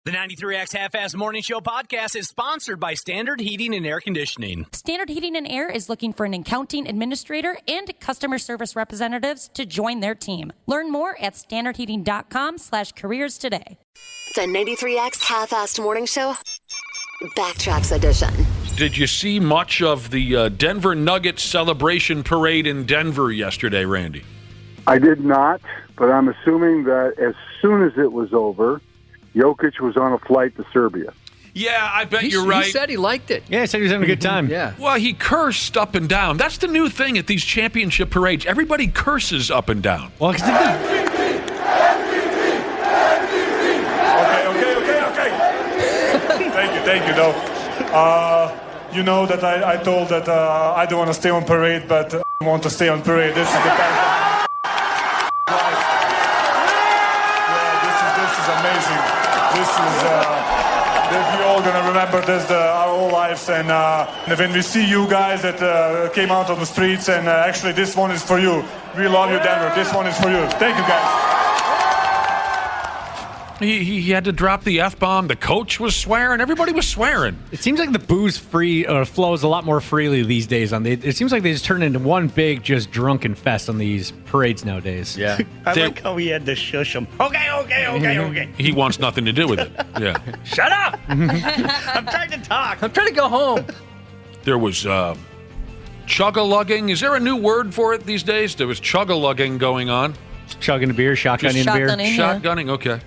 The 93X Half-Ass Morning Show podcast is sponsored by Standard Heating and Air Conditioning. Standard Heating and Air is looking for an accounting administrator and customer service representatives to join their team. Learn more at standardheating.com/careers today. The 93X Half-Assed Morning Show, Backtracks Edition. Did you see much of the Denver Nuggets celebration parade in Denver yesterday, Randy? I did not, but I'm assuming that as soon as it was over, Jokic was on a flight to Serbia. Yeah, I bet you're right. He said he liked it. Yeah, he said he was having a good time. Yeah. Well, he cursed up and down. That's the new thing at these championship parades. Everybody curses up and down. Well, Okay. Thank you, though. You know that I told that I don't want to stay on parade, but I want to stay on parade. This is the best. This is amazing. This is, we're all going to remember this our whole lives. And when we see you guys that came out on the streets, and actually this one is for you. We love you, Denver. This one is for you. Thank you, guys. He had to drop the F-bomb. The coach was swearing. Everybody was swearing. It seems like the booze flows a lot more freely these days. It seems like they just turn into one big, just drunken fest on these parades nowadays. Yeah. I like how he had to shush him. Okay. He wants nothing to do with it. Yeah. Shut up! I'm trying to talk. I'm trying to go home. There was chug-a-lugging. Is there a new word for it these days? There was chug-a-lugging going on. Chugging a beer, shotgunning a beer. Shotgunning, okay.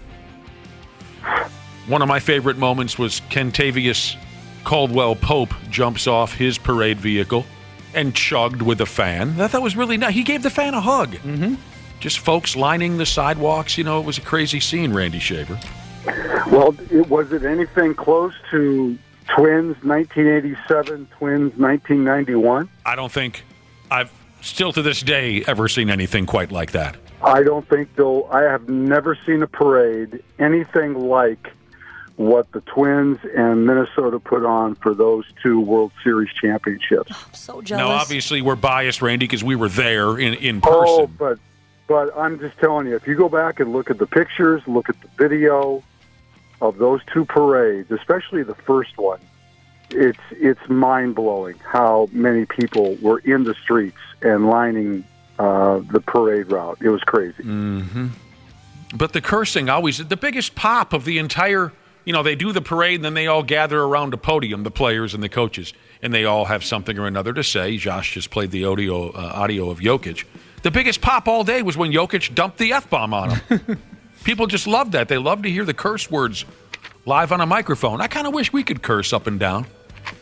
One of my favorite moments was Kentavious Caldwell-Pope jumps off his parade vehicle and chugged with a fan. I thought that was really nice. He gave the fan a hug. Mm-hmm. Just folks lining the sidewalks. You know, it was a crazy scene, Randy Shaver. Well, was it anything close to Twins 1987, Twins 1991? I don't think I've still to this day ever seen anything quite like that. I don't think I have never seen a parade anything like what the Twins and Minnesota put on for those two World Series championships. I'm so jealous. Now, obviously, we're biased, Randy, because we were there in person. Oh, but I'm just telling you, if you go back and look at the pictures, look at the video of those two parades, especially the first one, it's mind-blowing how many people were in the streets and lining the parade route. It was crazy. Mm-hmm. But the cursing always, the biggest pop of the entire, they do the parade and then they all gather around a podium, the players and the coaches, and they all have something or another to say. Josh just played the audio of Jokic. The biggest pop all day was when Jokic dumped the F-bomb on him. People just loved that. They love to hear the curse words live on a microphone. I kind of wish we could curse up and down.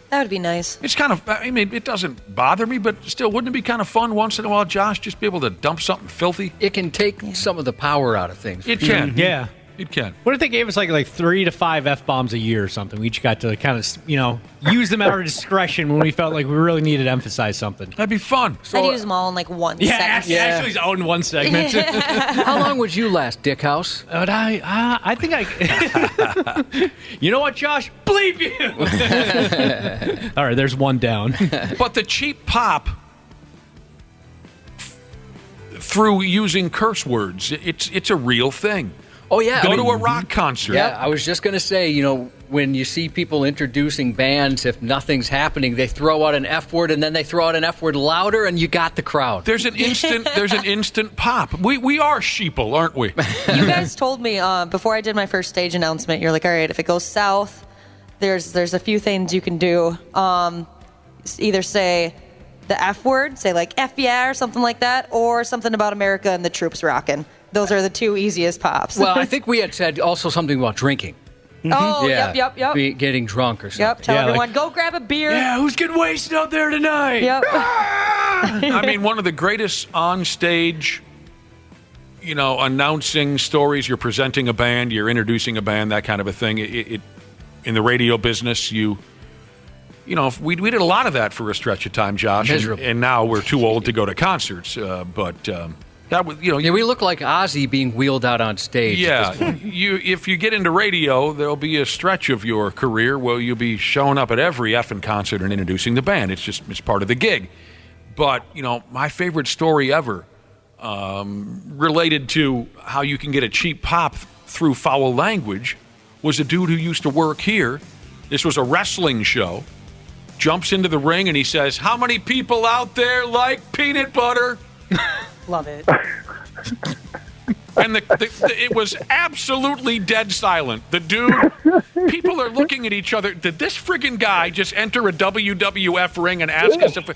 That would be nice. It's kind of, it doesn't bother me, but still, wouldn't it be kind of fun once in a while, Josh, just be able to dump something filthy? It can take some of the power out of things. It can. Yeah. It can. What if they gave us like 3 to 5 F-bombs a year or something? We each got to kind of, use them at our discretion when we felt like we really needed to emphasize something. That'd be fun. I'd use them all in one segment. Actually, he's owned one segment. How long would you last, Dick House? But I think I... You know what, Josh? Bleep you! All right, there's one down. But the cheap pop through using curse words, it's a real thing. Oh, yeah. Go to a rock concert. Yeah, I was just going to say, when you see people introducing bands, if nothing's happening, they throw out an F word and then they throw out an F word louder and you got the crowd. There's an instant pop. We are sheeple, aren't we? You guys told me before I did my first stage announcement, you're like, all right, if it goes south, there's a few things you can do. Either say the F word, say like F yeah or something like that, or something about America and the troops rocking. Those are the two easiest pops. Well, I think we had said also something about drinking. Oh, Yeah. yep. Getting drunk or something. Yep, tell everyone, go grab a beer. Yeah, who's getting wasted out there tonight? Yep. One of the greatest on-stage, announcing stories. You're presenting a band, you're introducing a band, that kind of a thing. It in the radio business, we did a lot of that for a stretch of time, Josh. And now we're too old to go to concerts. That was, we look like Ozzy being wheeled out on stage. Yeah, if you get into radio, there'll be a stretch of your career where you'll be showing up at every effing concert and introducing the band. It's part of the gig. But my favorite story ever, related to how you can get a cheap pop through foul language, was a dude who used to work here. This was a wrestling show. Jumps into the ring and he says, "How many people out there like peanut butter?" Love it. And it was absolutely dead silent. The dude, people are looking at each other. Did this friggin' guy just enter a WWF ring and ask us if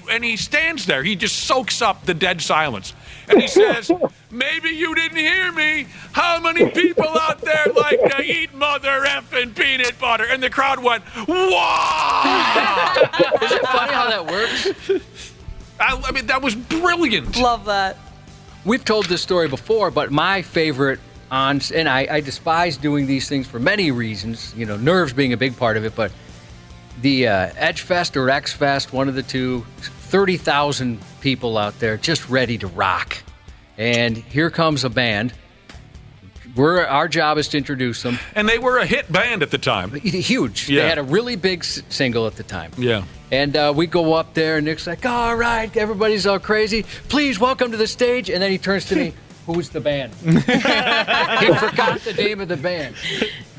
and he stands there. He just soaks up the dead silence. And he says, "Maybe you didn't hear me. How many people out there like to eat mother effing peanut butter?" And the crowd went, "Wow!" Is it funny how that works? I mean, that was brilliant. Love that. We've told this story before, but my favorite and I despise doing these things for many reasons, nerves being a big part of it, but the Edge Fest or X Fest, one of the two, 30,000 people out there just ready to rock. And here comes a band. Our job is to introduce them. And they were a hit band at the time. Huge. Yeah. They had a really big single at the time. Yeah. And we go up there, and Nick's like, "All right, everybody's all crazy. Please welcome to the stage." And then he turns to me, "Who's the band?" He forgot the name of the band.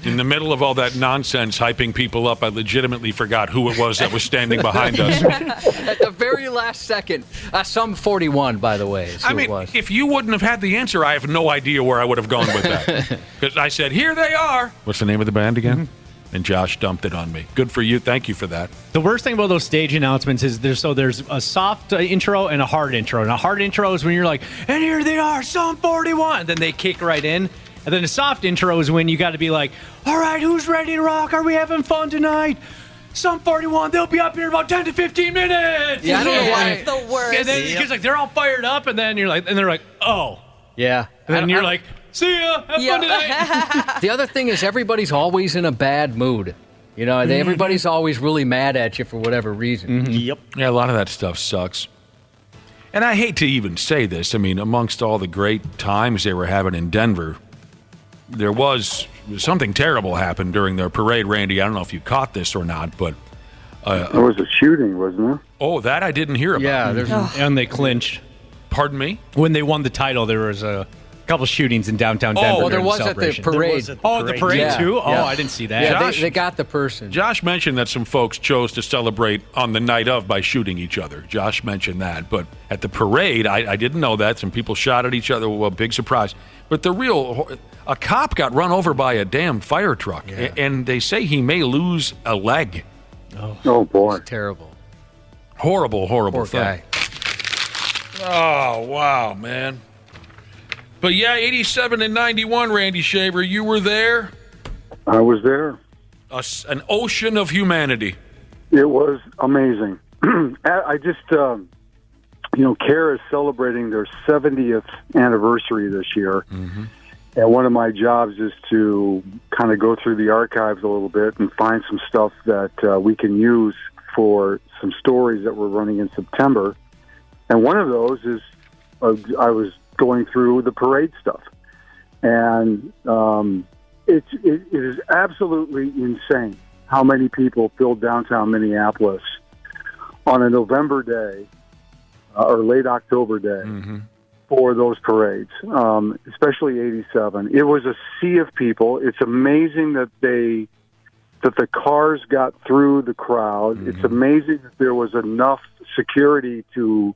In the middle of all that nonsense, hyping people up, I legitimately forgot who it was that was standing behind us. At the very last second. Some 41, by the way, is who it was. If you wouldn't have had the answer, I have no idea where I would have gone with that. Because I said, "Here they are." What's the name of the band again? And Josh dumped it on me. Good for you. Thank you for that. The worst thing about those stage announcements is there's a soft intro and a hard intro. And a hard intro is when you're like, "And here they are, Sum 41." Then they kick right in. And then a soft intro is when you got to be like, "All right, who's ready to rock? Are we having fun tonight? Sum 41, they'll be up here in about 10 to 15 minutes." Yeah, I don't know why. It's the worst. And then it's like they're all fired up, and then you're like, and they're like, "Oh." Yeah. And then you're like, "See ya, have fun tonight." The other thing is everybody's always in a bad mood. Everybody's always really mad at you for whatever reason. Yep. Yeah, a lot of that stuff sucks. And I hate to even say this. I mean, amongst all the great times they were having in Denver, there was something terrible happened during their parade, Randy. I don't know if you caught this or not, but... there was a shooting, wasn't there? Oh, that I didn't hear about. Yeah, And they clinched. Pardon me? When they won the title, there was a couple shootings in downtown Denver. there during was the at the celebration. parade. The parade Yeah. too? Oh, Yeah. I didn't see that. Yeah, they got the person. Josh mentioned that some folks chose to celebrate on the night of by shooting each other. Josh mentioned that. But at the parade, I didn't know that. Some people shot at each other. Well, big surprise. But a cop got run over by a damn fire truck. Yeah. And they say he may lose a leg. Oh, boy. It's terrible. Horrible Poor thing. guy. Oh, wow, man. But yeah, 87 and 91, Randy Shaver, you were there. I was there. An ocean of humanity. It was amazing. I just, CARE is celebrating their 70th anniversary this year. Mm-hmm. And one of my jobs is to kind of go through the archives a little bit and find some stuff that we can use for some stories that we're running in September. And one of those is I was going through the parade stuff. And it is absolutely insane how many people filled downtown Minneapolis on a November day or late October day for those parades, especially 87. It was a sea of people. It's amazing that the cars got through the crowd. It's amazing that there was enough security to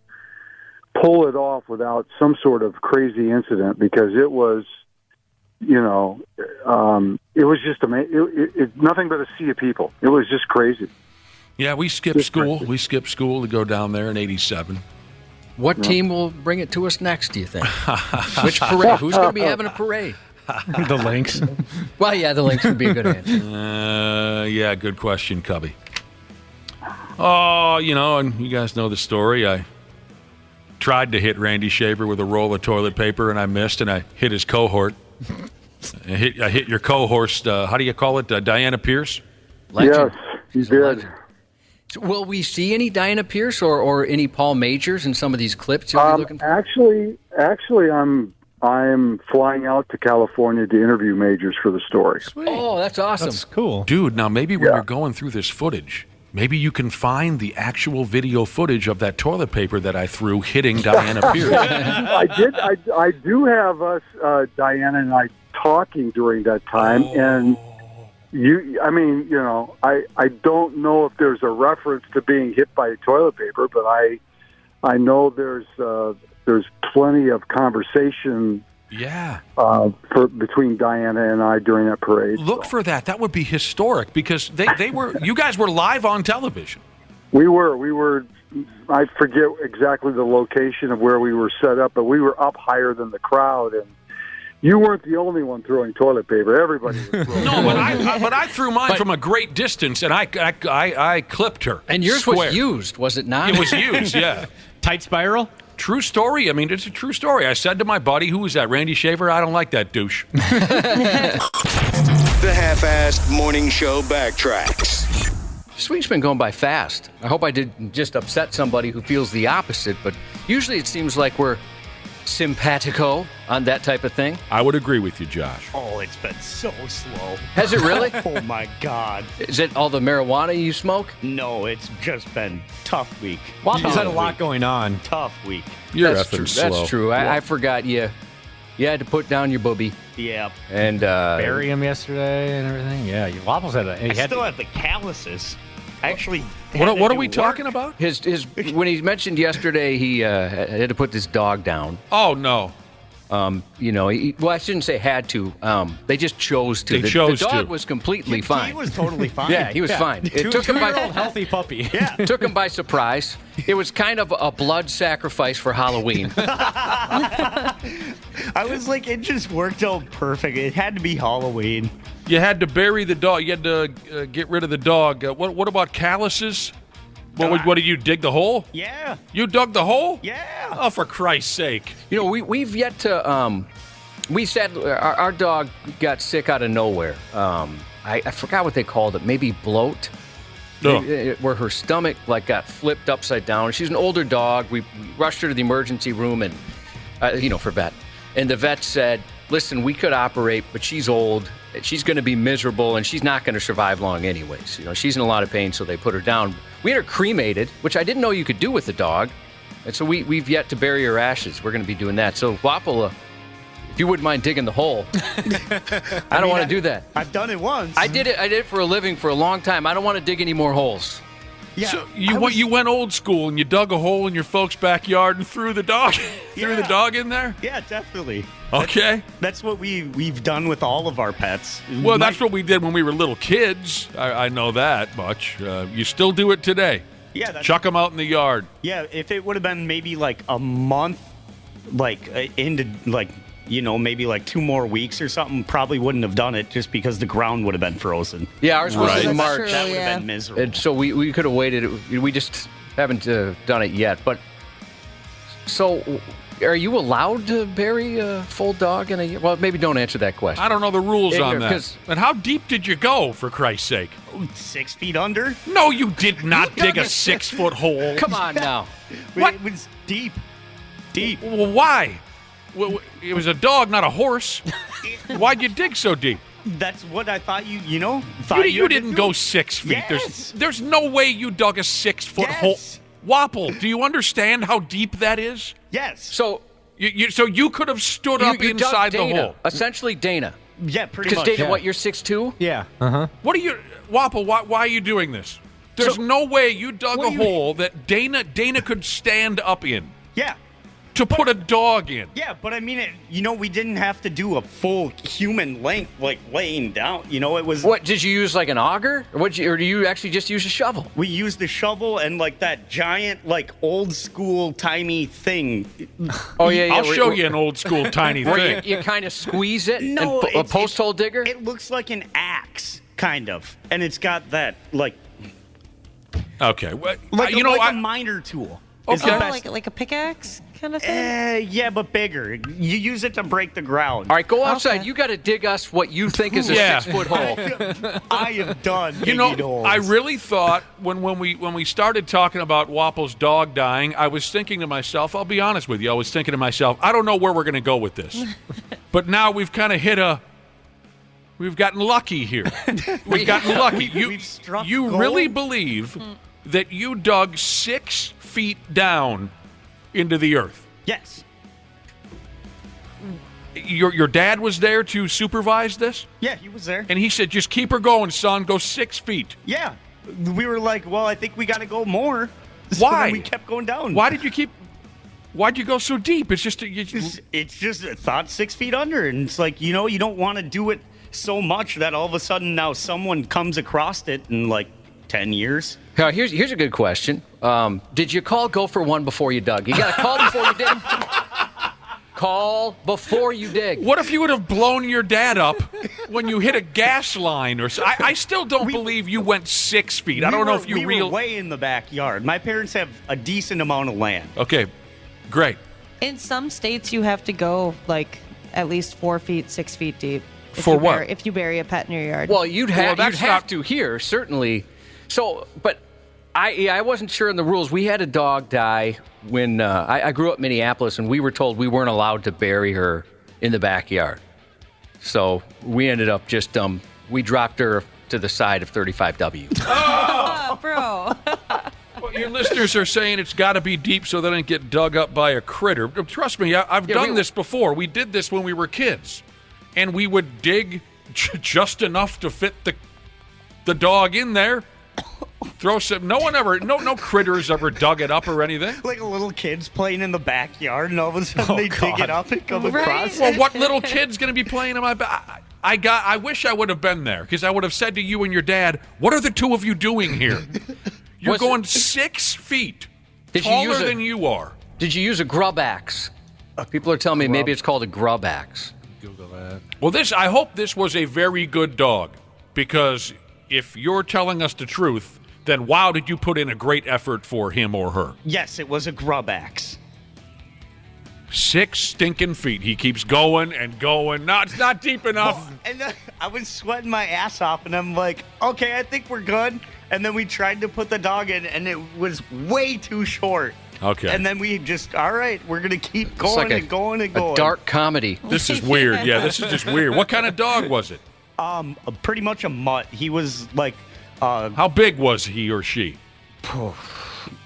pull it off without some sort of crazy incident, because it was, it was just amazing. It's nothing but a sea of people. It was just crazy. Yeah, we skipped school. We skipped school to go down there in 87. What team will bring it to us next, do you think? Which parade? Who's going to be having a parade? The Lynx. Well, yeah, the Lynx would be a good answer. Yeah, good question, Cubby. Oh, and you guys know the story. I tried to hit Randy Shaver with a roll of toilet paper, and I missed, and I hit his cohort. I hit your cohort, how do you call it, Diana Pierce? Legend. Yes, you She's a did. legend. So will we see any Diana Pierce or any Paul Majors in some of these clips you'll be looking for? Actually, I'm flying out to California to interview Majors for the story. Sweet. Oh, that's awesome. That's cool. Dude, now maybe when you're going through this footage, maybe you can find the actual video footage of that toilet paper that I threw hitting Diana Pierce. I do have us, Diana and I, talking during that time, and I don't know if there's a reference to being hit by toilet paper, but I know there's plenty of conversation. Yeah. Between Diana and I during that parade. Look for that. That would be historic because they were. You guys were live on television. We were. I forget exactly the location of where we were set up, but we were up higher than the crowd, and you weren't the only one throwing toilet paper. Everybody was throwing. No, but I threw mine from a great distance, and I clipped her. And yours Square. was used, was it not? It was used, yeah. Tight spiral? True story. I mean, it's a true story. I said to my buddy, who was that, Randy Shaver? I don't like that douche. The half-assed morning show backtracks. This week's been going by fast. I hope I didn't just upset somebody who feels the opposite, but usually it seems like we're simpatico on that type of thing. I would agree with you, Josh. Oh, it's been so slow. Has it really? Oh, my God. Is it all the marijuana you smoke? No, it's just been tough week. Waffles had a lot going on. Tough week. You're That's true. slow. That's true. I forgot you had to put down your booby. Yeah. And bury him yesterday and everything. Yeah, Waffles had I still have the calluses. Actually, what are we talking about? His when he mentioned yesterday he had to put this dog down. Oh no. I shouldn't say had to. They just chose to. The dog was completely fine. He was totally fine. Yeah, he was fine. It took him by healthy puppy. Yeah, took him by surprise. It was kind of a blood sacrifice for Halloween. I was like, it just worked out perfect. It had to be Halloween. You had to bury the dog. You had to get rid of the dog. What about calluses? What did you dig the hole? Yeah. You dug the hole? Yeah. Oh, for Christ's sake! We've yet to. We said our dog got sick out of nowhere. I forgot what they called it. Maybe bloat. No. Where her stomach got flipped upside down. She's an older dog. We rushed her to the emergency room and for vet. And the vet said, "Listen, we could operate, but she's old. She's going to be miserable, and she's not going to survive long anyways. She's in a lot of pain, so they put her down." We had her cremated, which I didn't know you could do with the dog. And so we've yet to bury her ashes. We're going to be doing that. So, Wapple, if you wouldn't mind digging the hole. I don't want to do that. I've done it once. I did it for a living for a long time. I don't want to dig any more holes. Yeah, so you went old school and you dug a hole in your folks' backyard and threw the dog the dog in there? Yeah, definitely. Okay. That's what we've done with all of our pets. Well, that's what we did when we were little kids. I know that much. You still do it today. Yeah. Chuck them out in the yard. Yeah, if it would have been maybe like a month, into maybe 2 more weeks or something, probably wouldn't have done it just because the ground would have been frozen. Yeah, ours was in March. True, that would have been miserable. And so we could have waited. We just haven't done it yet. But so, are you allowed to bury a full dog in a year? Well, maybe don't answer that question. I don't know the rules on that. 'cause- And how deep did you go, for Christ's sake? 6 feet under? No, you did not dig a 6-foot hole. Come on now. What? It was deep. Deep. Well, why? Well, it was a dog, not a horse. Why'd you dig so deep? That's what I thought you You didn't go 6 feet. Yes. There's no way you dug a 6-foot hole. Wapple, do you understand how deep that is? Yes. So you could have stood up you inside dug the Dana, hole. essentially Dana. Yeah, pretty Because much. Dana, what, you're 6'2"? Yeah. What are you, Wapple? Why are you doing this? There's no way you dug a hole that Dana could stand up in. Yeah. To put a dog in. Yeah, but I mean, we didn't have to do a full human length, laying down. It was. What, did you use an auger? Or do you actually just use a shovel? We used a shovel and that giant, old school, tiny thing. Oh, yeah. I'll show you an old school tiny thing. Where you kind of squeeze it? No, a post hole digger? It looks like an axe, kind of. And it's got that, Okay. a miner tool. Okay. Like a pickaxe kind of thing? Yeah, but bigger. You use it to break the ground. All right, go outside. Okay. You got to dig us what you think is a 6-foot hole. I am done digging holes. I really thought when we started talking about Wapple's dog dying, I was thinking to myself, I'll be honest with you, I was thinking to myself, I don't know where we're going to go with this. But now we've kind of we've gotten lucky here. We've gotten lucky. We've struck you gold. really believe that you dug 6 feet down into the earth? Yes. Your dad was there to supervise this? Yeah, he was there. And he said, just keep her going, son. Go 6 feet. Yeah. We were like, well, I think we got to go more. So Why? we kept going down. Why'd you go so deep? It's just... It's just a thought 6 feet under. And it's like, you don't want to do it so much that all of a sudden now someone comes across it in like 10 years. Here's a good question. Did you go for one before you dug? You got to call before you dig. Call before you dig. What if you would have blown your dad up when you hit a gas line? I still don't believe you went 6 feet. I don't know if you were way in the backyard. My parents have a decent amount of land. Okay, great. In some states, you have to go like at least 4 feet, 6 feet deep. For what? If you bury a pet in your yard. Well, you'd have to here, certainly. So, but I wasn't sure in the rules. We had a dog die when I grew up in Minneapolis, and we were told we weren't allowed to bury her in the backyard. So we ended up just we dropped her to the side of 35W. Oh, bro. Well, your listeners are saying it's got to be deep so they don't get dug up by a critter. Trust me, I've done this before. We did this when we were kids, and we would dig just enough to fit the dog in there. Throw some. No critters ever dug it up or anything. Like a little kid's playing in the backyard, and all of a sudden they dig it up and come across. Well, what little kid's going to be playing in my back? I wish I would have been there, because I would have said to you and your dad, "What are the two of you doing here? You're going 6 feet taller than you are." Did you use a grub axe? People are telling me maybe it's called a grub axe. Google that. Well, I hope this was a very good dog, because if you're telling us the truth, then wow, did you put in a great effort for him or her? Yes, it was a grub axe. 6 stinking feet. He keeps going and going. No, it's not deep enough. And I was sweating my ass off, and I'm like, okay, I think we're good. And then we tried to put the dog in, and it was way too short. Okay. And then we just, all right, we're going to keep going and going and going. A dark comedy. This is weird. Yeah, this is just weird. What kind of dog was it? Pretty much a mutt. He was like... how big was he or she?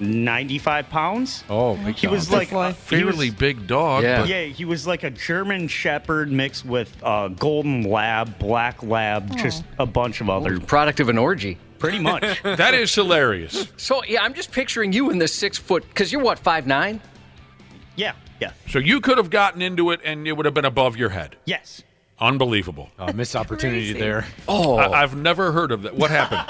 95 pounds. Oh, he was like a fairly big dog. Yeah, he was like a German Shepherd mixed with Golden Lab, Black Lab, just a bunch of other... Product of an orgy. Pretty much. That is hilarious. So, yeah, I'm just picturing you in this 6 foot, because you're what, 5'9"? Yeah. So you could have gotten into it, and it would have been above your head. Yes. Unbelievable. Missed opportunity there. Oh. I've never heard of that. What happened?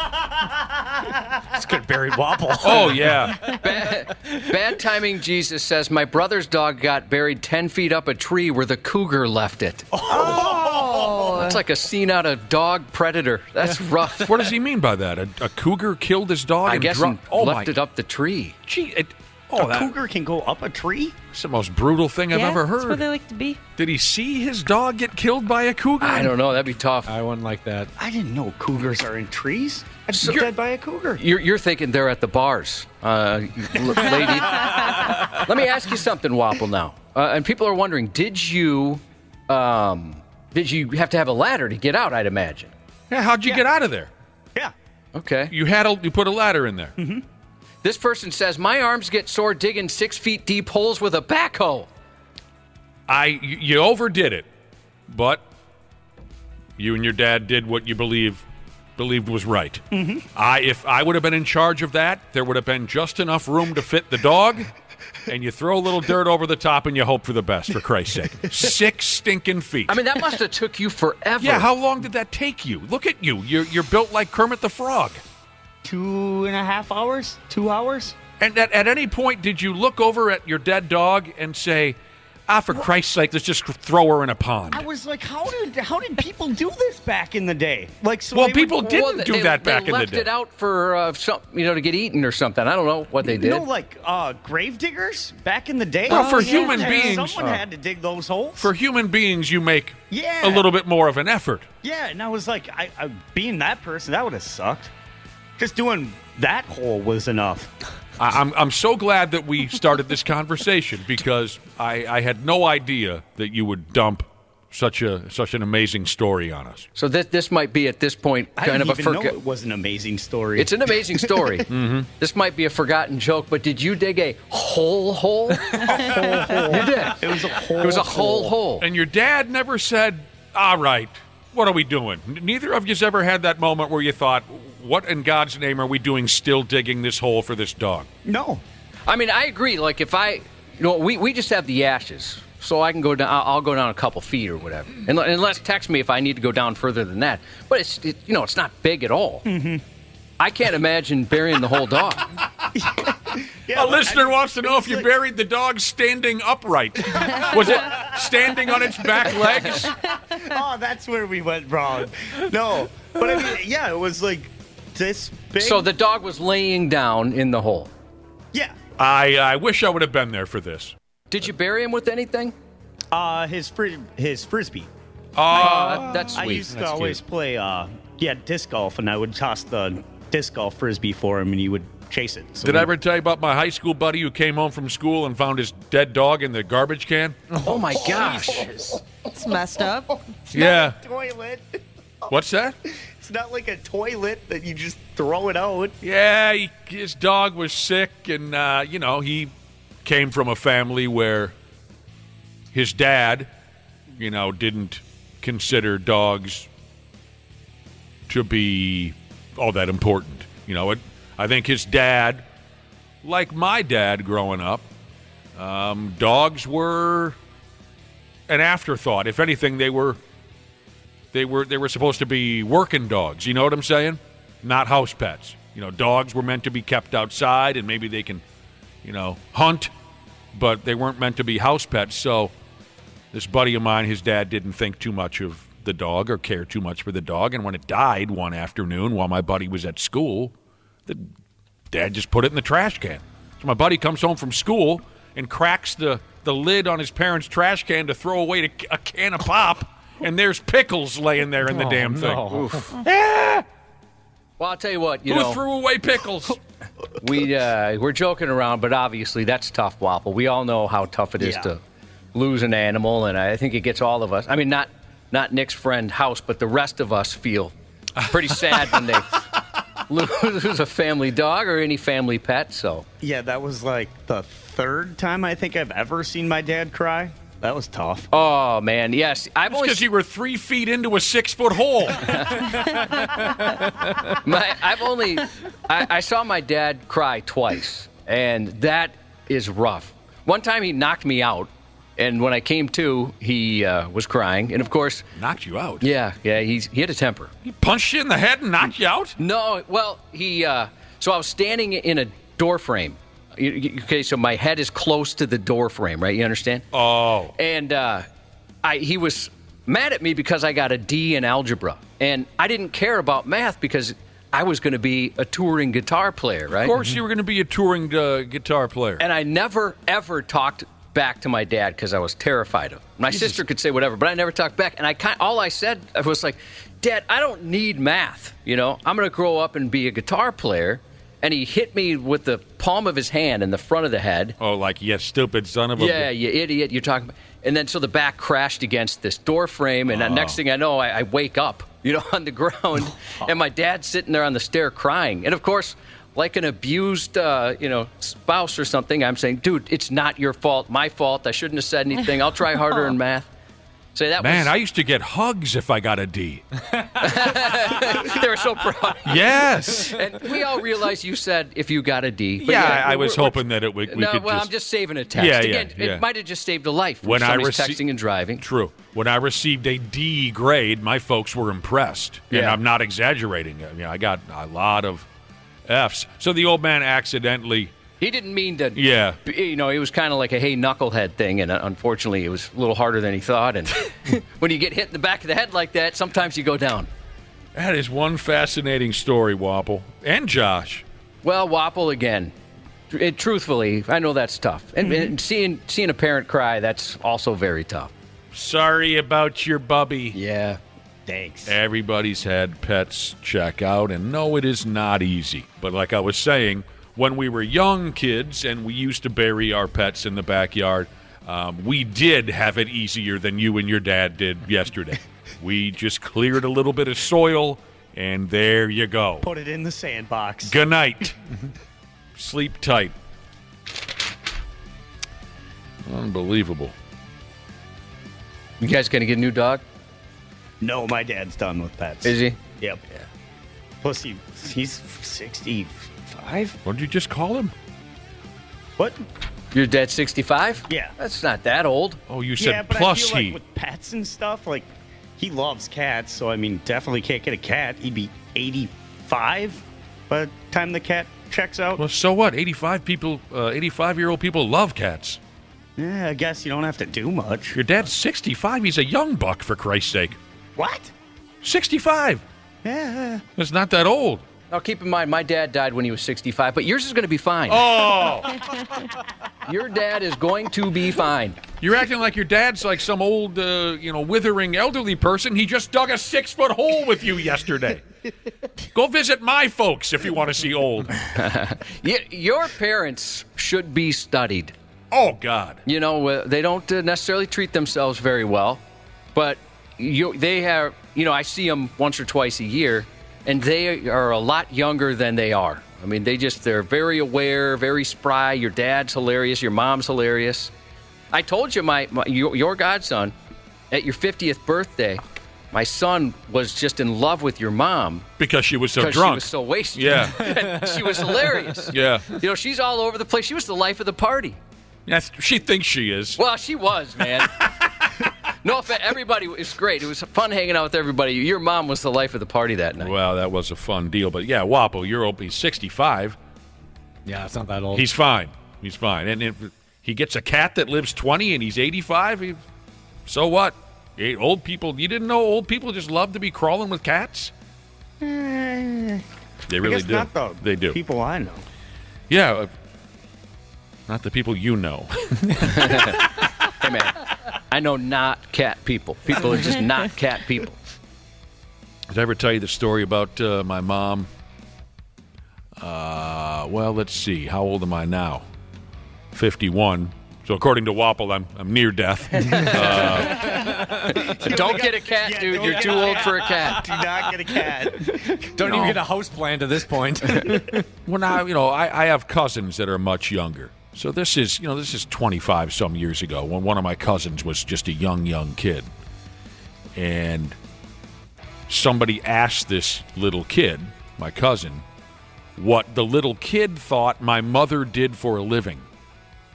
It's good buried wobble. Oh, yeah. Bad timing, Jesus says, my brother's dog got buried 10 feet up a tree where the cougar left it. Oh. That's like a scene out of Dog Predator. That's rough. What does he mean by that? A cougar killed his dog I and guess left it up the tree. Gee, a cougar can go up a tree? It's the most brutal thing I've ever heard. That's where they like to be. Did he see his dog get killed by a cougar? I don't know. That'd be tough. I wouldn't like that. I didn't know cougars are in trees. I'd be dead by a cougar. You're thinking they're at the bars, lady. Let me ask you something, Wapple, now. And people are wondering, did you have to have a ladder to get out, I'd imagine? Yeah, how'd you get out of there? Yeah. Okay. You put a ladder in there. Mm-hmm. This person says, my arms get sore digging 6 feet deep holes with a backhoe. You overdid it, but you and your dad did what you believed was right. Mm-hmm. If I would have been in charge of that, there would have been just enough room to fit the dog, and you throw a little dirt over the top and you hope for the best, for Christ's sake. 6 stinking feet. I mean, that must have took you forever. Yeah, how long did that take you? Look at you. You're built like Kermit the Frog. 2.5 hours? 2 hours? And at any point, did you look over at your dead dog and say, for Christ's sake, let's just throw her in a pond? I was like, how did people do this back in the day? People didn't do that back in the day. They left it out for to get eaten or something. I don't know what they did. Grave diggers back in the day? Well, for human beings. Someone had to dig those holes. For human beings, you make a little bit more of an effort. Yeah, and I was like, I being that person, that would have sucked. Just doing that hole was enough. I'm so glad that we started this conversation, because I had no idea that you would dump such an amazing story on us. So this might be at this point kind of a know it was an amazing story. It's an amazing story. This might be a forgotten joke, but did you dig a hole? You did. It was a hole. It was a hole. And your dad never said, all right, what are we doing? Neither of you's ever had that moment where you thought, what in God's name are we doing still digging this hole for this dog? No. I mean, I agree. Like, if we just have the ashes, so I can go down. I'll go down a couple feet or whatever. And Les text me if I need to go down further than that. But it's not big at all. I can't imagine burying the whole dog. A listener wants to know if you buried the dog standing upright. Was it standing on its back legs? Oh, that's where we went wrong. No. But I mean, yeah, it was like this big. So the dog was laying down in the hole. Yeah. I wish I would have been there for this. Did you bury him with anything? His frisbee. That's sweet. I used to always play disc golf, and I would toss the disc golf frisbee for him, and he would chase it. So Did I ever tell you about my high school buddy who came home from school and found his dead dog in the garbage can? Oh my gosh. It's messed up. Yeah. Toilet. What's that? It's not like a toilet that you just throw it out. Yeah, his dog was sick, and, he came from a family where his dad, didn't consider dogs to be all that important. I think his dad, like my dad growing up, dogs were an afterthought. If anything, they were supposed to be working dogs. You know what I'm saying? Not house pets. Dogs were meant to be kept outside, and maybe they can, hunt, but they weren't meant to be house pets. So this buddy of mine, his dad didn't think too much of the dog or care too much for the dog. And when it died one afternoon while my buddy was at school, the dad just put it in the trash can. So my buddy comes home from school and cracks the lid on his parents' trash can to throw away a can of pop, and there's pickles laying there in the damn thing. Well, I'll tell you what, Who threw away pickles? We're joking around, but obviously that's tough, Wapple. We all know how tough it is to lose an animal, and I think it gets all of us. I mean, not Nick's friend House, but the rest of us feel pretty sad when they lose a family dog or any family pet. So yeah, that was like the third time I think I've ever seen my dad cry. That was tough. Oh man, yes. Because you were 3 feet into a 6-foot hole. I saw my dad cry twice, and that is rough. One time he knocked me out, and when I came to, he was crying, and of course knocked you out. Yeah, he had a temper. He punched you in the head and knocked you out? No, well, so I was standing in a door frame. Okay, so my head is close to the door frame, right? You understand? Oh. And he was mad at me because I got a D in algebra. And I didn't care about math because I was going to be a touring guitar player, right? Of course you were going to be a touring guitar player. And I never, ever talked back to my dad because I was terrified of him. My sister could say whatever, but I never talked back. And all I said was like, Dad, I don't need math. I'm going to grow up and be a guitar player. And he hit me with the palm of his hand in the front of the head. Oh, like, you stupid son of a... Yeah, you idiot, you're talking about... And then so the back crashed against this door frame, and the next thing I know, I wake up, on the ground, and my dad's sitting there on the stair crying. And, of course, like an abused, spouse or something, I'm saying, dude, it's not your fault, my fault, I shouldn't have said anything, I'll try harder in math. So I used to get hugs if I got a D. They were so proud. Yes. And we all realize you said if you got a D. But I was hoping that we could I'm just saving a text. It might have just saved a life when somebody's texting and driving. True. When I received a D grade, my folks were impressed. Yeah. And I'm not exaggerating. I got a lot of Fs. So the old man accidentally... He didn't mean to. Yeah. It was kind of like a hey knucklehead thing, and unfortunately, it was a little harder than he thought. And when you get hit in the back of the head like that, sometimes you go down. That is one fascinating story, Wapple and Josh. Well, Wapple again. Truthfully, I know that's tough, and seeing a parent cry, that's also very tough. Sorry about your bubby. Yeah. Thanks. Everybody's had pets check out, and no, it is not easy. But like I was saying, when we were young kids and we used to bury our pets in the backyard, We did have it easier than you and your dad did yesterday. We just cleared a little bit of soil, and there you go. Put it in the sandbox. Good night. Sleep tight. Unbelievable. You guys going to get a new dog? No, my dad's done with pets. Is he? Yep. Yeah. Plus, he's 65. What did you just call him? What? Your dad's 65? Yeah. That's not that old. Oh, you said Yeah, but plus I feel he. like with pets and stuff, like, he loves cats, so, I mean, definitely can't get a cat. He'd be 85 by the time the cat checks out. Well, so what? 85-year-old people love cats. Yeah, I guess you don't have to do much. Your dad's 65. He's a young buck, for Christ's sake. What? 65. Yeah. That's not that old. Now, keep in mind, my dad died when he was 65, but yours is going to be fine. Oh! Your dad is going to be fine. You're acting like your dad's like some old, withering elderly person. He just dug a 6-foot hole with you yesterday. Go visit my folks if you want to see old. Your parents should be studied. Oh, God. You know, they don't necessarily treat themselves very well, but they have, I see them once or twice a year, and they are a lot younger than they are. I mean, they're very aware, very spry. Your dad's hilarious. Your mom's hilarious. I told you, your godson, at your 50th birthday, my son was just in love with your mom. Because she was so drunk. She was so wasted. Yeah. She was hilarious. Yeah. She's all over the place. She was the life of the party. Yes, she thinks she is. Well, she was, man. No offense, everybody was great. It was fun hanging out with everybody. Your mom was the life of the party that night. Well, that was a fun deal. But, yeah, Wapo, he's 65. Yeah, it's not that old. He's fine. He's fine. And if he gets a cat that lives 20 and he's 85, so what? Old people, you didn't know old people just love to be crawling with cats? They really do. Not they do. People I know. Yeah. Not the people you know. Hey, man, I know not cat people. People are just not cat people. Did I ever tell you the story about my mom? Well, let's see. How old am I now? 51. So according to Wapple, I'm near death. Don't get a cat, dude. You're too old for a cat. Do not get a cat. Don't even get a house plan to this point. Well, now, I have cousins that are much younger. So this is 25 some years ago when one of my cousins was just a young kid. And somebody asked this little kid, my cousin, what the little kid thought my mother did for a living.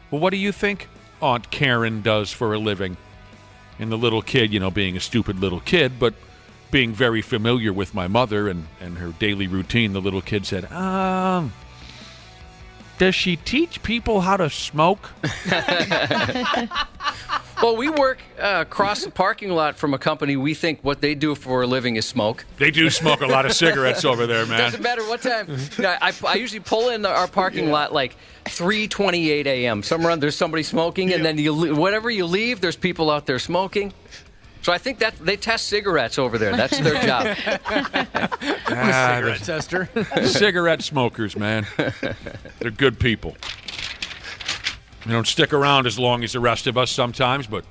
Well, what do you think Aunt Karen does for a living? And the little kid, being a stupid little kid, but being very familiar with my mother and her daily routine, the little kid said, does she teach people how to smoke? Well, we work across the parking lot from a company. We think what they do for a living is smoke. They do smoke a lot of cigarettes over there, man. Doesn't matter what time. I usually pull in our parking lot like 3:28 a.m. Somewhere there's somebody smoking, and then whatever you leave, there's people out there smoking. So I think that they test cigarettes over there. That's their job. Cigarette tester. Cigarette smokers, man. They're good people. They don't stick around as long as the rest of us sometimes, but...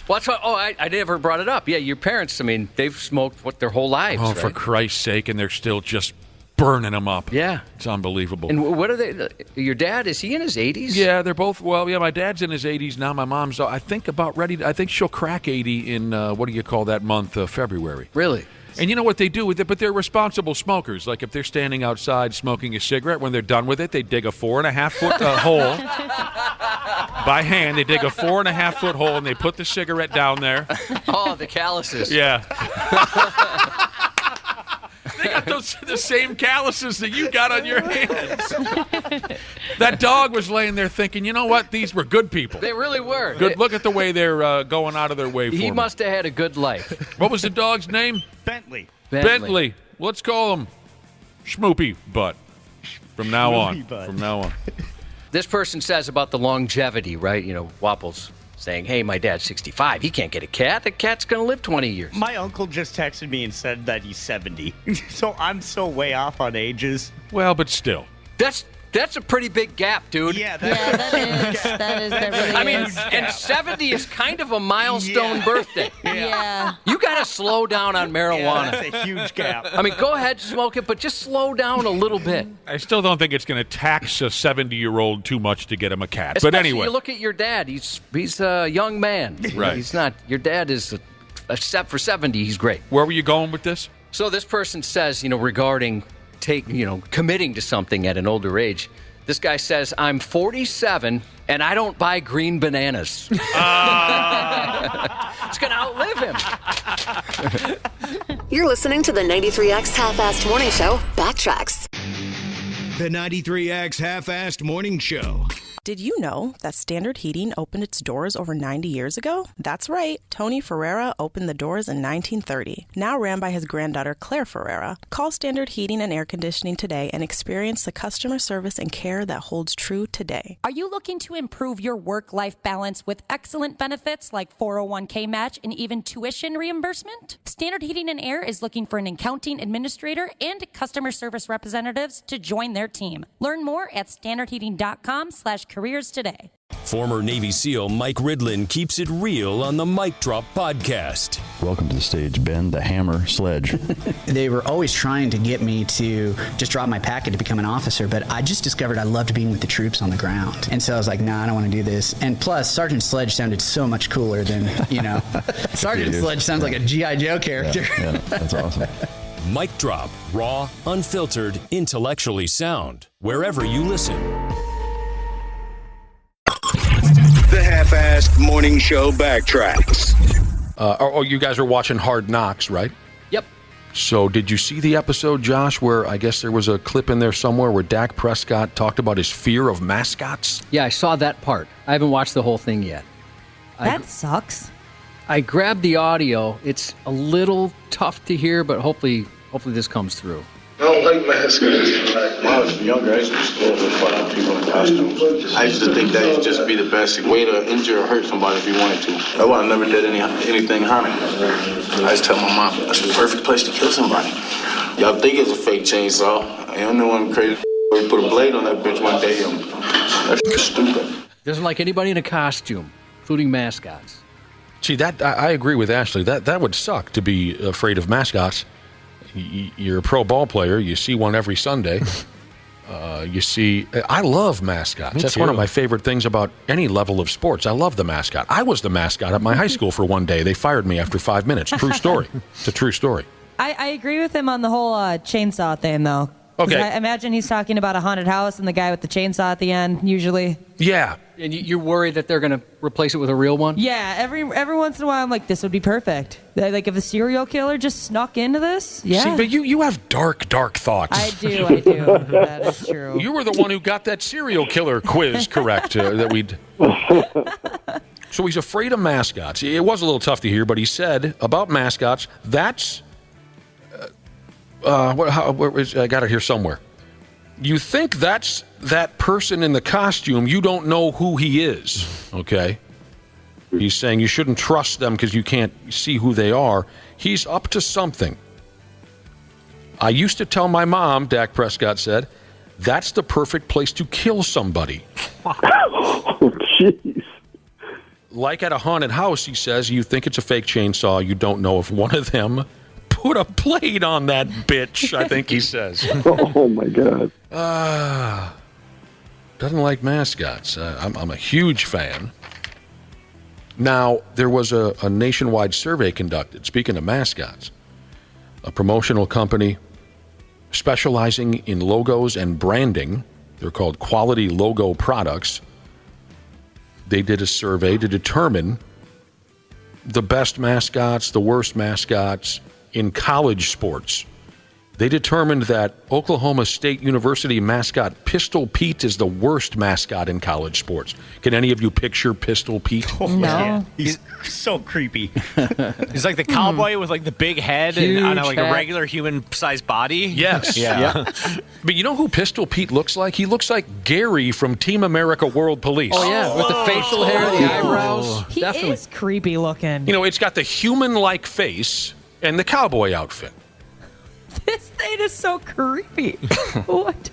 Well, that's what, I never brought it up. Yeah, your parents, they've smoked their whole lives, Oh, right? for Christ's sake, and they're still just burning them up. Yeah. It's unbelievable. And what are they... Your dad, is he in his 80s? Yeah, they're both... Well, yeah, my dad's in his 80s now. My mom's, I think, about ready... I think she'll crack 80 in, what do you call that month, February. Really? And you know what they do with it? But they're responsible smokers. Like if they're standing outside smoking a cigarette, when they're done with it, they dig a 4.5-foot hole. By hand, they dig a 4.5-foot hole, and they put the cigarette down there. Oh, the calluses. Yeah. They got the same calluses that you got on your hands. That dog was laying there thinking, you know what? These were good people. They really were. Good. Look at the way they're going out of their way for me. He must have had a good life. What was the dog's name? Bentley. Let's call him Schmoopy Butt. From now on. From now on. This person says about the longevity, right? Wapple's saying, hey, my dad's 65. He can't get a cat. The cat's going to live 20 years. My uncle just texted me and said that he's 70. So I'm so way off on ages. Well, but still. That's That's a pretty big gap, dude. Yeah, that really I mean, is. and 70 is kind of a milestone birthday. Yeah. You got to slow down on marijuana. That's a huge gap. I mean, go ahead, smoke it, but just slow down a little bit. I still don't think it's going to tax a 70-year-old too much to get him a cat. Especially but anyway, you look at your dad. He's a young man. Right. He's not. Your dad is, except for 70, he's great. where were you going with this? So this person says, regarding committing to something at an older age. This guy says, I'm 47 and I don't buy green bananas. It's going to outlive him. You're listening to the 93X Half-Assed Morning Show, Backtracks. The 93X Half-Assed Morning Show. Did you know that Standard Heating opened its doors over 90 years ago? That's right. Tony Ferreira opened the doors in 1930, now ran by his granddaughter Claire Ferreira. Call Standard Heating and Air Conditioning today and experience the customer service and care that holds true today. Are you looking to improve your work-life balance with excellent benefits like 401k match and even tuition reimbursement? Standard Heating and Air is looking for an accounting administrator and customer service representatives to join their team. Learn more at standardheating.com/careers today. Former Navy SEAL Mike Ridlin keeps it real on the Mic Drop podcast. Welcome to the stage, Ben the Hammer Sledge. They were always trying to get me to just drop my packet to become an officer, but I just discovered I loved being with the troops on the ground. And so I was like, nah, I don't want to do this. And plus, Sergeant Sledge sounded so much cooler than, Sergeant Sledge sounds like a G.I. Joe character. Yeah, that's awesome. Mic Drop, raw, unfiltered, intellectually sound. Wherever you listen. The Half-Assed Morning Show Backtracks. You guys are watching Hard Knocks, right? Yep. So did you see the episode, Josh, where I guess there was a clip in there somewhere where Dak Prescott talked about his fear of mascots? Yeah, I saw that part. I haven't watched the whole thing yet. That sucks. I grabbed the audio. It's a little tough to hear, but hopefully this comes through. I don't like mascots. When I was younger, I used to be scared of fucking people in costumes. I used to think that would just be the best way to injure or hurt somebody if you wanted to. That's why I never did anything harming. I just tell my mom, that's the perfect place to kill somebody. Y'all think it's a fake chainsaw. I don't know one crazy put a blade on that bitch one day. That's stupid. Doesn't like anybody in a costume, including mascots. See, that I agree with Ashley. That would suck to be afraid of mascots. You're a pro ball player. You see one every Sunday. I love mascots. Me That's too. one of my favorite things about any level of sports. I love the mascot. I was the mascot at my high school for one day. They fired me after 5 minutes. True story. It's a true story. I agree with him on the whole chainsaw thing, though. 'Cause Okay. I imagine he's talking about a haunted house and the guy with the chainsaw at the end, usually. Yeah. And you're worried that they're going to replace it with a real one? Yeah, every once in a while I'm like, this would be perfect. Like if a serial killer just snuck into this, yeah. See, but you have dark thoughts. I do. That is true. You were the one who got that serial killer quiz correct. So he's afraid of mascots. It was a little tough to hear, but he said about mascots, that's... I got it here somewhere. You think that's that person in the costume, you don't know who he is, okay? He's saying you shouldn't trust them because you can't see who they are. He's up to something. I used to tell my mom, Dak Prescott said, that's the perfect place to kill somebody. Oh, jeez. Like at a haunted house, he says, you think it's a fake chainsaw. You don't know if one of them put a blade on that bitch, I think he says. Oh, my God. Doesn't like mascots. I'm a huge fan. Now, there was a nationwide survey conducted, speaking of mascots. A promotional company specializing in logos and branding. They're called Quality Logo Products. They did a survey to determine the best mascots, the worst mascots in college sports. They determined that Oklahoma State University mascot Pistol Pete is the worst mascot in college sports. Can any of you picture Pistol Pete? Oh, no. Yeah. He's so creepy. He's like the cowboy with like the big head and on like a regular human-sized body. Yes. Yeah. But you know who Pistol Pete looks like? He looks like Gary from Team America World Police. Oh, yeah, with the facial hair, the eyebrows. He Definitely. is creepy looking. You know, it's got the human-like face and the cowboy outfit. This thing is so creepy. What?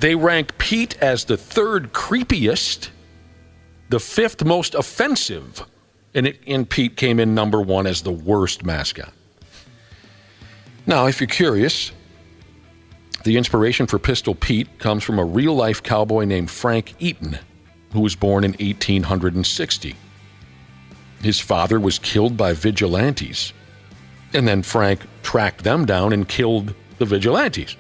They rank Pete as the third creepiest, the fifth most offensive, and Pete came in number one as the worst mascot. Now, if you're curious, the inspiration for Pistol Pete comes from a real-life cowboy named Frank Eaton, who was born in 1860. His father was killed by vigilantes, and then Frank tracked them down and killed the vigilantes.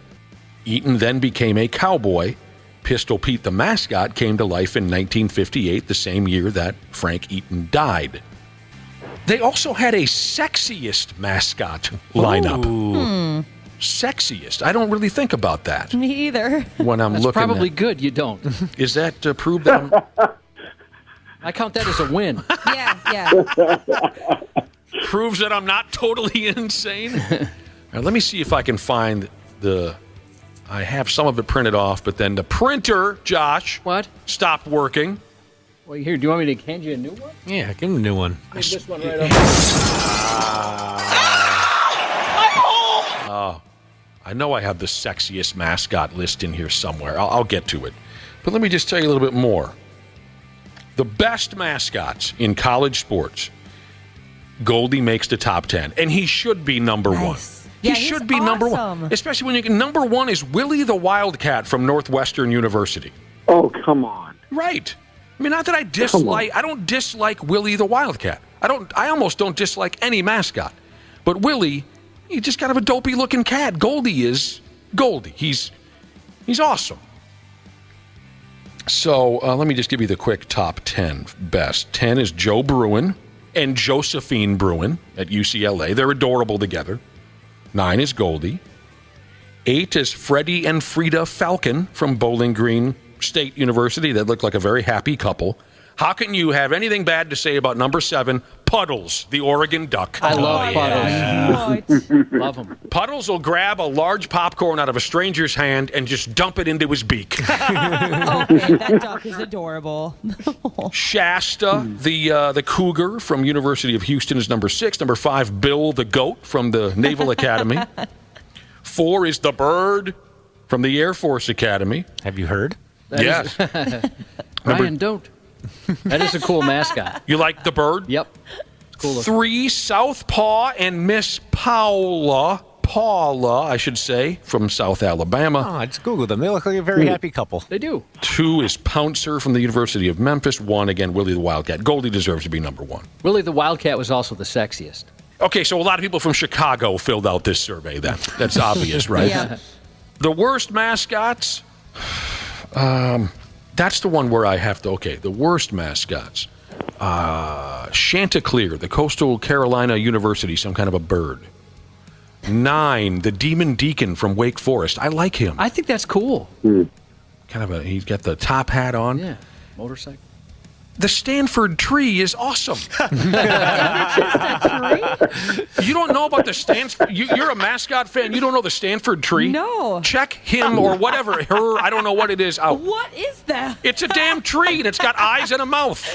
Eaton then became a cowboy. Pistol Pete the mascot came to life in 1958, the same year that Frank Eaton died. They also had a Sexiest mascot lineup. Sexiest. I don't really think about that. Me either. When I'm That's looking probably good you don't. Is that to prove that I'm... I count that as a win. Yeah. Proves that I'm not totally insane. Now, let me see if I can find I have some of it printed off, but then the printer, Josh, stopped working. Well, here, do you want me to hand you a new one? Yeah, give him a new one. Take this one right over. I know I have the Sexiest mascot list in here somewhere. I'll get to it. But let me just tell you a little bit more. The best mascots in college sports, Goldie makes the top 10, and he should be number one. Yeah, he should be number one, especially when you get number one is Willie the Wildcat from Northwestern University. Oh, come on. Right. I mean, not that I don't dislike Willie the Wildcat. I almost don't dislike any mascot. But Willie, he's just kind of a dopey looking cat. Goldie is Goldie. He's awesome. So let me just give you the quick top 10 best. 10 is Joe Bruin and Josephine Bruin at UCLA. They're adorable together. 9 is Goldie. 8 is Freddie and Frida Falcon from Bowling Green State University. They look like a very happy couple. How can you have anything bad to say about number 7, Puddles, the Oregon Duck? I love Puddles. Love him. Puddles will grab a large popcorn out of a stranger's hand and just dump it into his beak. Okay, that duck is adorable. Shasta, the cougar from University of Houston, is number 6. Number 5, Bill the goat from the Naval Academy. 4 is the bird from the Air Force Academy. Have you heard? Yes. Ryan, don't. That is a cool mascot. You like the bird? Yep. It's cool. 3, Southpaw and Miss Paula, I should say, from South Alabama. Oh, I just Googled them. They look like a very happy couple. They do. 2 is Pouncer from the University of Memphis. 1, again, Willie the Wildcat. Goldie deserves to be number 1. Willie the Wildcat was also the sexiest. Okay, so a lot of people from Chicago filled out this survey then. That's obvious, right? Yeah. The worst mascots, that's the one where I have to, the worst mascots. Chanticleer, the Coastal Carolina University, some kind of a bird. 9, the Demon Deacon from Wake Forest. I like him. I think that's cool. He's got the top hat on. Yeah, motorcycle. The Stanford tree is awesome. You don't know about the Stanford? You're a mascot fan. You don't know the Stanford tree? No. Check him or whatever, her, I don't know what it is, out. What is that? It's a damn tree, and it's got eyes and a mouth.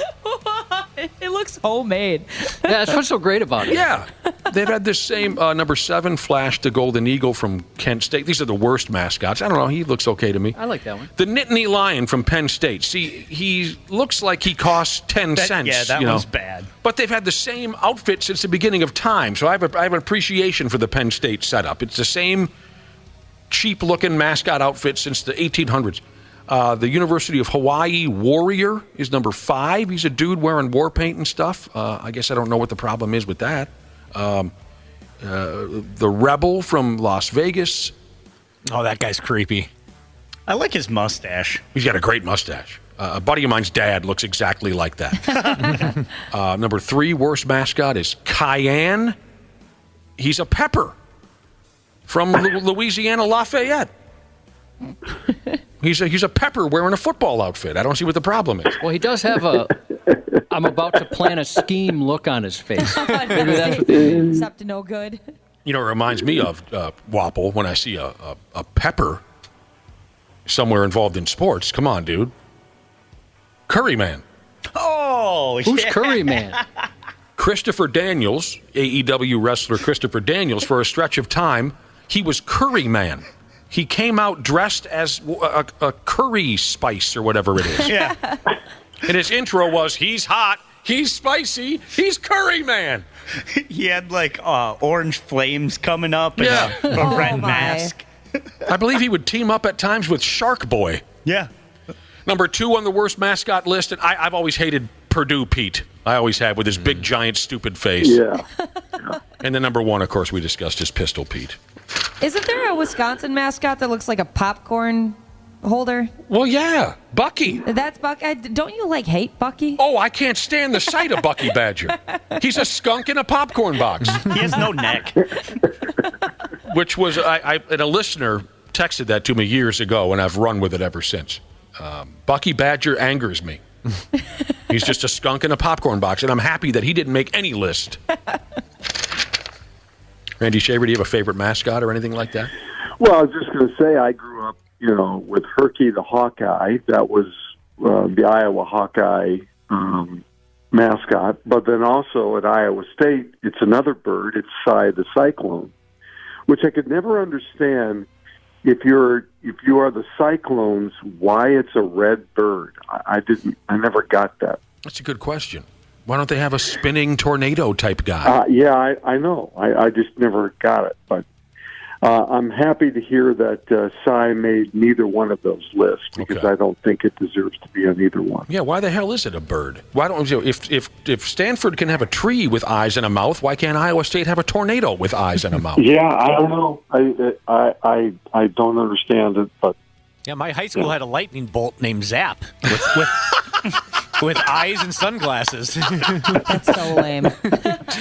It looks homemade. Yeah, that's what's so great about it. Yeah. They've had this same, number 7, Flash the Golden Eagle from Kent State. These are the worst mascots. I don't know. He looks okay to me. I like that one. The Nittany Lion from Penn State. See, he looks like he costs 10 cents. Yeah, that one's bad. But they've had the same outfit since the beginning of time, so I have an appreciation for the Penn State setup. It's the same cheap-looking mascot outfit since the 1800s. The University of Hawaii Warrior is number 5. He's a dude wearing war paint and stuff. I guess I don't know what the problem is with that. The Rebel from Las Vegas. Oh, that guy's creepy. I like his mustache. He's got a great mustache. A buddy of mine's dad looks exactly like that. Number 3 worst mascot is Cayenne. He's a pepper from Louisiana Lafayette. He's a pepper wearing a football outfit. I don't see what the problem is. Well, he does have a I'm about to plan a scheme look on his face. Maybe that's what they mean. It's up to no good. You know, it reminds me of Wapple when I see a pepper somewhere involved in sports. Come on, dude. Curry Man. Oh, who's Curry Man? Christopher Daniels, AEW wrestler Christopher Daniels, for a stretch of time, he was Curry Man. he came out dressed as a curry spice or whatever it is. Yeah. And his intro was, he's hot, he's spicy, he's curry man. He had like orange flames coming up and Yeah. a red mask. I believe he would team up at times with Shark Boy. Yeah. Number 2 on the worst mascot list, and I've always hated Purdue Pete. I always have, with his big, giant, stupid face. Yeah. And then number 1, of course, we discussed is Pistol Pete. Isn't there a Wisconsin mascot that looks like a popcorn holder? Well, yeah, Bucky. That's Bucky. Don't you hate Bucky? Oh, I can't stand the sight of Bucky Badger. He's a skunk in a popcorn box. He has no neck. Which was, and a listener texted that to me years ago, and I've run with it ever since. Bucky Badger angers me. He's just a skunk in a popcorn box, and I'm happy that he didn't make any list. Randy Shaver, do you have a favorite mascot or anything like that? Well, I was just going to say I grew up, with Herky the Hawkeye. That was the Iowa Hawkeye mascot. But then also at Iowa State, it's another bird. It's Cy the Cyclone, which I could never understand. If you are the Cyclones, why it's a red bird? I never got that. That's a good question. Why don't they have a spinning tornado type guy? Yeah, I know. I just never got it. But I'm happy to hear that Cy made neither one of those lists because I don't think it deserves to be on either one. Yeah, why the hell is it a bird? Why don't if Stanford can have a tree with eyes and a mouth, why can't Iowa State have a tornado with eyes and a mouth? Yeah, I don't know. I don't understand it, but yeah, my high school had a lightning bolt named Zap with eyes and sunglasses. That's so lame.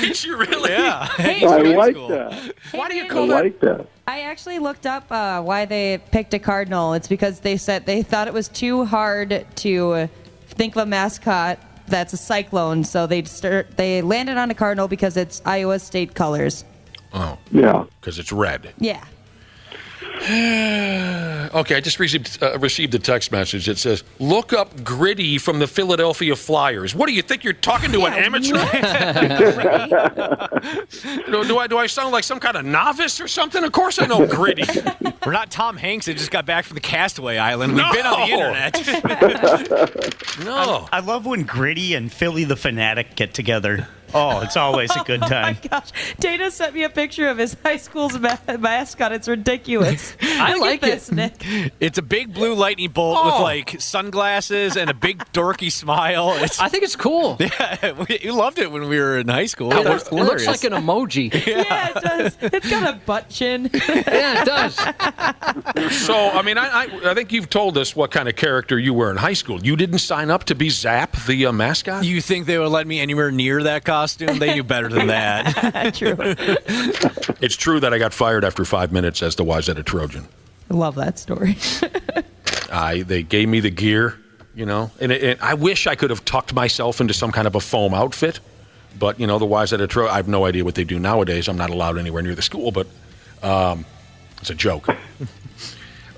Did you really? Yeah. I like that. Why do you I call that? like that. I actually looked up why they picked a cardinal. It's because they said they thought it was too hard to think of a mascot that's a cyclone, so they landed on a cardinal because it's Iowa State colors. Oh. Yeah. Because it's red. Yeah. Okay, I just received a text message that says, look up Gritty from the Philadelphia Flyers. What do you think? You're talking to an amateur? Do I sound like some kind of novice or something? Of course I know Gritty. We're not Tom Hanks that just got back from the Castaway Island. We've been on the internet. No. I love when Gritty and Philly the Fanatic get together. Oh, it's always a good time. Oh my gosh. Dana sent me a picture of his high school's mascot. It's ridiculous. I like this, it. Nick. It's a big blue lightning bolt with sunglasses and a big dorky smile. I think it's cool. Yeah, you loved it when we were in high school. It looks like an emoji. Yeah, it does. It's got a butt chin. Yeah, it does. So, I mean, I think you've told us what kind of character you were in high school. You didn't sign up to be Zap, the mascot? You think they would let me anywhere near that costume? They knew better than that. True. It's true that I got fired after 5 minutes as the Wayzata Trojan. I love that story. They gave me the gear, and I wish I could have tucked myself into some kind of a foam outfit. But, the Wayzata Trojan, I have no idea what they do nowadays. I'm not allowed anywhere near the school, but it's a joke.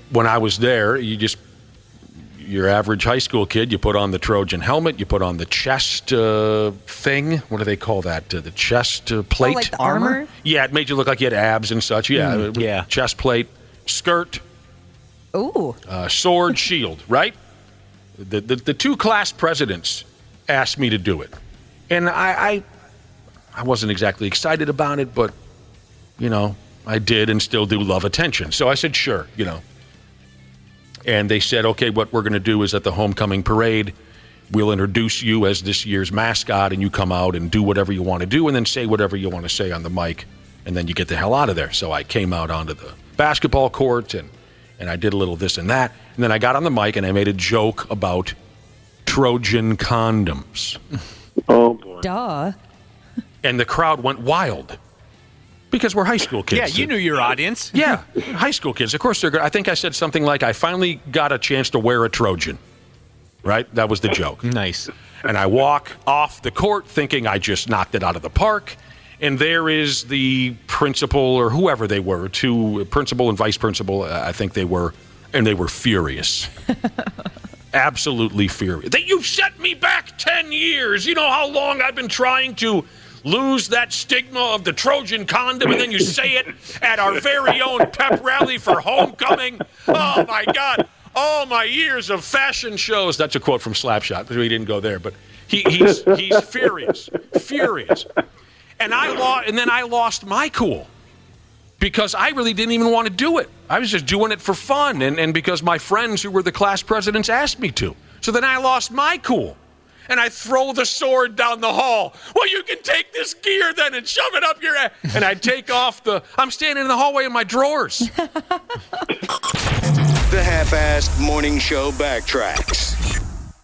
When I was there, your average high school kid, you put on the Trojan helmet, you put on the chest thing. What do they call that? The chest plate? Oh, like the armor? Yeah, it made you look like you had abs and such. Yeah, yeah. Chest plate, skirt, Ooh. sword, shield, right? The two class presidents asked me to do it. And I wasn't exactly excited about it, but, I did and still do love attention. So I said, sure, And they said, okay, what we're going to do is at the homecoming parade, we'll introduce you as this year's mascot, and you come out and do whatever you want to do, and then say whatever you want to say on the mic, and then you get the hell out of there. So I came out onto the basketball court, and I did a little this and that, and then I got on the mic, and I made a joke about Trojan condoms. Oh, boy. Duh. And the crowd went wild. Because we're high school kids. Yeah, you knew your audience. Yeah, high school kids. Of course, I think I said something like, I finally got a chance to wear a Trojan. Right? That was the joke. Nice. And I walk off the court thinking I just knocked it out of the park. And there is the principal or whoever they were, principal and vice principal, I think they were, and they were furious. Absolutely furious. That you set me back 10 years. You know how long I've been trying to lose that stigma of the Trojan condom, and then you say it at our very own pep rally for homecoming. Oh, my God. All my years of fashion shows. That's a quote from Slapshot. We didn't go there, but he's furious. Furious. And then I lost my cool because I really didn't even want to do it. I was just doing it for fun and because my friends who were the class presidents asked me to. So then I lost my cool. And I throw the sword down the hall. Well, you can take this gear then and shove it up your ass. And I take off I'm standing in the hallway in my drawers. The half-assed morning show backtracks.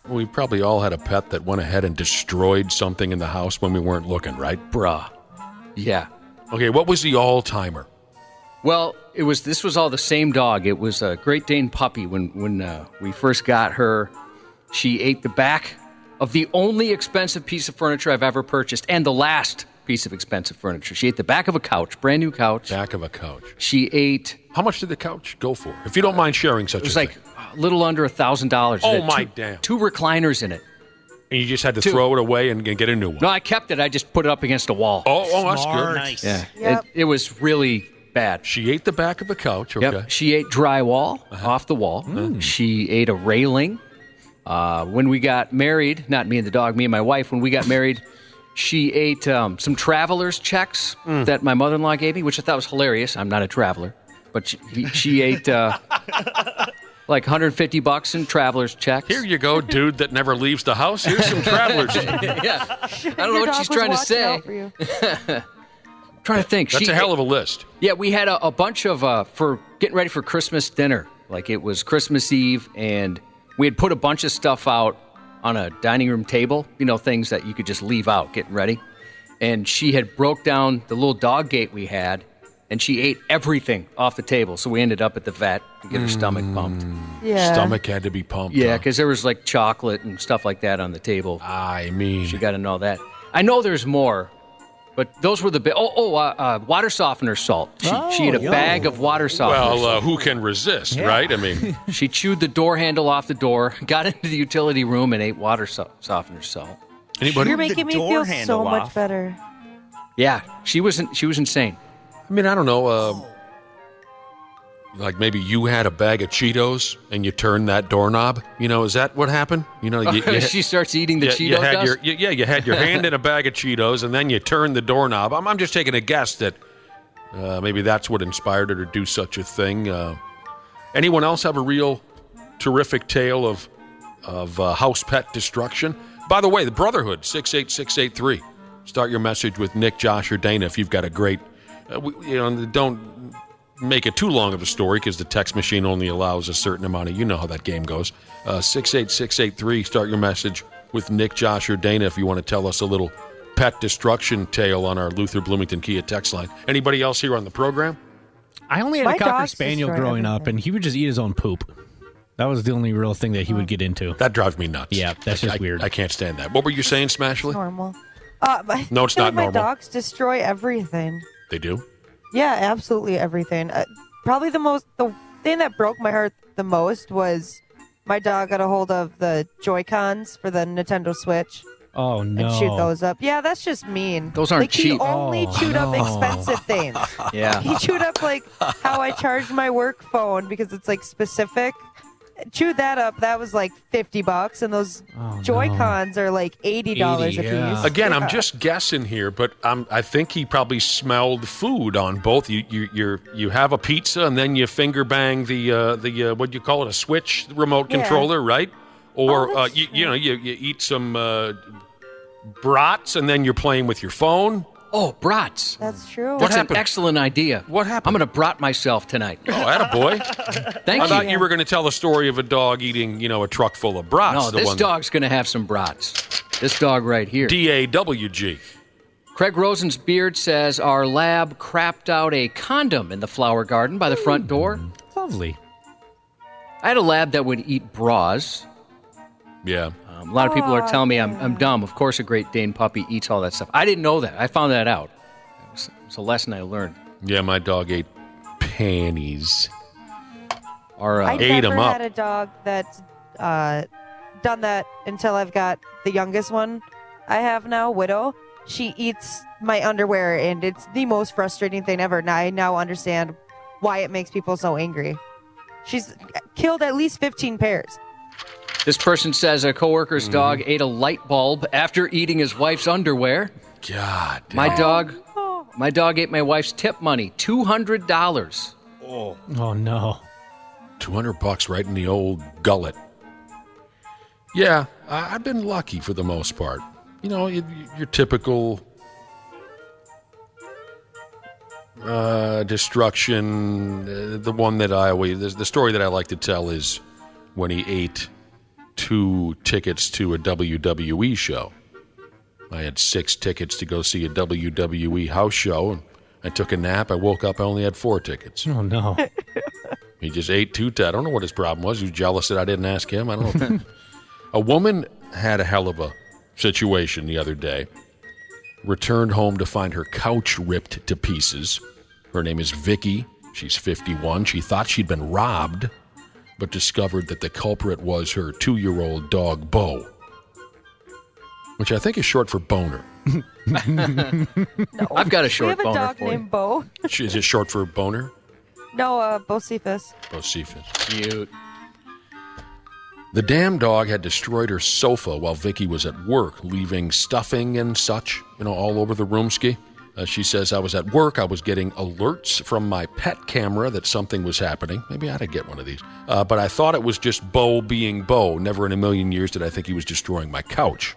We probably all had a pet that went ahead and destroyed something in the house when we weren't looking, right? Bruh. Yeah. Okay, what was the all-timer? Well, this was all the same dog. It was a Great Dane puppy. When we first got her, she ate the back of the only expensive piece of furniture I've ever purchased, and the last piece of expensive furniture. She ate the back of a couch, brand new couch. Back of a couch. She ate... How much did the couch go for? If you don't mind sharing such a thing. It was like a little under $1,000. Oh, my damn. 2 recliners in it. And you just had to throw it away and get a new one? No, I kept it. I just put it up against a wall. Oh, that's good. Nice. Yeah. Yep. It was really bad. She ate the back of the couch, okay. Yep. She ate drywall off the wall. She ate a railing. When we got married, not me and the dog, me and my wife, when we got married, she ate some traveler's checks that my mother-in-law gave me, which I thought was hilarious. I'm not a traveler. But she ate like $150 in traveler's checks. Here you go, dude that never leaves the house. Here's some traveler's. Yeah. I don't know what she's trying to say. Trying to think. That's a hell of a list. Yeah, we had a bunch of, for getting ready for Christmas dinner. Like it was Christmas Eve, and we had put a bunch of stuff out on a dining room table, things that you could just leave out getting ready. And she had broke down the little dog gate we had, and she ate everything off the table. So we ended up at the vet to get her stomach pumped. Yeah. Stomach had to be pumped. Yeah, because there was like chocolate and stuff like that on the table. I mean. She got to know that. I know there's more, but those were the big. Water softener salt. She ate a bag of water softener salt. Well, who can resist, right? I mean. She chewed the door handle off the door, got into the utility room, and ate water softener salt. Anybody? You're making me feel so much better. Yeah, she was insane. I mean, I don't know. Like maybe you had a bag of Cheetos and you turned that doorknob. Is that what happened? She starts eating the Cheeto dust? You had your hand in a bag of Cheetos and then you turned the doorknob. I'm just taking a guess that maybe that's what inspired her to do such a thing. Anyone else have a real terrific tale of house pet destruction? By the way, the Brotherhood, 68683. Start your message with Nick, Josh, or Dana if you've got a great... don't make it too long of a story because the text machine only allows a certain amount of, how that game goes. 68683, start your message with Nick, Josh, or Dana if you want to tell us a little pet destruction tale on our Luther Bloomington Kia text line. Anybody else here on the program? I only had a Cocker Spaniel growing up, and he would just eat his own poop. That was the only real thing that he would get into. That drives me nuts. Yeah, that's just weird. I can't stand that. What were you saying, Smashly? Normal. No, it's not my normal. Dogs destroy everything. They do? Yeah, absolutely everything. Probably the thing that broke my heart the most was my dog got a hold of the Joy-Cons for the Nintendo Switch. Oh, no. And shoot those up. Yeah, that's just mean. Those aren't cheap. He only chewed up expensive things. Yeah. He chewed up how I charged my work phone because it's specific. Chewed that up. That was $50, and those Joy-Cons are $80 a piece. Again, I'm just guessing here, but I think he probably smelled food on both. You have a pizza and then you finger bang the what do you call it, a Switch remote controller, right? Or you eat some brats and then you're playing with your phone. Oh, brats. That's true. That's an excellent idea. What happened? I'm going to brat myself tonight. Oh, attaboy. Thank you. I thought you were going to tell the story of a dog eating, a truck full of brats. No, this dog's going to have some brats. This dog right here. DAWG. Craig Rosen's beard says our lab crapped out a condom in the flower garden by the front door. Lovely. I had a lab that would eat bras. Yeah. A lot of people are telling me I'm dumb. Of course, a Great Dane puppy eats all that stuff. I didn't know that. I found that out. It's a lesson I learned. Yeah, my dog ate panties. I ate them never up. had a dog that's done that until I've got the youngest one I have now, Widow. she eats my underwear, and it's the most frustrating thing ever. And I now understand why it makes people so angry. She's killed at least 15 pairs. This person says a coworker's dog ate a light bulb after eating his wife's underwear. God. My dog ate my wife's tip money, $200. Oh no. $200 right in the old gullet. Yeah, I've been lucky for the most part. You know, your typical destruction. The one that the story that I like to tell is when he ate 2 tickets to a WWE show. I had 6 tickets to go see a WWE house show, and I took a nap. I woke up, I only had 4 tickets. Oh, no. He just ate 2. I don't know what his problem was. He was jealous that I didn't ask him. I don't know. A woman had a hell of a situation the other day. Returned home to find her couch ripped to pieces. Her name is Vicky. She's 51. She thought she'd been robbed, but discovered that the culprit was her 2-year-old dog, Bo, which I think is short for boner. No. I've got a short boner. We have a boner dog for you. named Bo. Is it short for boner? No, Bocephus. Bocephus. Cute. The damn dog had destroyed her sofa while Vicky was at work, leaving stuffing and such, all over the roomski. She says, I was at work. I was getting alerts from my pet camera that something was happening. Maybe I ought to get one of these. But I thought it was just Bo being Bo. Never in a million years did I think he was destroying my couch.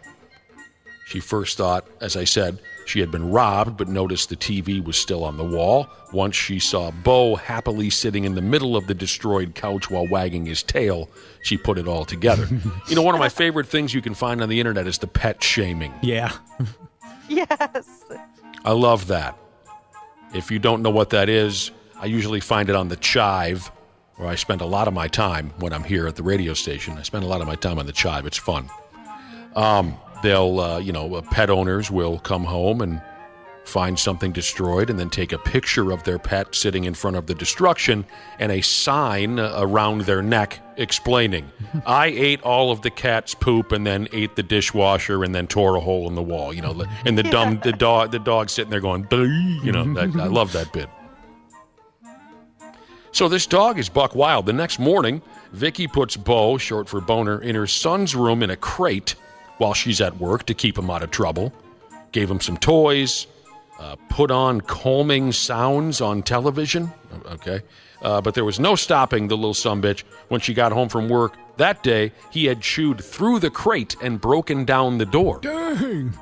She first thought, as I said, she had been robbed, but noticed the TV was still on the wall. Once she saw Bo happily sitting in the middle of the destroyed couch while wagging his tail, she put it all together. One of my favorite things you can find on the internet is the pet shaming. Yeah. Yes. I love that. If you don't know what that is, I usually find it on the Chive, where I spend a lot of my time when I'm here at the radio station. I spend a lot of my time on the Chive. It's fun. Pet owners will come home and find something destroyed and then take a picture of their pet sitting in front of the destruction and a sign around their neck explaining, I ate all of the cat's poop and then ate the dishwasher and then tore a hole in the wall, and the dog sitting there going, I love that bit. So this dog is buck wild. The next morning, Vicky puts Bo, short for boner, in her son's room in a crate while she's at work to keep him out of trouble. Gave him some toys, put on calming sounds on television. Okay. But there was no stopping the little sumbitch. When she got home from work that day, he had chewed through the crate and broken down the door. Dang.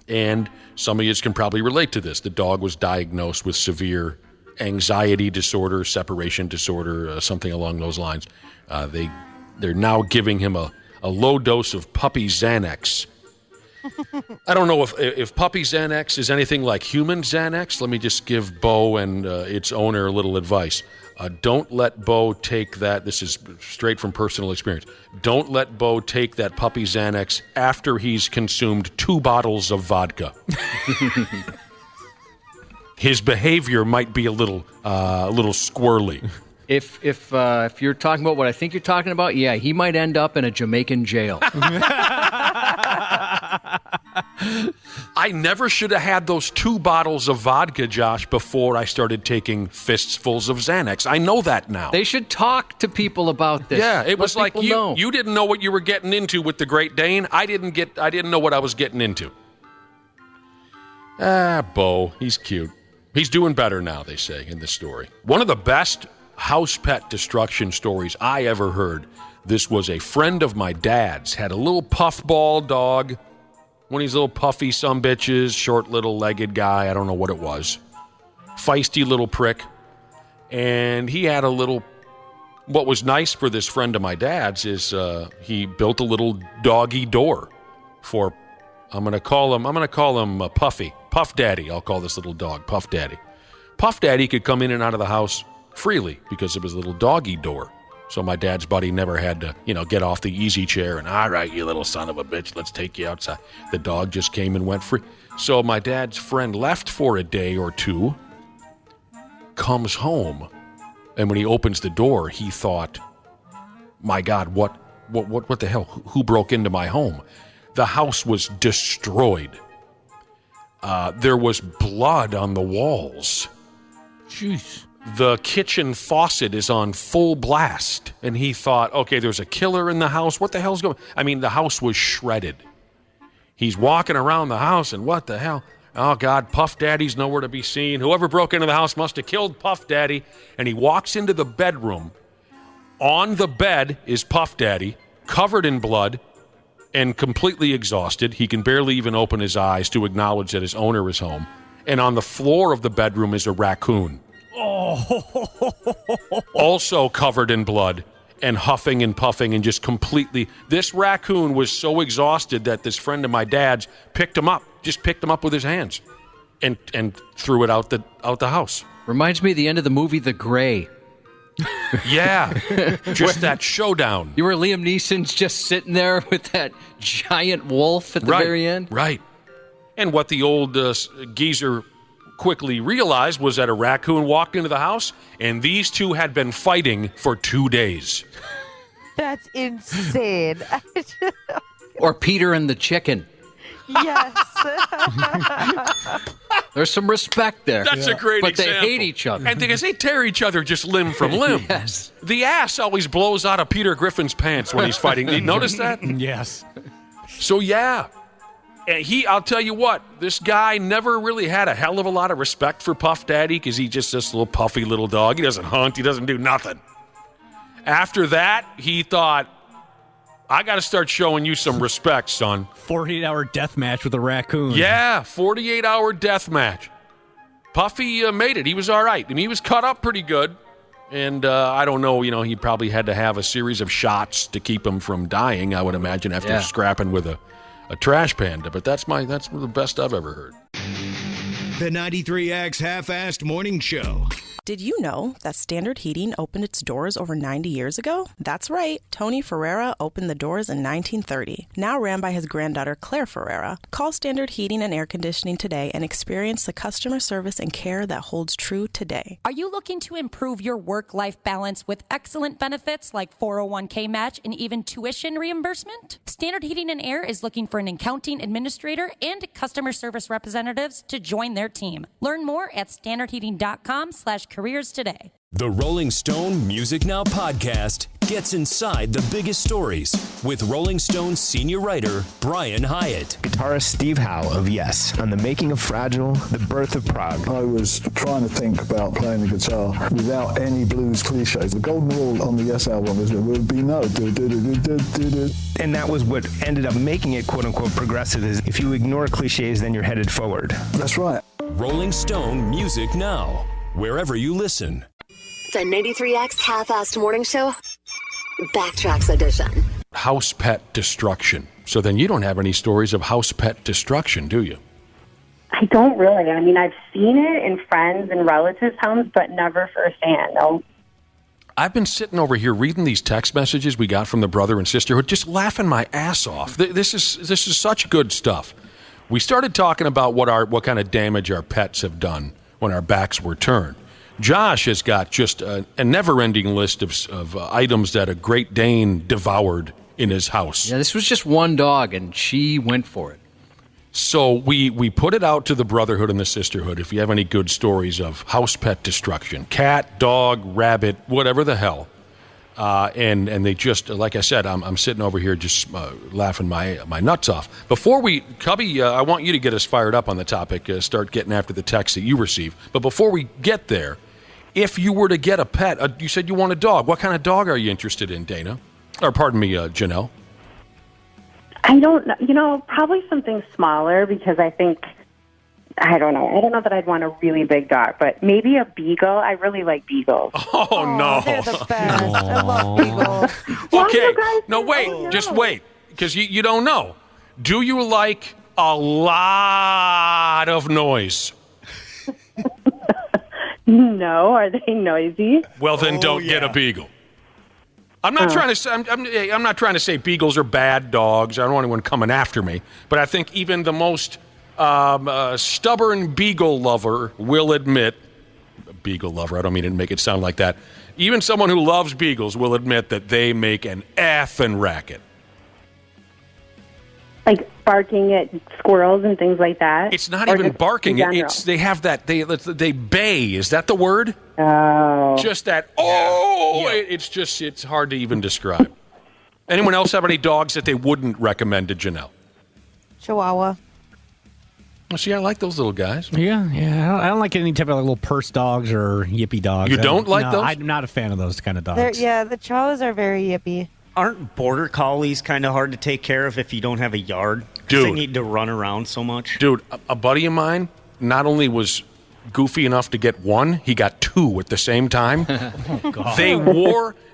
And some of you can probably relate to this. The dog was diagnosed with severe anxiety disorder, separation disorder, something along those lines. They're now giving him a low dose of puppy Xanax. I don't know if puppy Xanax is anything like human Xanax. Let me just give Bo and its owner a little advice. Don't let Bo take that. This is straight from personal experience. Don't let Bo take that puppy Xanax after he's consumed 2 bottles of vodka. His behavior might be a little squirrely. If you're talking about what I think you're talking about, yeah, he might end up in a Jamaican jail. I never should have had those 2 bottles of vodka, Josh, before I started taking fistfuls of Xanax. I know that now. They should talk to people about this. Yeah, it was like know. you didn't know what you were getting into with the Great Dane. I didn't know what I was getting into. Bo, he's cute. He's doing better now, they say in this story. One of the best house pet destruction stories I ever heard. This was a friend of my dad's, had a little puffball dog, one of these little puffy sumbitches, short little legged guy, I don't know what it was. Feisty little prick. And he had what was nice for this friend of my dad's is he built a little doggy door for, I'm going to call him Puffy. Puff Daddy, I'll call this little dog Puff Daddy. Puff Daddy could come in and out of the house freely because of his little doggy door. So my dad's buddy never had to, get off the easy chair and, all right, you little son of a bitch, let's take you outside. The dog just came and went free. So my dad's friend left for a day or two, comes home, and when he opens the door, he thought, my God, what the hell? Who broke into my home? The house was destroyed. there was blood on the walls. Jeez. The kitchen faucet is on full blast, and he thought, okay, there's a killer in the house. What the hell's going on? I mean, the house was shredded. He's walking around the house, and what the hell? Oh, God, Puff Daddy's nowhere to be seen. Whoever broke into the house must have killed Puff Daddy. And he walks into the bedroom. On the bed is Puff Daddy, covered in blood and completely exhausted. He can barely even open his eyes to acknowledge that his owner is home. And on the floor of the bedroom is a raccoon. Oh. Also covered in blood and huffing and puffing and just completely. This raccoon was so exhausted that this friend of my dad's picked him up with his hands and threw it out the house. Reminds me of the end of the movie The Gray. Yeah, just that showdown. You were Liam Neeson's just sitting there with that giant wolf at the very end. Right. And what the old geezer quickly realized was that a raccoon walked into the house, and these two had been fighting for 2 days. That's insane. Or Peter and the chicken. Yes. There's some respect there. That's a great but example. But they hate each other. And because they tear each other just limb from limb. Yes. The ass always blows out of Peter Griffin's pants when he's fighting. You notice that? Yes. So, yeah. And I'll tell you what, this guy never really had a hell of a lot of respect for Puff Daddy because he's just this little puffy little dog. He doesn't hunt. He doesn't do nothing. After that, he thought, I got to start showing you some respect, son. 48-hour death match with a raccoon. Yeah, 48-hour death match. Puffy made it. He was all right. I mean, he was cut up pretty good. And I don't know, he probably had to have a series of shots to keep him from dying, I would imagine, after scrapping with a trash panda. But that's the best I've ever heard. The 93X Half-Assed Morning Show. Did you know that Standard Heating opened its doors over 90 years ago? That's right. Tony Ferreira opened the doors in 1930, now ran by his granddaughter Claire Ferreira. Call Standard Heating and Air Conditioning today and experience the customer service and care that holds true today. Are you looking to improve your work-life balance with excellent benefits like 401k match and even tuition reimbursement? Standard Heating and Air is looking for an accounting administrator and customer service representatives to join their team. Learn more at standardheating.com/careers today. The Rolling Stone Music Now podcast gets inside the biggest stories with Rolling Stone senior writer Brian Hyatt. Guitarist Steve Howe of Yes on the making of Fragile, the birth of prog. I was trying to think about playing the guitar without any blues cliches. The golden rule on the Yes album is there would be no do-do-do-do-do-do. And that was what ended up making it quote-unquote progressive, is if you ignore cliches, then you're headed forward. That's right. Rolling Stone Music Now, wherever you listen. The 93X Half-Assed Morning Show, Backtracks Edition. House pet destruction. So then you don't have any stories of house pet destruction, do you? I don't really. I mean, I've seen it in friends and relatives' homes, but never firsthand, no. I've been sitting over here reading these text messages we got from the brother and sisterhood, just laughing my ass off. This is such good stuff. We started talking about what kind of damage our pets have done when our backs were turned. Josh has got just a never-ending list of items that a Great Dane devoured in his house. Yeah, this was just one dog, and she went for it. So we put it out to the brotherhood and the sisterhood if you have any good stories of house pet destruction. Cat, dog, rabbit, whatever the hell. And they just, like I said, I'm sitting over here just laughing my nuts off. Before Cubby, I want you to get us fired up on the topic, start getting after the text that you receive. But before we get there, if you were to get a pet, you said you want a dog. What kind of dog are you interested in, Dana? Or pardon me, Janelle. I don't know. Probably something smaller because I don't know. I don't know that I'd want a really big dog, but maybe a beagle. I really like beagles. Oh, no. They're the best. I love beagles. Okay. No, wait. Just wait. Because you don't know. Do you like a lot of noise? No. Are they noisy? Well, then don't get a beagle. I'm not trying to say. I'm not trying to say beagles are bad dogs. I don't want anyone coming after me. But I think even the most stubborn beagle lover will admit. Beagle lover. I don't mean to make it sound like that. Even someone who loves beagles will admit that they make an effing racket. Like barking at squirrels and things like that? It's not Or even just barking. in general? They have that. They bay. Is that the word? Oh. Just that. Oh, it's hard to even describe. Anyone else have any dogs that they wouldn't recommend to Janelle? Chihuahua. Well, see, I like those little guys. Yeah. I don't like any type of little purse dogs or yippy dogs. You don't like those? I'm not a fan of those kind of dogs. The Chihuahuas are very yippy. Aren't border collies kind of hard to take care of if you don't have a yard? 'Cause Dude. they need to run around so much. Dude, a buddy of mine not only was goofy enough to get one, he got two at the same time. Oh, God.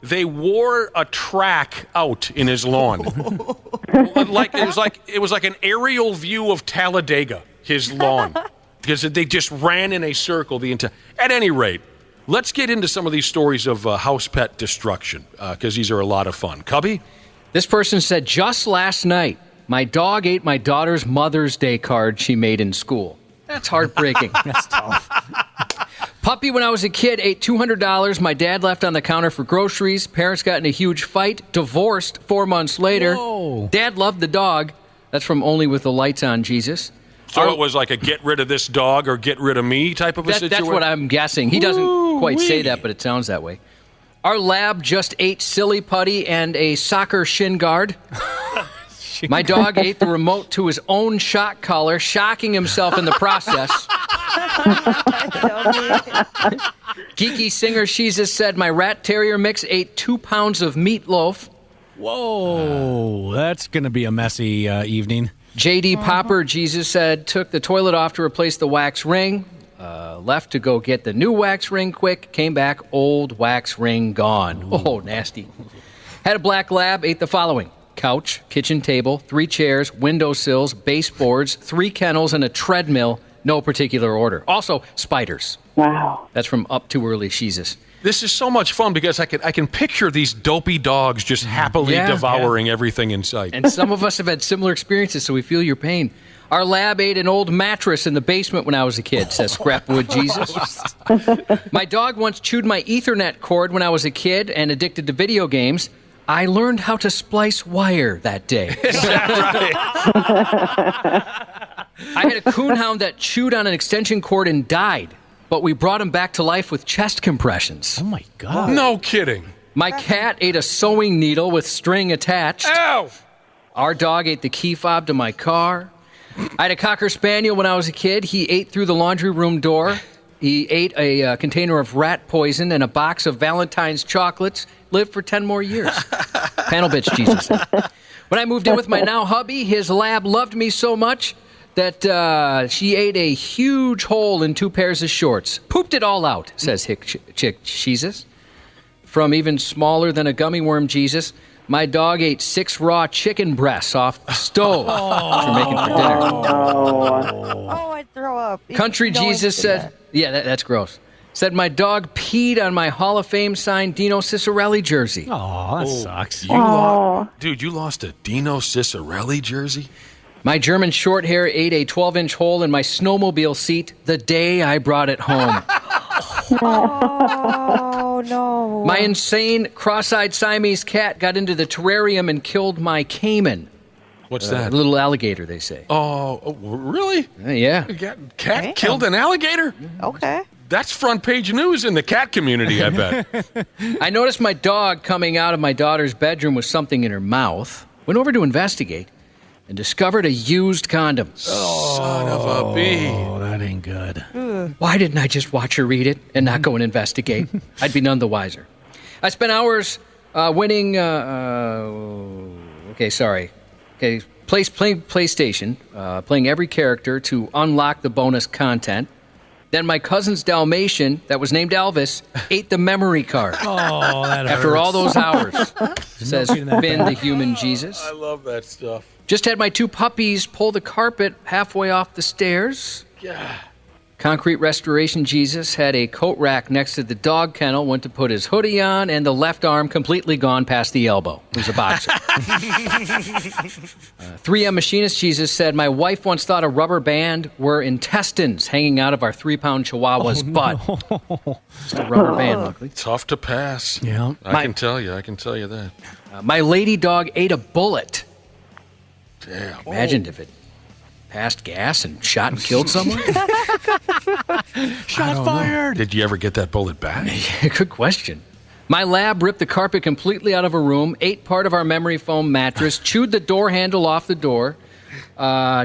They wore a track out in his lawn. It was like an aerial view of Talladega, his lawn. Because they just ran in a circle the entire. At any rate, let's get into some of these stories of house pet destruction, because these are a lot of fun. Cubby? This person said, just last night, my dog ate my daughter's Mother's Day card she made in school. That's heartbreaking. That's tough. Puppy, when I was a kid, ate $200 my dad left on the counter for groceries. Parents got in a huge fight. Divorced 4 months later. Whoa. Dad loved the dog. That's from Only with the Lights on, Jesus. So it was like a get rid of this dog or get rid of me type of a situation? That's what I'm guessing. He doesn't quite say that, but it sounds that way. Our lab just ate silly putty and a soccer shin guard. My dog ate the remote to his own shock collar, shocking himself in the process. Geeky singer Jesus said, my rat terrier mix ate 2 pounds of meatloaf. Whoa, that's going to be a messy evening. J.D. Popper, Jesus said, took the toilet off to replace the wax ring, left to go get the new wax ring quick, came back, old wax ring gone. Oh, nasty. Had a black lab, ate the following. Couch, kitchen table, 3 chairs, windowsills, baseboards, 3 kennels, and a treadmill, no particular order. Also, spiders. Wow. That's from Up Too Early Jesus. This is so much fun because I can picture these dopey dogs just happily devouring everything in sight. And some of us have had similar experiences, so we feel your pain. Our lab ate an old mattress in the basement when I was a kid, says Scrapwood Jesus. My dog once chewed my Ethernet cord when I was a kid and addicted to video games. I learned how to splice wire that day. I had a coonhound that chewed on an extension cord and died, but we brought him back to life with chest compressions. Oh, my God. No kidding. My cat ate a sewing needle with string attached. Ow! Our dog ate the key fob to my car. I had a Cocker Spaniel when I was a kid. He ate through the laundry room door. He ate a container of rat poison and a box of Valentine's chocolates. Lived for 10 more years. Panel bitch, Jesus. When I moved in with my now hubby, his lab loved me so much that she ate a huge hole in 2 pairs of shorts. Pooped it all out, says Chick Jesus. From even smaller than a gummy worm, Jesus, my dog ate 6 raw chicken breasts off the stove, which we're making for dinner. Oh, I'd throw up. Country Jesus said, that's gross. Said my dog peed on my Hall of Fame signed Dino Ciccarelli jersey. Oh, that sucks. Dude, you lost a Dino Ciccarelli jersey? My German short hair ate a 12-inch hole in my snowmobile seat the day I brought it home. Oh, no. My insane cross-eyed Siamese cat got into the terrarium and killed my caiman. What's that? A little alligator, they say. Oh, really? Yeah. Cat killed an alligator? Okay. That's front page news in the cat community, I bet. I noticed my dog coming out of my daughter's bedroom with something in her mouth. Went over to investigate and discovered a used condom. Son of a bee. Oh, that ain't good. Why didn't I just watch her read it and not go and investigate? I'd be none the wiser. I spent hours winning... playing PlayStation, playing every character to unlock the bonus content. Then my cousin's Dalmatian, that was named Elvis, ate the memory card. Oh, that After hurts. all those hours, says Finn the Human Jesus. I love that stuff. Just had my 2 puppies pull the carpet halfway off the stairs. Yeah. Concrete Restoration Jesus had a coat rack next to the dog kennel, went to put his hoodie on, and the left arm completely gone past the elbow. He was a boxer. 3M Machinist Jesus said, my wife once thought a rubber band were intestines hanging out of our 3-pound Chihuahua's butt. Just a rubber band, luckily. Tough to pass. Yeah. I can tell you that. My lady dog ate a bullet. Damn. Imagine if it passed gas and shot and killed someone. Shots fired. Did you ever get that bullet back? Good question. My lab ripped the carpet completely out of a room, ate part of our memory foam mattress, chewed the door handle off the door,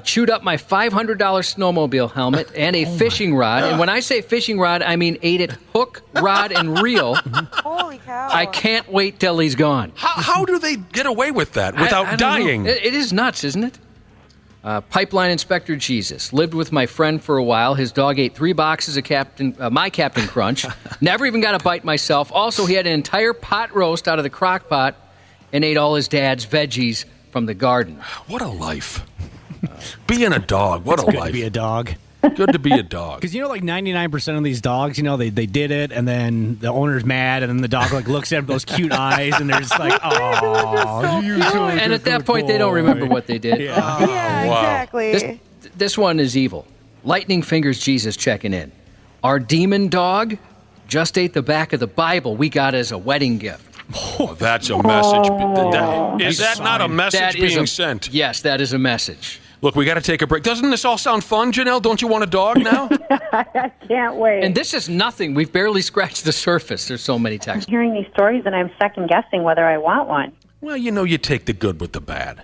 chewed up my $500 snowmobile helmet and a fishing rod. And when I say fishing rod, I mean ate it hook, rod, and reel. Holy cow. I can't wait till he's gone. How do they get away with that without I don't dying? know. It is nuts, isn't it? Pipeline Inspector Jesus. Lived with my friend for a while. His dog ate 3 boxes of my Captain Crunch. Never even got a bite myself. Also, he had an entire pot roast out of the crock pot and ate all his dad's veggies from the garden. What a life. Being a dog, what It's a good life. to be a dog. Good to be a dog. Because, 99% of these dogs, they did it, and then the owner's mad, and then the dog, looks at those cute eyes, and they're just like, oh, you And at that point, they don't remember what they did. Yeah, exactly. This one is evil. Lightning Fingers Jesus checking in. Our demon dog just ate the back of the Bible we got as a wedding gift. Oh, that's a message. Is that not a message That is being sent? Yes, that is a message. Look, we got to take a break. Doesn't this all sound fun, Janelle? Don't you want a dog now? I can't wait. And this is nothing. We've barely scratched the surface. There's so many texts. I'm hearing these stories and I'm second guessing whether I want one. Well, you take the good with the bad.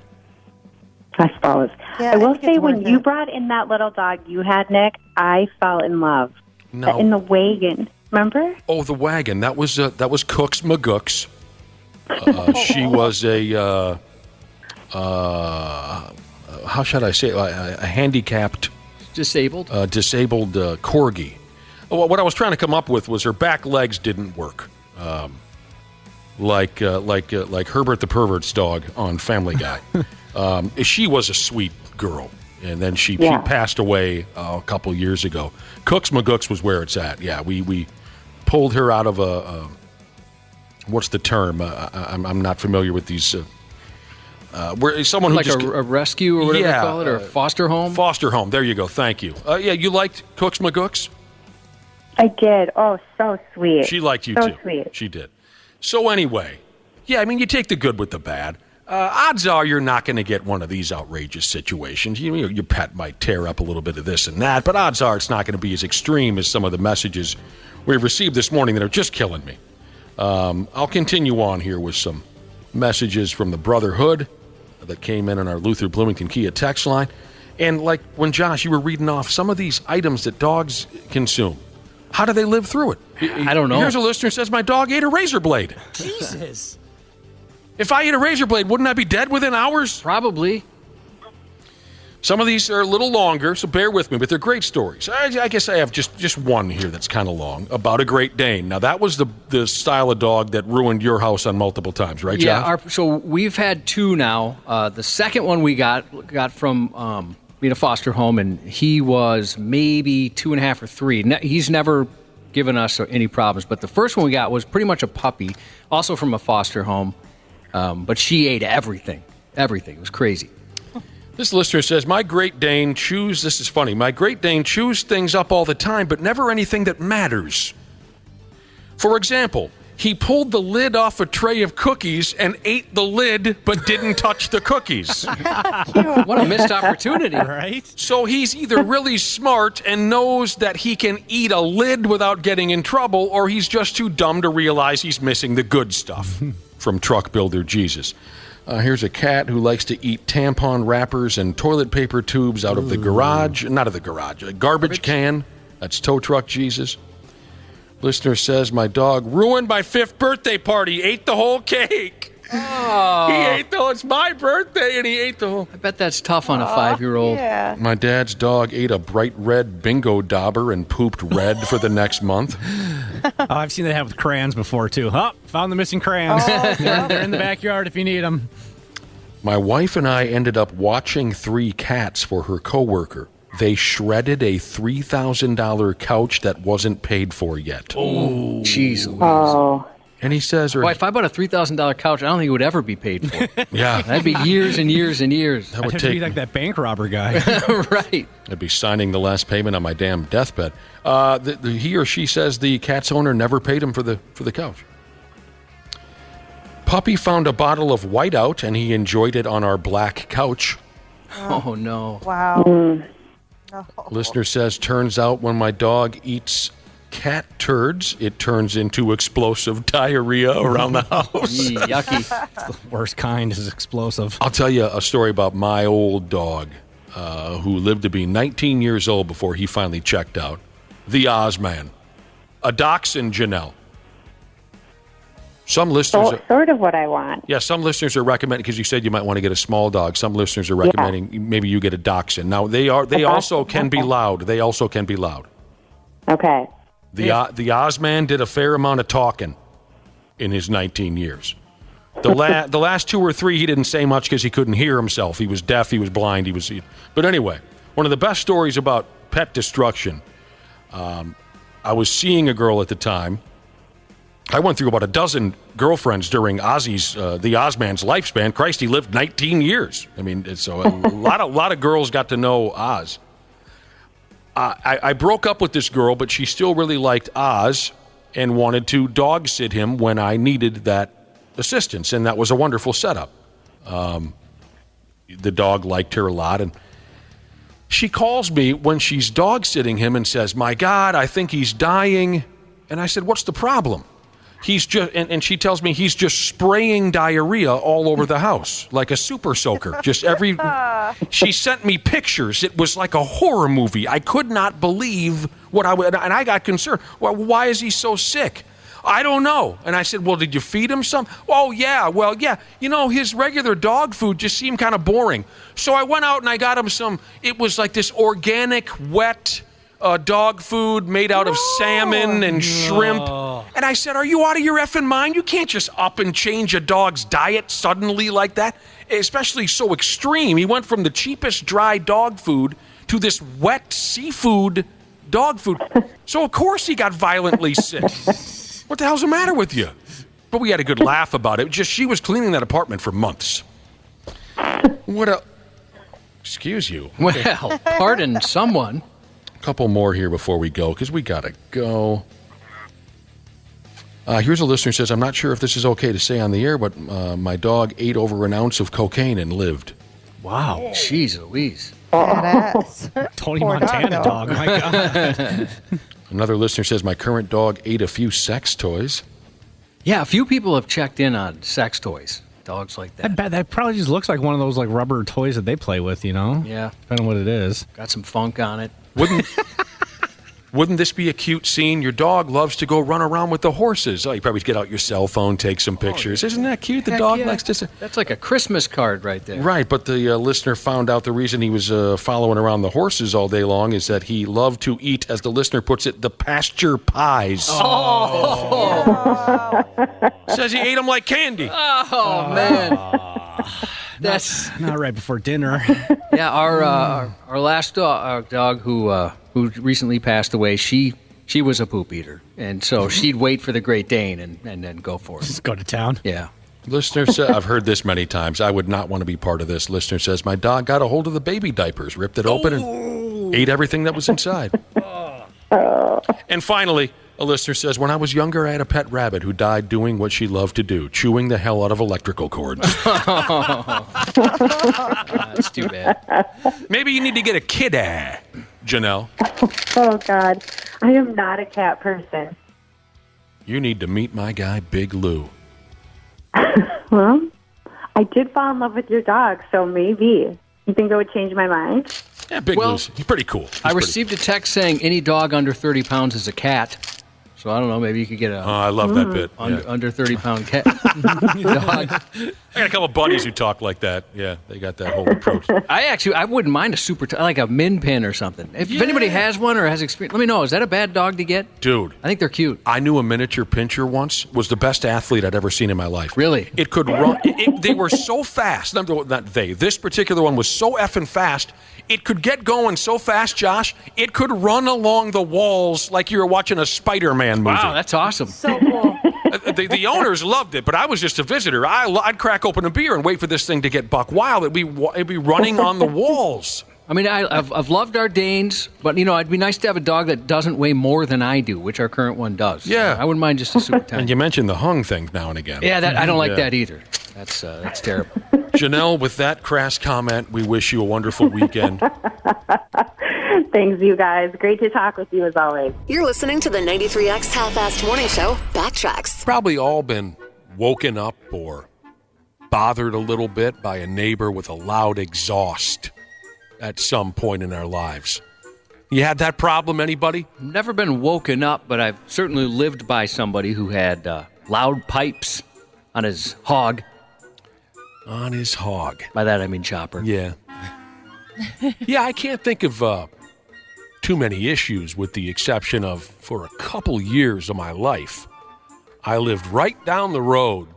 I suppose. Yeah, I will think say it's when worth you it. brought in that little dog you had, Nick, I fell in love. No. In the wagon. Remember? Oh, the wagon. That was Cook's McGooks. She was a how should I say a handicapped, disabled corgi. What I was trying to come up with was her back legs didn't work, like Herbert the Pervert's dog on Family Guy. She was a sweet girl, and then she passed away a couple years ago. Cook's McGooks was where it's at. Yeah, we pulled her out of a what's the term? I'm not familiar with these. Where someone who like just a rescue or whatever they call it, or a foster home. Foster home. There you go. Thank you. You liked Cook's McGooks? I did. Oh, so sweet. She liked you so too. Sweet. She did. So anyway, you take the good with the bad. Odds are you're not going to get one of these outrageous situations. Your pet might tear up a little bit of this and that, but odds are it's not going to be as extreme as some of the messages we've received this morning that are just killing me. I'll continue on here with some messages from the Brotherhood that came in on our Luther Bloomington Kia text line. And like when, Josh, you were reading off some of these items that dogs consume, how do they live through it? I don't know. Here's a listener who says, my dog ate a razor blade. Jesus. If I ate a razor blade, wouldn't I be dead within hours? Probably. Some of these are a little longer, so bear with me, but they're great stories. I guess I have just one here that's kind of long, about a Great Dane. Now, that was the style of dog that ruined your house on multiple times, right, Josh? Yeah, so we've had 2 now. The second one we got from being a foster home, and he was maybe 2.5 or 3. He's never given us any problems, but the first one we got was pretty much a puppy, also from a foster home, but she ate everything. Everything. It was crazy. This listener says, my Great Dane chews, this is funny, my Great Dane chews things up all the time, but never anything that matters. For example, he pulled the lid off a tray of cookies and ate the lid, but didn't touch the cookies. What a missed opportunity. Right? So he's either really smart and knows that he can eat a lid without getting in trouble, or he's just too dumb to realize he's missing the good stuff. From Truck Builder Jesus. Here's a cat who likes to eat tampon wrappers and toilet paper tubes out of the garage. Not of the garage, a garbage can. That's Tow Truck Jesus. Listener says, my dog ruined my 5th birthday party, ate the whole cake. Oh. He ate it's my birthday, and he ate the whole... I bet that's tough on a 5-year-old. Yeah. My dad's dog ate a bright red bingo dauber and pooped red for the next month. Oh, I've seen that happen with crayons before, too. Oh, found the missing crayons. They're in the backyard if you need them. My wife and I ended up watching 3 cats for her coworker. They shredded a $3,000 couch that wasn't paid for yet. Oh, jeez. Oh. And he says... Well, if I bought a $3,000 couch, I don't think it would ever be paid for. Yeah. That'd be years and years and years. That would I'd have to be like that bank robber guy. Right. I'd be signing the last payment on my damn deathbed. He or she says the cat's owner never paid him for the couch. Puppy found a bottle of whiteout, and he enjoyed it on our black couch. Oh, no. Wow. Listener says, turns out when my dog eats cat turds, it turns into explosive diarrhea around the house. Yucky. It's the worst kind is explosive. I'll tell you a story about my old dog who lived to be 19 years old before he finally checked out. The Ozman. A dachshund, Janelle. Some listeners... Sort of what I want. Yeah, some listeners are recommending, because you said you might want to get a small dog. Some listeners are recommending maybe you get a dachshund. Now, they also can be loud. They also can be loud. Okay. The Ozman did a fair amount of talking in his 19 years. The last 2 or 3, he didn't say much because he couldn't hear himself. He was deaf. He was blind. But anyway, one of the best stories about pet destruction. I was seeing a girl at the time. I went through about a dozen girlfriends during Ozzy's, the Ozman's lifespan. Christ, he lived 19 years. I mean, so a lot of girls got to know Oz. I broke up with this girl, but she still really liked Oz and wanted to dog sit him when I needed that assistance, and that was a wonderful setup. The dog liked her a lot, and she calls me when she's dog sitting him and says, "My God, I think he's dying." And I said, "What's the problem?" He's just, and she tells me he's just spraying diarrhea all over the house like a super soaker. Just every. She sent me pictures. It was like a horror movie. I could not believe what and I got concerned. Well, why is he so sick? I don't know. And I said, "Well, did you feed him some?" "Oh, yeah. Well, yeah. You know, his regular dog food just seemed kind of boring. So I went out and I got him some. It was like this organic, wet dog food made out of salmon and shrimp." And I said, "Are you out of your effing mind? You can't just up and change a dog's diet suddenly like that, especially so extreme." He went from the cheapest dry dog food to this wet seafood dog food. So, of course, he got violently sick. What the hell's the matter with you? But we had a good laugh about it. Just she was cleaning that apartment for months. What a... Excuse you. Well, pardon someone. Couple more here before we go, because we gotta go. Here's a listener who says, "I'm not sure if this is okay to say on the air, but my dog ate over an ounce of cocaine and lived." Wow. Jeez Louise. Badass. Tony Montana dog. My God. Another listener says, "My current dog ate a few sex toys." Yeah, a few people have checked in on sex toys. Dogs like that. That probably just looks like one of those like rubber toys that they play with, you know? Yeah. Depending on what it is. Got some funk on it. Wouldn't this be a cute scene? Your dog loves to go run around with the horses. Oh, you probably get out your cell phone, take some pictures. Isn't that cute? The dog likes to... That's like a Christmas card right there. Right, but the listener found out the reason he was following around the horses all day long is that he loved to eat, as the listener puts it, the pasture pies. Oh! Says he ate them like candy. Oh, man. That's not right before dinner. Yeah, our last dog who recently passed away, she was a poop eater, and so she'd wait for the Great Dane and then go for it. Just go to town. Yeah. Listener says, I've heard this many times. I would not want to be part of this. Listener says, my dog got a hold of the baby diapers, ripped it open, and ate everything that was inside. And finally, a listener says, when I was younger, I had a pet rabbit who died doing what she loved to do, chewing the hell out of electrical cords. That's too bad. Maybe you need to get a kidda, Janelle. Oh, God. I am not a cat person. You need to meet my guy, Big Lou. Well, I did fall in love with your dog, so maybe. You think it would change my mind? Yeah, Big Lou's he's pretty cool. I received a text saying any dog under 30 pounds is a cat. So I don't know, maybe you could get a... Oh, I love that bit. Under 30-pound cat dog. I got a couple of buddies who talk like that. Yeah, they got that whole approach. I wouldn't mind a like a min pin or something. If anybody has one or has experience, let me know. Is that a bad dog to get? Dude. I think they're cute. I knew a miniature pinscher once, was the best athlete I'd ever seen in my life. Really? It could run. They were so fast. Not they. This particular one was so effing fast. It could get going so fast, Josh, it could run along the walls like you were watching a Spider-Man movie. Wow, that's awesome. So cool. The owners loved it, but I was just a visitor. I'd crack open a beer and wait for this thing to get buck wild. It'd be running on the walls. I mean, I've loved our Danes, but, it'd be nice to have a dog that doesn't weigh more than I do, which our current one does. Yeah. I wouldn't mind just a super tiny. And you mentioned the hung thing now and again. Yeah, I don't like that either. That's terrible. Janelle, with that crass comment, we wish you a wonderful weekend. Thanks, you guys. Great to talk with you as always. You're listening to the 93X Half-Assed Morning Show, Backtracks. Probably all been woken up or bothered a little bit by a neighbor with a loud exhaust at some point in our lives. You had that problem, anybody? Never been woken up, but I've certainly lived by somebody who had loud pipes on his hog. On his hog. By that I mean chopper. Yeah. Yeah, I can't think of too many issues with the exception of, for a couple years of my life, I lived right down the road,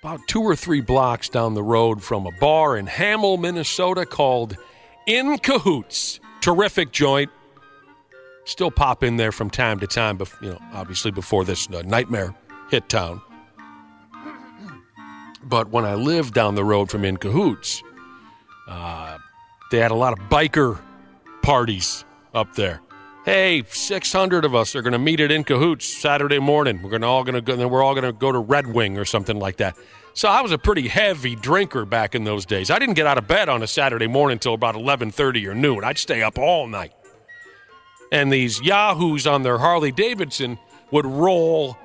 about 2 or 3 blocks down the road from a bar in Hamel, Minnesota called In Cahoots. Terrific joint. Still pop in there from time to time, obviously before this nightmare hit town. But when I lived down the road from In Cahoots, they had a lot of biker parties up there. Hey, 600 of us are going to meet at In Cahoots Saturday morning. We're all going to go to Red Wing or something like that. So I was a pretty heavy drinker back in those days. I didn't get out of bed on a Saturday morning until about 11:30 or noon. I'd stay up all night. And these yahoos on their Harley Davidson would roll,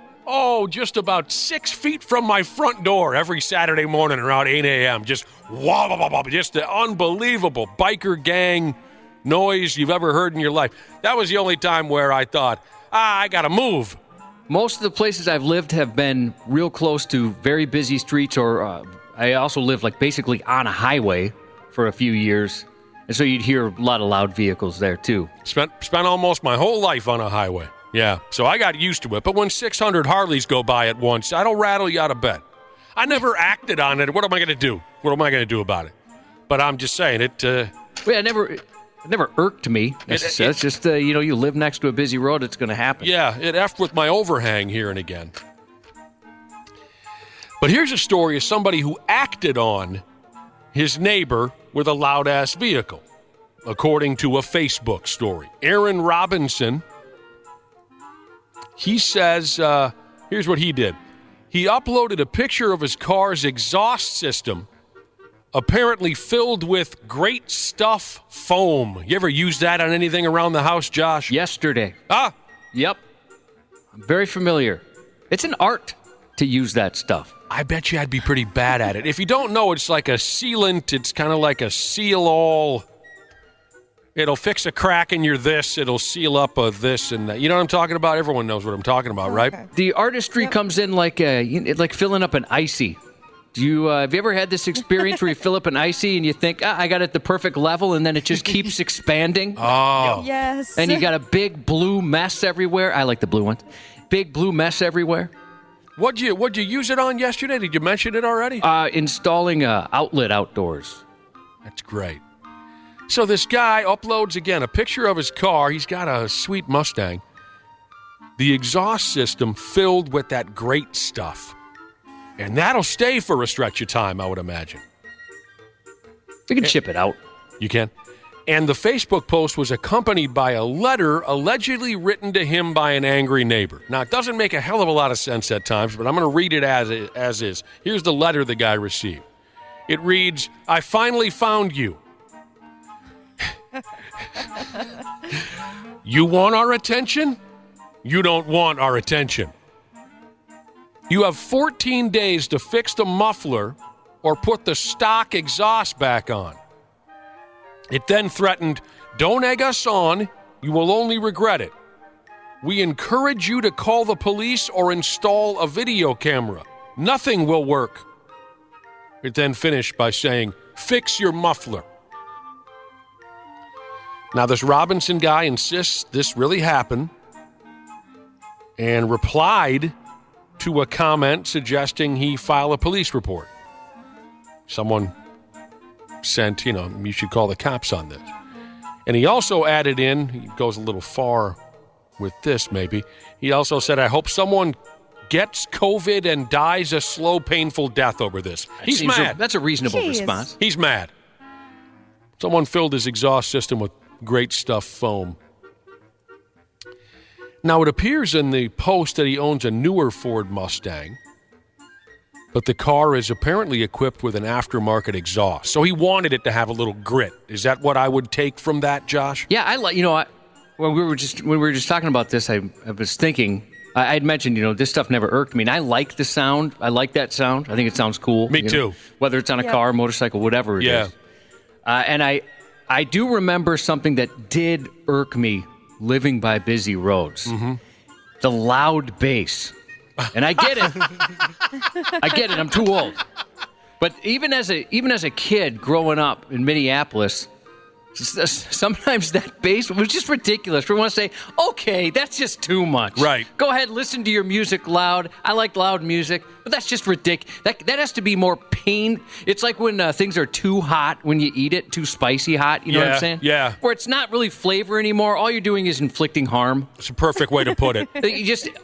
just about 6 feet from my front door every Saturday morning around 8 a.m. Just wah, wah, wah, wah, just the unbelievable biker gang noise you've ever heard in your life. That was the only time where I thought, I got to move. Most of the places I've lived have been real close to very busy streets, or I also lived basically on a highway for a few years. And so you'd hear a lot of loud vehicles there, too. Spent almost my whole life on a highway. Yeah, so I got used to it. But when 600 Harleys go by at once, that'll rattle you out of bed. I never acted on it. What am I going to do? What am I going to do about it? But I'm just saying it. It never irked me. It's just, you live next to a busy road, it's going to happen. Yeah, it effed with my overhang here and again. But here's a story of somebody who acted on his neighbor with a loud-ass vehicle, according to a Facebook story. Aaron Robinson, he says, here's what he did. He uploaded a picture of his car's exhaust system, apparently filled with great stuff foam. You ever use that on anything around the house, Josh? Yesterday. Yep. I'm very familiar. It's an art to use that stuff. I bet you I'd be pretty bad at it. If you don't know, it's like a sealant. It's kind of like a seal-all. It'll fix a crack in your this. It'll seal up a this and that. You know what I'm talking about? Everyone knows what I'm talking about, right? The artistry comes in like filling up an icy. Have you ever had this experience where you fill up an icy and you think, I got it the perfect level, and then it just keeps expanding? Oh. Yes. And you got a big blue mess everywhere. I like the blue ones. Big blue mess everywhere. What'd you use it on yesterday? Did you mention it already? Installing an outlet outdoors. That's great. So this guy uploads, again, a picture of his car. He's got a sweet Mustang. The exhaust system filled with that great stuff. And that'll stay for a stretch of time, I would imagine. You can ship it out. You can. And the Facebook post was accompanied by a letter allegedly written to him by an angry neighbor. Now, it doesn't make a hell of a lot of sense at times, but I'm going to read it as is. Here's the letter the guy received. It reads, I finally found you. You want our attention? You don't want our attention. You have 14 days to fix the muffler or put the stock exhaust back on. It then threatened, don't egg us on, you will only regret it. We encourage you to call the police or install a video camera. Nothing will work. It then finished by saying, fix your muffler. Now, this Robinson guy insists this really happened and replied to a comment suggesting he file a police report. Someone sent, you should call the cops on this. And he also added in, he goes a little far with this maybe, he also said, I hope someone gets COVID and dies a slow, painful death over this. He's mad. That's a reasonable response. He's mad. Someone filled his exhaust system with great stuff foam. Now, it appears in the post that he owns a newer Ford Mustang. but the car is apparently equipped with an aftermarket exhaust. So he wanted it to have a little grit. Is that what I would take from that, Josh? Yeah, I like. When we were just talking about this, I was thinking. I'd mentioned, this stuff never irked me, and I like the sound. I like that sound. I think it sounds cool. Me too. Whether it's on a car, motorcycle, whatever it is. And I do remember something that did irk me living by busy roads. Mm-hmm. The loud bass. And I get it. I get it. I'm too old. But even as a kid growing up in Minneapolis, sometimes that bass was just ridiculous. We want to say, okay, that's just too much. Right. Go ahead, listen to your music loud. I like loud music, but that's just ridiculous. That has to be more pain. It's like when things are too hot when you eat it, too spicy hot. You know what I'm saying? Yeah. Where it's not really flavor anymore. All you're doing is inflicting harm. It's a perfect way to put it.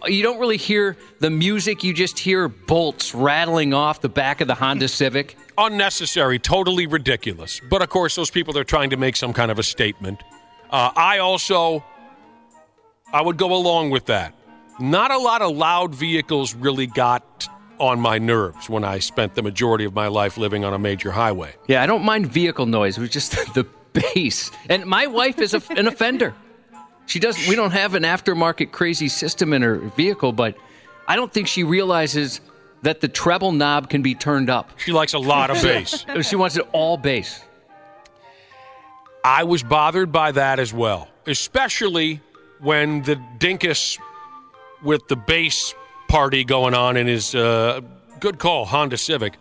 You don't really hear the music. You just hear bolts rattling off the back of the Honda Civic. Unnecessary, totally ridiculous. But, of course, those people are trying to make some kind of a statement. I would go along with that. Not a lot of loud vehicles really got on my nerves when I spent the majority of my life living on a major highway. Yeah, I don't mind vehicle noise. It was just the bass. And my wife is an offender. We don't have an aftermarket crazy system in her vehicle, but I don't think she realizes that the treble knob can be turned up. She likes a lot of bass. She wants it all bass. I was bothered by that as well, especially when the dinkus with the bass party going on in his good call, Honda Civic,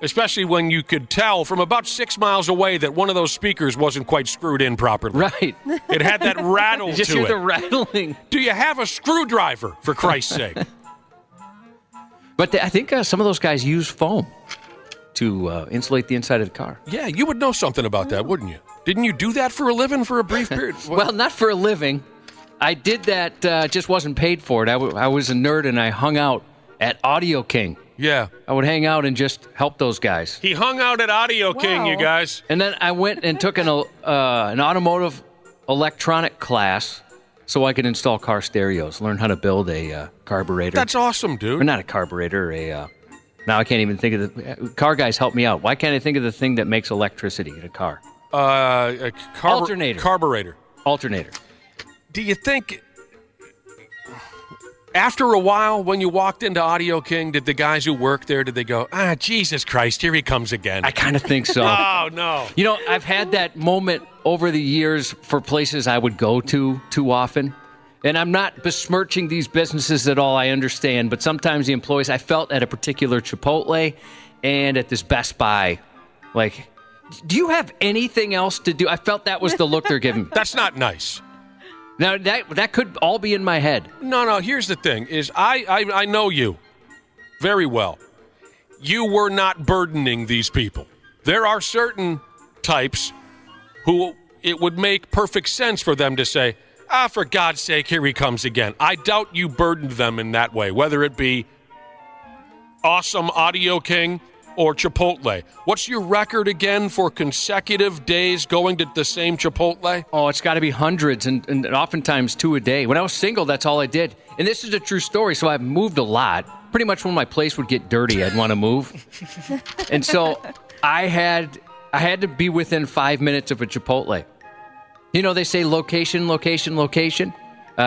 especially when you could tell from about 6 miles away that one of those speakers wasn't quite screwed in properly. Right. It had that rattle to it. Just hear the rattling. Do you have a screwdriver, for Christ's sake? But I think some of those guys use foam to insulate the inside of the car. Yeah, you would know something about that, wouldn't you? Didn't you do that for a living for a brief period? Well, not for a living. I did that, just wasn't paid for it. I was a nerd, and I hung out at Audio King. Yeah. I would hang out and just help those guys. He hung out at Audio King, you guys. And then I went and took an automotive electronic class so I could install car stereos, learn how to build a carburetor. That's awesome, dude. Or not a carburetor, now I can't even think of the... Car guys, help me out. Why can't I think of the thing that makes electricity in a car? Alternator. Carburetor. Alternator. Do you think... After a while, when you walked into Audio King, did the guys who work there, did they go, Jesus Christ, here he comes again? I kind of think so. Oh, no. I've had that moment over the years for places I would go to too often. And I'm not besmirching these businesses at all, I understand. But sometimes the employees, I felt at a particular Chipotle and at this Best Buy, like, do you have anything else to do? I felt that was the look they're giving me. That's not nice. Now, that could all be in my head. No, here's the thing, is I know you very well. You were not burdening these people. There are certain types who it would make perfect sense for them to say, for God's sake, here he comes again. I doubt you burdened them in that way, whether it be Awesome Audio King or Chipotle. What's your record again for consecutive days going to the same Chipotle? Oh, it's got to be hundreds and oftentimes 2 a day. When I was single, that's all I did. And this is a true story, so I've moved a lot. Pretty much when my place would get dirty, I'd want to move. And so I had to be within 5 minutes of a Chipotle. They say location, location, location.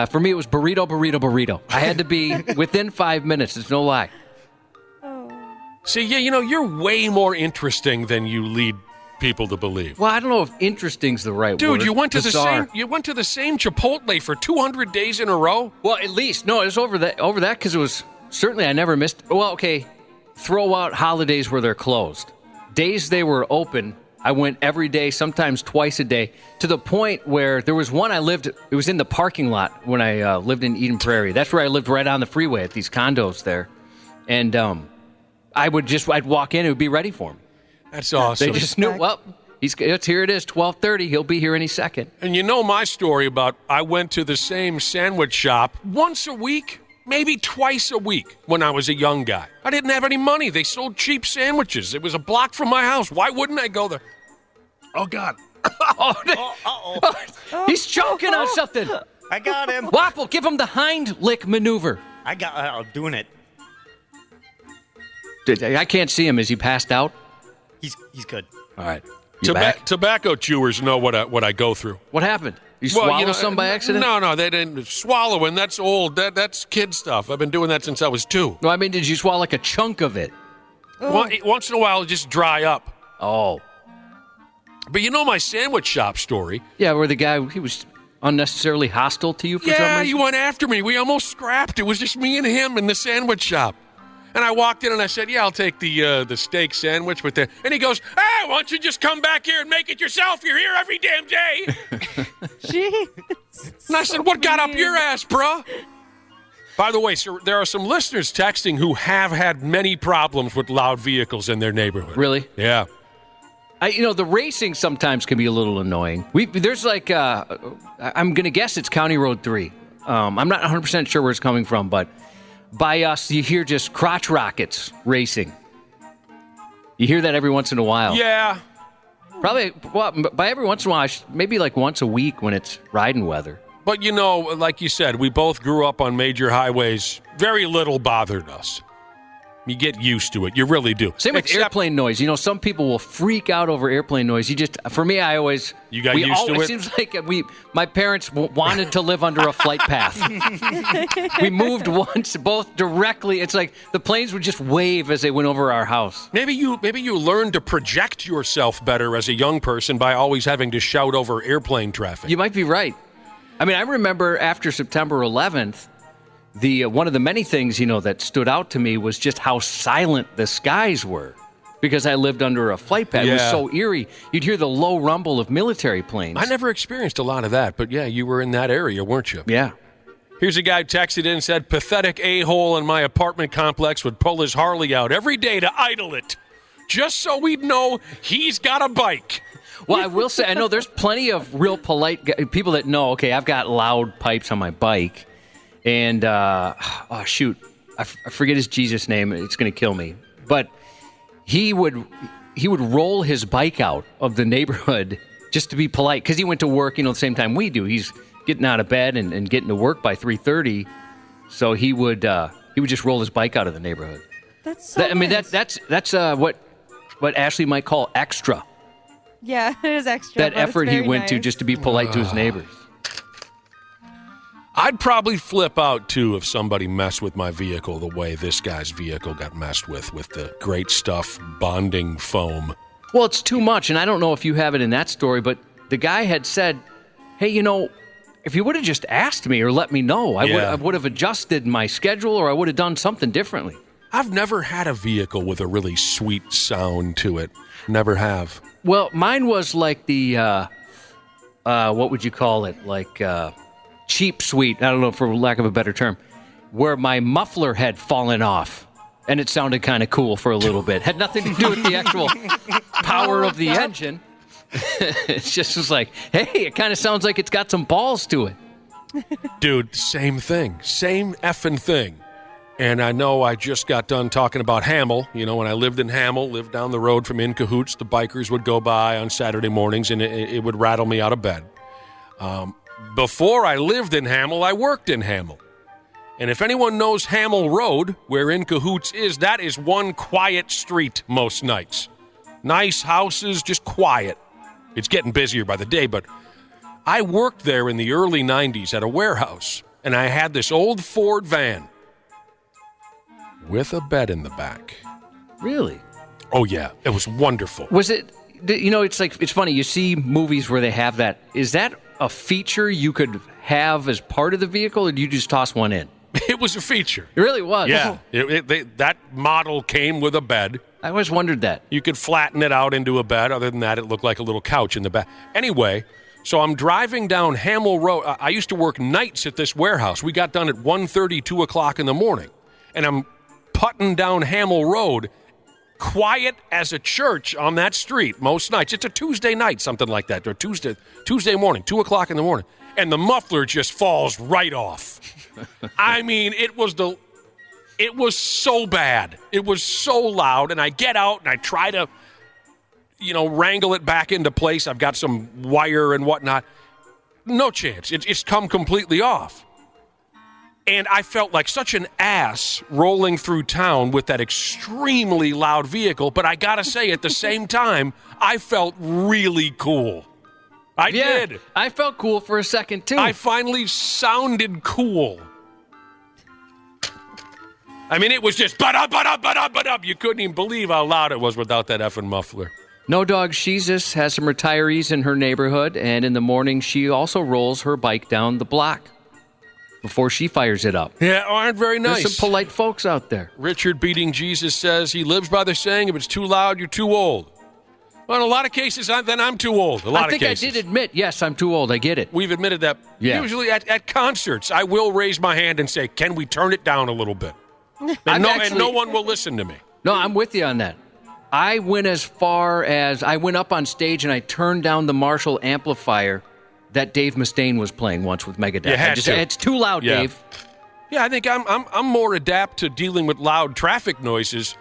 For me, it was burrito, burrito, burrito. I had to be within 5 minutes. It's no lie. See, you're way more interesting than you lead people to believe. Well, I don't know if interesting's the right word. Dude, you went to Bizarre. the same Chipotle for 200 days in a row? Well, at least. No, it was over that because it was certainly I never missed. Well, okay, throw out holidays where they're closed. Days they were open, I went every day, sometimes twice a day, to the point where there was one it was in the parking lot when I lived in Eden Prairie. That's where I lived, right on the freeway at these condos there. And I'd walk in, it would be ready for him. That's awesome. They just knew, well, here it is, 12:30, he'll be here any second. And you know my story about I went to the same sandwich shop once a week, maybe twice a week when I was a young guy. I didn't have any money. They sold cheap sandwiches. It was a block from my house. Why wouldn't I go there? Oh, God. He's choking on something. I got him. Waffle, give him the hind lick maneuver. I'm doing it. I can't see him. Is he passed out? He's good. All right. You back? Tobacco chewers know what I go through. What happened? You swallowed some by accident? No, they didn't. Swallowing, that's old. That's kid stuff. I've been doing that since I was 2. No, I mean, did you swallow like a chunk of it? Once in a while, it just dry up. Oh. But you know my sandwich shop story? Yeah, where the guy, he was unnecessarily hostile to you for some reason? Yeah, he went after me. We almost scrapped. It was just me and him in the sandwich shop. And I walked in and I said, yeah, I'll take the steak sandwich with the... And he goes, hey, why don't you just come back here and make it yourself? You're here every damn day. Jeez. And I said, what got up your ass, bruh? By the way, sir, there are some listeners texting who have had many problems with loud vehicles in their neighborhood. Really? Yeah. The racing sometimes can be a little annoying. There's like, I'm going to guess it's County Road 3. I'm not 100% sure where it's coming from, but by us, you hear just crotch rockets racing. You hear that every once in a while. Yeah. Probably, by every once in a while, maybe like once a week when it's riding weather. But, like you said, we both grew up on major highways. Very little bothered us. You get used to it. You really do. Same with airplane noise. Some people will freak out over airplane noise. For me, I always... You got used to it? It seems like my parents wanted to live under a flight path. We moved once, both directly. It's like the planes would just wave as they went over our house. Maybe you learned to project yourself better as a young person by always having to shout over airplane traffic. You might be right. I mean, I remember after September 11th, one of the many things, that stood out to me was just how silent the skies were because I lived under a flight pad. Yeah. It was so eerie. You'd hear the low rumble of military planes. I never experienced a lot of that, but yeah, you were in that area, weren't you? Yeah. Here's a guy texted in and said, pathetic a-hole in my apartment complex would pull his Harley out every day to idle it, just so we'd know he's got a bike. Well, I will say, I know there's plenty of real polite people that know, okay, I've got loud pipes on my bike. And, I forget his Jesus name. It's going to kill me. But he would roll his bike out of the neighborhood just to be polite because he went to work, the same time we do. He's getting out of bed and getting to work by 3:30. So he would just roll his bike out of the neighborhood. That's so nice. That's what Ashley might call extra. Yeah, it is extra. That effort he went to just to be polite to his neighbors. I'd probably flip out, too, if somebody messed with my vehicle the way this guy's vehicle got messed with the great stuff bonding foam. Well, it's too much, and I don't know if you have it in that story, but the guy had said, hey, if you would have just asked me or let me know, I would have adjusted my schedule or I would have done something differently. I've never had a vehicle with a really sweet sound to it. Never have. Well, mine was like the, what would you call it? Like, cheap sweet, I don't know, for lack of a better term, where my muffler had fallen off, and it sounded kind of cool for a little bit. Had nothing to do with the actual power of the engine. It just was like, hey, it kind of sounds like it's got some balls to it. Dude, same thing. Same effing thing. And I know I just got done talking about Hamel. When I lived in Hamel, lived down the road from In Cahoots, the bikers would go by on Saturday mornings, and it would rattle me out of bed. Before I lived in Hamel, I worked in Hamel. And if anyone knows Hamel Road, where In Cahoots is, that is one quiet street most nights. Nice houses, just quiet. It's getting busier by the day, but I worked there in the early 90s at a warehouse, and I had this old Ford van with a bed in the back. Really? Oh, yeah. It was wonderful. Was it, it's funny, you see movies where they have that. Is that a feature you could have as part of the vehicle, or do you just toss one in? It was a feature. It really was. Yeah. That model came with a bed. I always wondered that. You could flatten it out into a bed. Other than that, it looked like a little couch in the back. Anyway, so I'm driving down Hamel Road. I used to work nights at this warehouse. We got done at 1:30, 2 o'clock in the morning. And I'm putting down Hamel Road, quiet as a church on that street most nights. It's a Tuesday night, something like that, or Tuesday morning, 2 o'clock in the morning, and the muffler just falls right off. I mean, it was so bad. It was so loud, and I get out and I try to, wrangle it back into place. I've got some wire and whatnot. No chance. It's come completely off. And I felt like such an ass rolling through town with that extremely loud vehicle. But I got to say, at the same time, I felt really cool. I did. I felt cool for a second, too. I finally sounded cool. I mean, it was just but-up. You couldn't even believe how loud it was without that effing muffler. No Dog Sheezus has some retirees in her neighborhood, and in the morning she also rolls her bike down the block before she fires it up. Yeah, aren't very nice. There's some polite folks out there. Richard Beating Jesus says he lives by the saying, if it's too loud, you're too old. Well, in a lot of cases, then I'm too old. I think I did admit, yes, I'm too old. I get it. We've admitted that. Yeah. Usually at concerts, I will raise my hand and say, can we turn it down a little bit? And no one will listen to me. No, I'm with you on that. I went as far as I went up on stage and I turned down the Marshall amplifier that Dave Mustaine was playing once with Megadeth. You had to. It's too loud, Yeah. Dave. Yeah, I think I'm more adept to dealing with loud traffic noises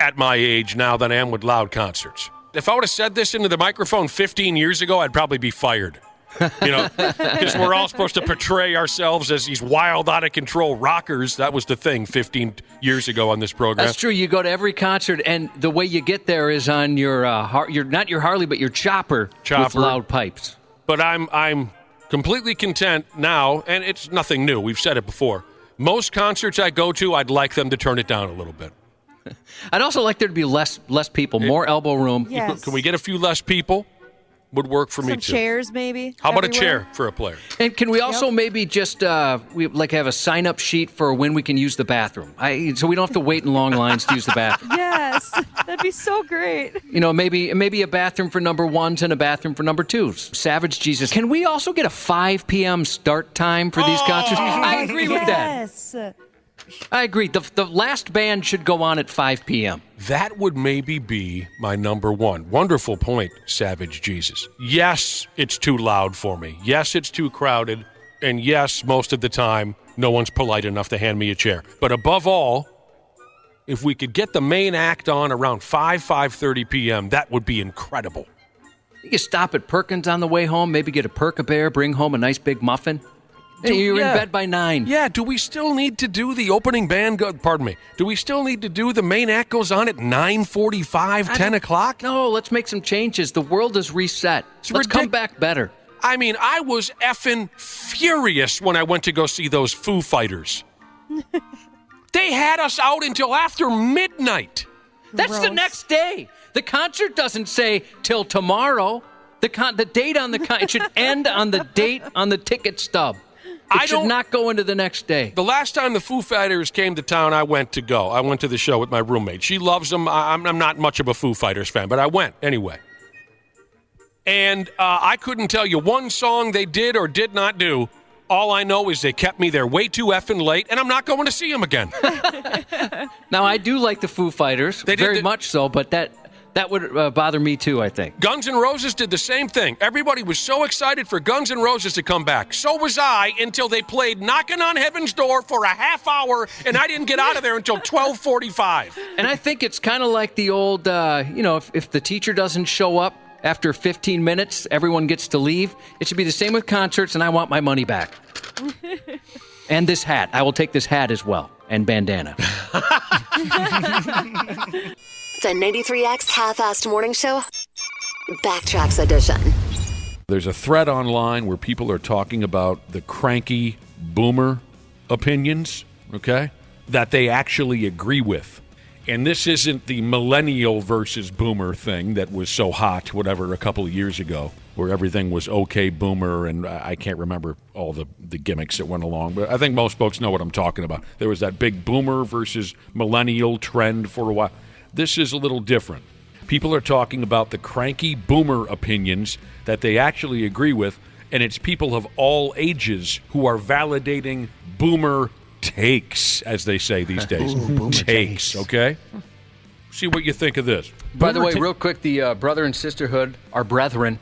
at my age now than I am with loud concerts. If I would have said this into the microphone 15 years ago, I'd probably be fired. Because we're all supposed to portray ourselves as these wild, out of control rockers. That was the thing 15 years ago on this program. That's true. You go to every concert, and the way you get there is on your not your Harley, but your chopper with loud pipes. But I'm completely content now, and it's nothing new. We've said it before. Most concerts I go to, I'd like them to turn it down a little bit. I'd also like there to be less people, more elbow room. Yes. Can we get a few less people? Would work for me Some too. chairs, maybe. How about everywhere? a chair for a player? And can we also maybe just have a sign-up sheet for when we can use the bathroom? So we don't have to wait in long lines to use the bathroom. Yes, that'd be so great. Maybe a bathroom for number ones and a bathroom for number twos. Savage Jesus. Can we also get a 5 p.m. start time for these concerts? I agree with that. Yes. I agree. The last band should go on at 5 p.m. That would maybe be my number one. Wonderful point, Savage Jesus. Yes, it's too loud for me. Yes, it's too crowded. And yes, most of the time, no one's polite enough to hand me a chair. But above all, if we could get the main act on around 5:30 p.m., that would be incredible. You can stop at Perkins on the way home, maybe get a Perk-a-Bear, bring home a nice big muffin. You're in bed by 9. Yeah, do we still need to do the opening band? Do we still need to do the main act goes on at 9:45, 10 o'clock? No, let's make some changes. The world is reset. Let's come back better. I mean, I was effing furious when I went to go see those Foo Fighters. They had us out until after midnight. That's the next day. The concert doesn't say till tomorrow. The date on it should end on the date on the ticket stub. It should not go into the next day. The last time the Foo Fighters came to town, I went to the show with my roommate. She loves them. I'm not much of a Foo Fighters fan, but I went anyway. And I couldn't tell you one song they did or did not do. All I know is they kept me there way too effing late, and I'm not going to see them again. Now, I do like the Foo Fighters, very much so, but that would bother me too, I think. Guns N' Roses did the same thing. Everybody was so excited for Guns N' Roses to come back. So was I until they played Knocking on Heaven's Door for a half hour, and I didn't get out of there until 12:45. And I think it's kind of like the old, if the teacher doesn't show up after 15 minutes, everyone gets to leave. It should be the same with concerts, and I want my money back. And this hat. I will take this hat as well, and bandana. The 93X Half-Assed Morning Show, Backtracks Edition. There's a thread online where people are talking about the cranky boomer opinions, okay, that they actually agree with. And this isn't the millennial versus boomer thing that was so hot, a couple of years ago, where everything was okay boomer, and I can't remember all the gimmicks that went along, but I think most folks know what I'm talking about. There was that big boomer versus millennial trend for a while. This is a little different. People are talking about the cranky boomer opinions that they actually agree with, and it's people of all ages who are validating boomer takes, as they say these days. Boomer takes. Okay? See what you think of this. By the way, real quick, the brother and sisterhood, our brethren,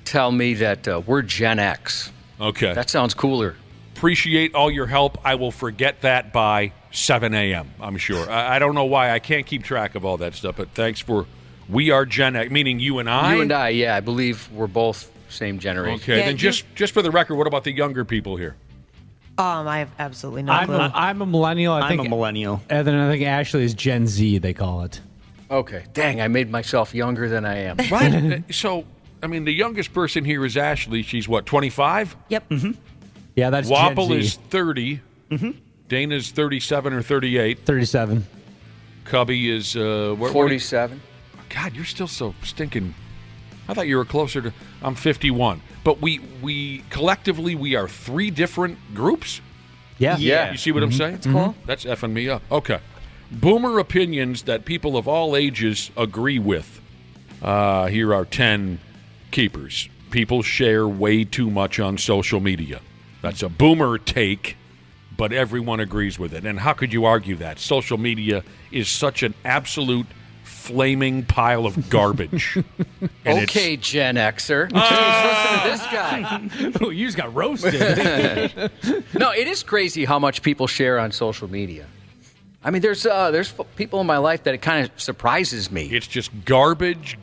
tell me that we're Gen X. Okay. That sounds cooler. Appreciate all your help. I will forget that by 7 a.m., I'm sure. I don't know why. I can't keep track of all that stuff, but thanks for... We are Gen X, meaning you and I? You and I, yeah. I believe we're both same generation. Okay, then just for the record, what about the younger people here? I have absolutely no clue. I'm a millennial. I'm a millennial. And then I think Ashley is Gen Z, they call it. Okay. Dang, I made myself younger than I am. Right. So, I mean, the youngest person here is Ashley. She's what, 25? Yep. Mm-hmm. Yeah, that's Wapple Gen Z. is 30. Mm-hmm. Dana's 37 or 38. 37. Cubby is 47. God, you're still so stinking. I thought you were closer to. I'm 51. But we collectively we are 3 different groups. Yeah. You see what I'm saying? That's cool. That's effing me up. Okay. Boomer opinions that people of all ages agree with. Here are 10 keepers. People share way too much on social media. That's a boomer take, but everyone agrees with it. And how could you argue that? Social media is such an absolute flaming pile of garbage. Okay, Gen Xer. Jeez, listen to this guy. You just got roasted. No, it is crazy how much people share on social media. I mean, there's people in my life that it kind of surprises me. It's just garbage,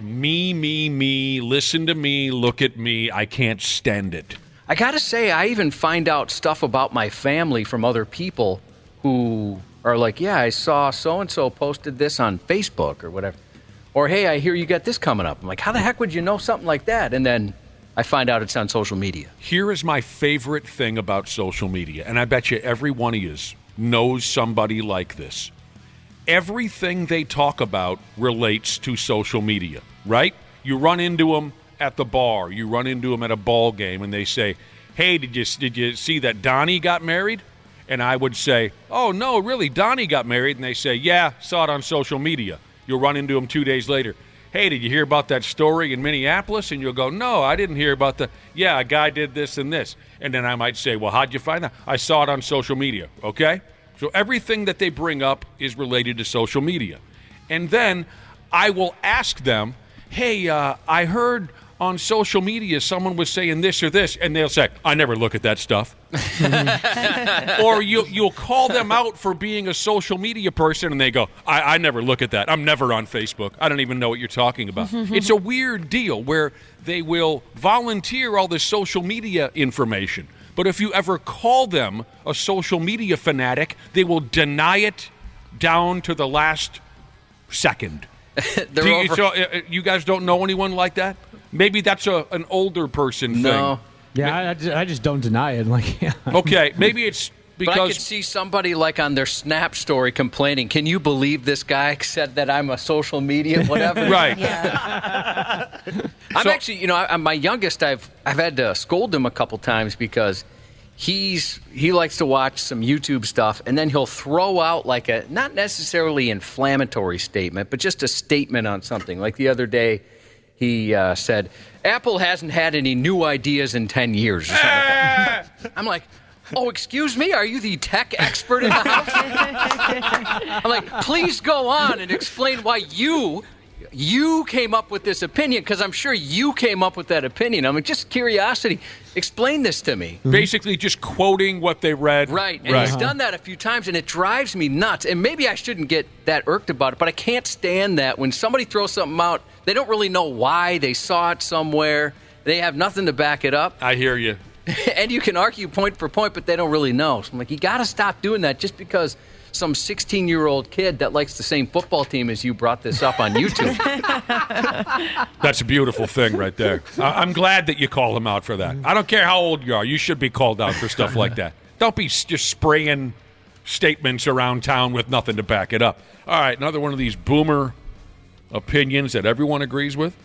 me, listen to me, look at me. I can't stand it. I got to say, I even find out stuff about my family from other people who are like, yeah, I saw so-and-so posted this on Facebook or whatever. Or, hey, I hear you got this coming up. I'm like, how the heck would you know something like that? And then I find out it's on social media. Here is my favorite thing about social media, and I bet you every one of you knows somebody like this. Everything they talk about relates to social media, right? You run into them at the bar, you run into them at a ball game, and they say, hey, did you see that Donnie got married? And I would say, oh, no, really, Donnie got married. And they say, yeah, saw it on social media. You'll run into them 2 days later. Hey, did you hear about that story in Minneapolis? And you'll go, no, I didn't hear about yeah, a guy did this and this. And then I might say, well, how'd you find that? I saw it on social media, okay? So everything that they bring up is related to social media. And then I will ask them, hey, I heard on social media someone was saying this or this, and they'll say, I never look at that stuff. Or you'll call them out for being a social media person, and they go, I never look at that. I'm never on Facebook. I don't even know what you're talking about. It's a weird deal where they will volunteer all this social media information, but if you ever call them a social media fanatic, they will deny it down to the last second. You guys don't know anyone like that? Maybe that's an older person thing. No. Yeah, I just don't deny it. Like, yeah. Okay, maybe it's because... But I could see somebody like on their Snap story complaining, can you believe this guy said that I'm a social media whatever? Right. Yeah. I'm actually, my youngest, I've had to scold him a couple times because he likes to watch some YouTube stuff, and then he'll throw out like a, not necessarily inflammatory statement, but just a statement on something. Like the other day, he said, Apple hasn't had any new ideas in 10 years or something like that. I'm like, oh, excuse me? Are you the tech expert in the house? I'm like, please go on and explain why you came up with this opinion, because I'm sure you came up with that opinion. I'm like, just curiosity. Explain this to me. Basically just quoting what they read. Right. And he's done that a few times, and it drives me nuts. And maybe I shouldn't get that irked about it, but I can't stand that when somebody throws something out, they don't really know why. They saw it somewhere. They have nothing to back it up. I hear you. And you can argue point for point, but they don't really know. So I'm like, you got to stop doing that just because some 16-year-old kid that likes the same football team as you brought this up on YouTube. That's a beautiful thing right there. I'm glad that you call him out for that. I don't care how old you are. You should be called out for stuff like that. Don't be just spraying statements around town with nothing to back it up. All right, another one of these boomer opinions that everyone agrees with.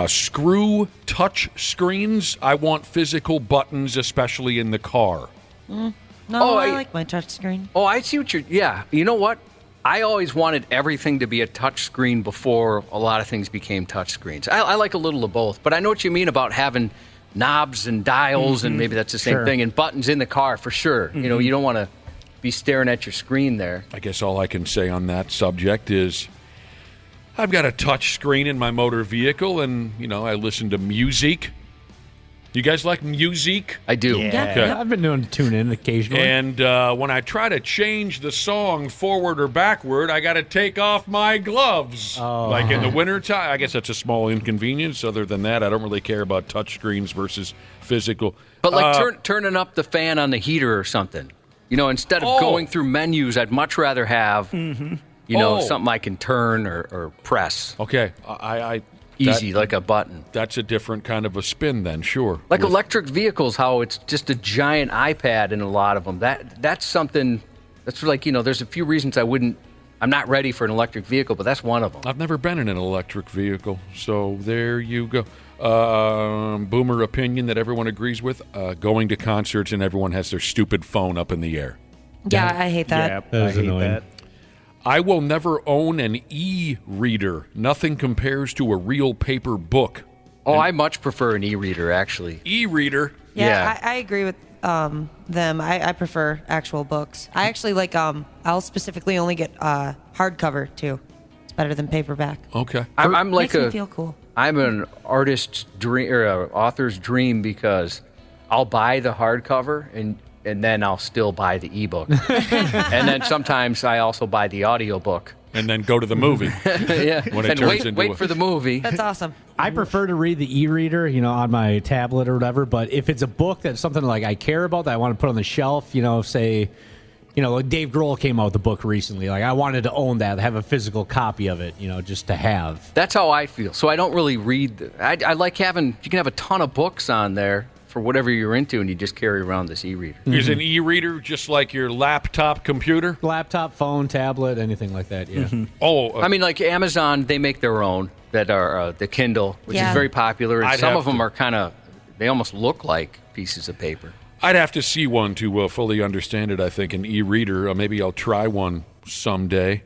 Screw touch screens. I want physical buttons, especially in the car. No, I like my touch screen. Oh, I see what you're... Yeah, you know what? I always wanted everything to be a touch screen before a lot of things became touch screens. I like a little of both, but I know what you mean about having knobs and dials, and maybe that's the same thing, and buttons in the car for sure. You know, you don't want to be staring at your screen there. I guess all I can say on that subject is I've got a touch screen in my motor vehicle, and, I listen to music You guys like music? I do. Yeah. Okay. I've been doing tune in occasionally. And when I try to change the song forward or backward, I got to take off my gloves. Like in the wintertime. I guess that's a small inconvenience. Other than that, I don't really care about touchscreens versus physical. But like turning up the fan on the heater or something. You know, instead of going through menus, I'd much rather have, something I can turn or press. Okay. Easy, like a button. That's a different kind of a spin then, sure. Like electric vehicles, how it's just a giant iPad in a lot of them. That's something, that's like, there's a few reasons I'm not ready for an electric vehicle, but that's one of them. I've never been in an electric vehicle, so there you go. Boomer opinion that everyone agrees with, going to concerts and everyone has their stupid phone up in the air. Yeah, I hate that. Yeah, I hate that. I will never own an e-reader. Nothing compares to a real paper book. Oh, I much prefer an e-reader, actually. E-reader? Yeah. I agree with them. I prefer actual books. I actually like, I'll specifically only get hardcover, too. It's better than paperback. Okay. I'm like Makes me feel cool. I'm an artist's dream or an author's dream because I'll buy the hardcover and then I'll still buy the ebook. And then sometimes I also buy the audiobook. And then go to the movie. Yeah. When it and turns into wait for the movie. That's awesome. I prefer to read the e-reader, on my tablet or whatever. But if it's a book that's something like I care about that I want to put on the shelf, say, like Dave Grohl came out with a book recently. Like I wanted to own that, have a physical copy of it, just to have. That's how I feel. So I don't really read. I like having. You can have a ton of books on there for whatever you're into, and you just carry around this e-reader. Is an e-reader just like your laptop computer? Laptop, phone, tablet, anything like that, yeah. Mm-hmm. I mean, like Amazon, they make their own that are the Kindle, which is very popular, and some of them are they almost look like pieces of paper. I'd have to see one to fully understand it, I think, an e-reader. Maybe I'll try one someday.